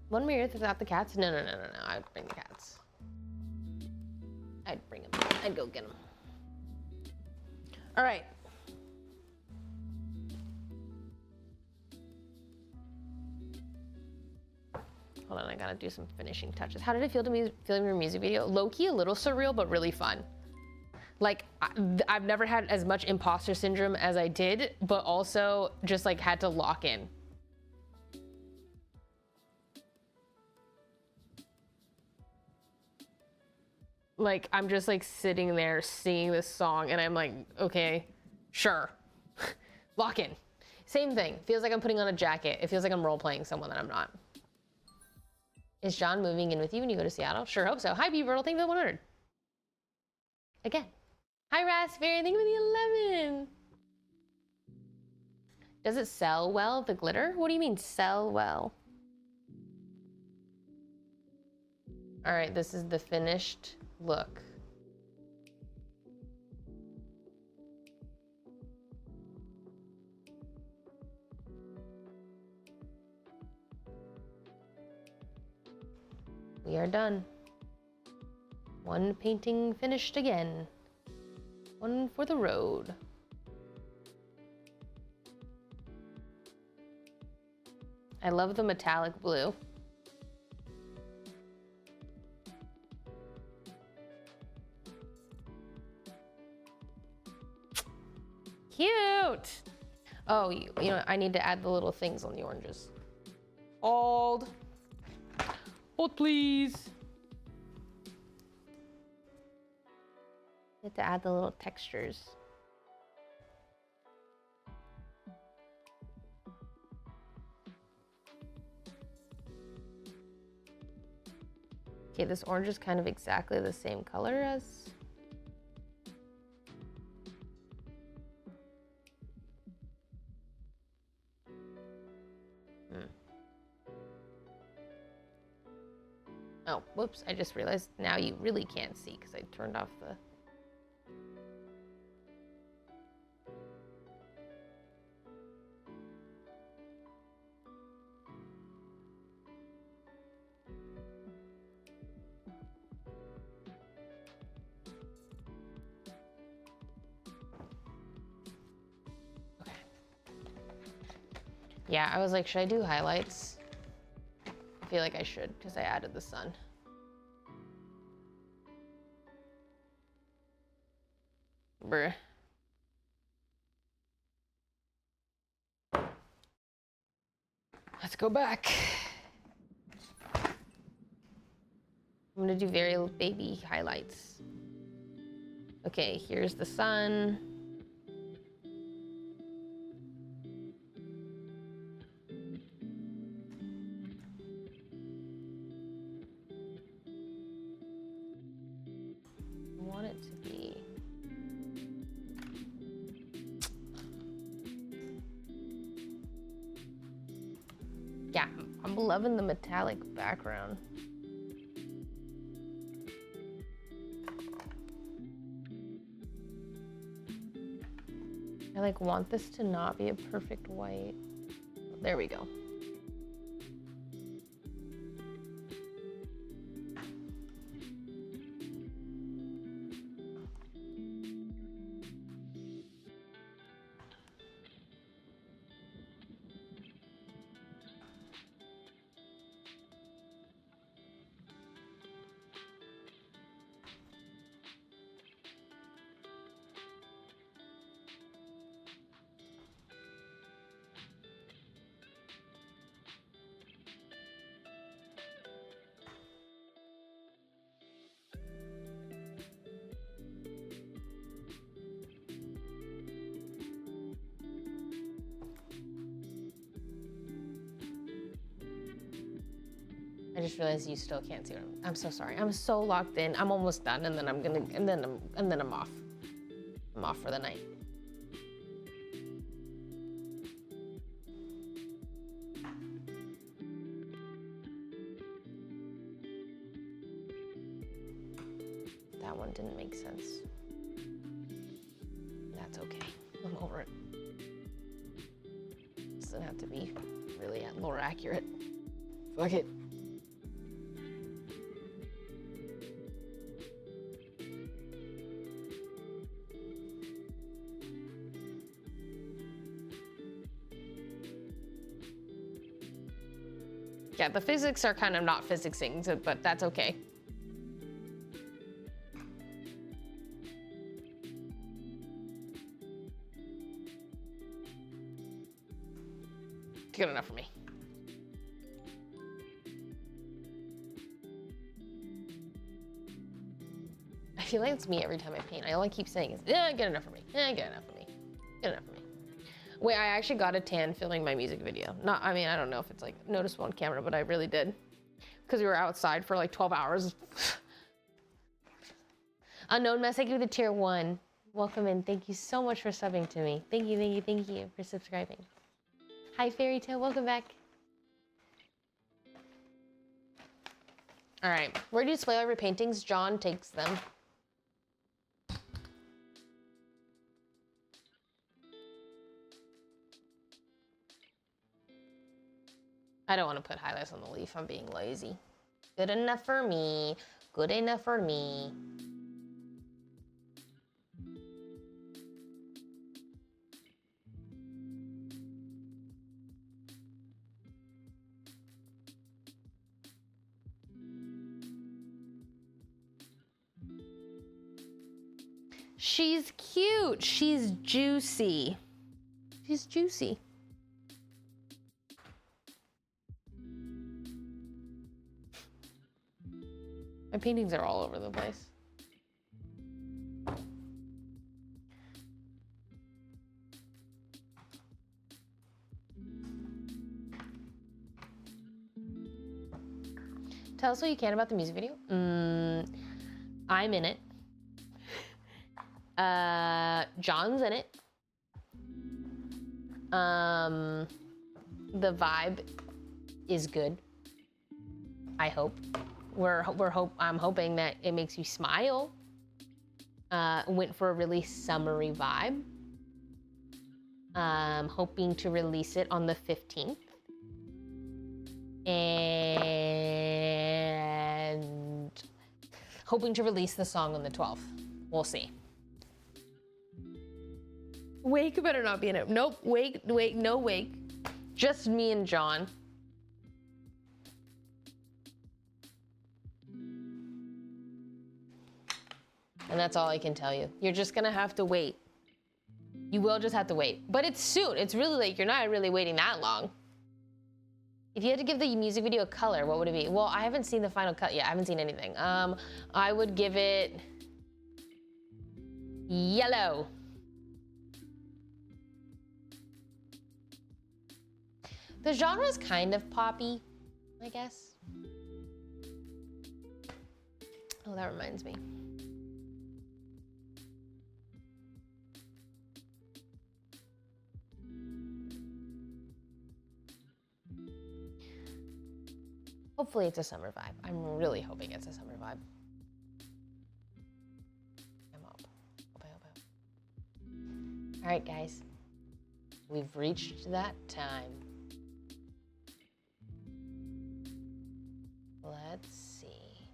One mirror without the cats? No. I'd bring the cats. I'd bring them. I'd go get them. All right. Hold on, I gotta do some finishing touches. How did it feel to me filming your music video? Low-key, a little surreal, but really fun. Like, I've never had as much imposter syndrome as I did, but also just like had to lock in. Like, I'm just like sitting there singing this song and I'm like, okay, sure, Lock in. Same thing. Feels like I'm putting on a jacket. It feels like I'm role-playing someone that I'm not. Is John moving in with you when you go to Seattle? Sure hope so. Hi, B-Birtle. Thank you for the 100. Again. Hi, Raspberry. Thank you for the 11. Does it sell well, the glitter? What do you mean, sell well? All right, this is the finished look. We are done. One painting finished again. One for the road. I love the metallic blue. Cute. Oh, you know, I need to add the little things on the oranges. Hold, please. Need to add the little textures. Okay, this orange is kind of exactly the same color as... Oh, whoops, I just realized now you really can't see because I turned off the... Okay. Yeah, I was like, should I do highlights? I feel like I should because I added the sun. Bruh. Let's go back. I'm gonna do very baby highlights. Okay, here's the sun. I want it to be... Yeah, I'm loving the metallic background. I like want this to not be a perfect white. There we go. I just realized you still can't see what I'm so sorry. I'm so locked in. I'm almost done, and then I'm gonna, and then I'm off. I'm off for the night. That one didn't make sense. That's okay. I'm over it. Doesn't have to be really more accurate. Fuck it. Yeah, the physics are kind of not physicsing, so, but that's okay. Good enough for me. I feel like it's me every time I paint. All I keep saying is, yeah, good enough for me. Yeah, good enough for me. Good enough for me. Wait, I actually got a tan filming my music video. I mean, I don't know if it's like noticeable on camera, but I really did. Because we were outside for like 12 hours. Unknown Mess, thank you for the tier 1. Welcome in. Thank you so much for subbing to me. Thank you for subscribing. Hi, Fairy Tale. Welcome back. All right. Where do you display all your paintings? John takes them. I don't want to put highlights on the leaf. I'm being lazy. Good enough for me. Good enough for me. She's cute. She's juicy. She's juicy. My paintings are all over the place. Tell us what you can about the music video. I'm in it. John's in it. The vibe is good. I hope. I'm hoping that it makes you smile. Went for a really summery vibe. Hoping to release it on the 15th. And hoping to release the song on the 12th. We'll see. Wake better not be in it. Nope, Wake, no Wake. Just me and John. And that's all I can tell you. You're just gonna have to wait. You will just have to wait. But it's soon. It's really late. You're not really waiting that long. If you had to give the music video a color, what would it be? Well, I haven't seen the final cut yet. I haven't seen anything. I would give it yellow. The genre is kind of poppy, I guess. Oh, that reminds me. Hopefully it's a summer vibe. I'm really hoping it's a summer vibe. I'm up. Hope. All right, guys. We've reached that time. Let's see.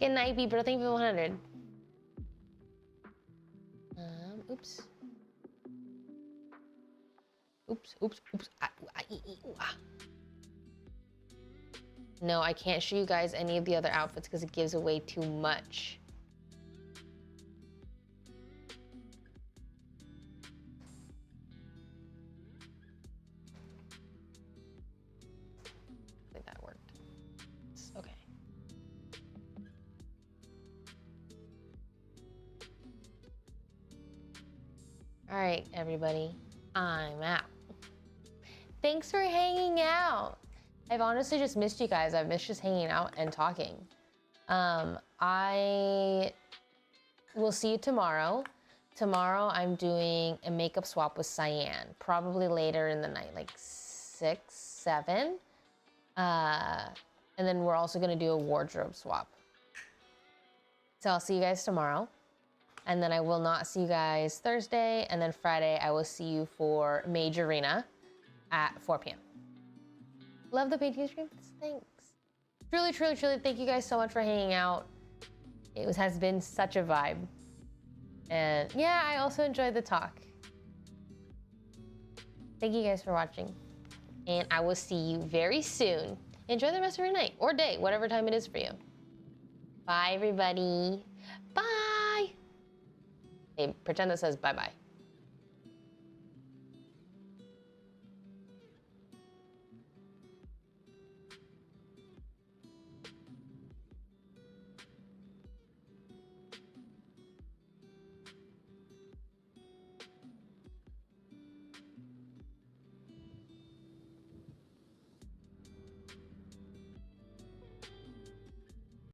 Good night, Beeper. Thank you for 100. Oops. No, I can't show you guys any of the other outfits because it gives away too much. I think that worked. Okay. All right, everybody, I'm out. Thanks for hanging out. I've honestly just missed you guys. I've missed just hanging out and talking. I will see you tomorrow. Tomorrow I'm doing a makeup swap with Cyan, probably later in the night, like 6, 7. And then we're also gonna do a wardrobe swap. So I'll see you guys tomorrow. And then I will not see you guys Thursday. And then Friday, I will see you for Mage Arena at 4 p.m. Love the painting streams. Thanks. Truly, truly, truly, thank you guys so much for hanging out. It has been such a vibe. And yeah, I also enjoyed the talk. Thank you guys for watching. And I will see you very soon. Enjoy the rest of your night or day, whatever time it is for you. Bye, everybody. Bye. Hey, pretend it says bye-bye.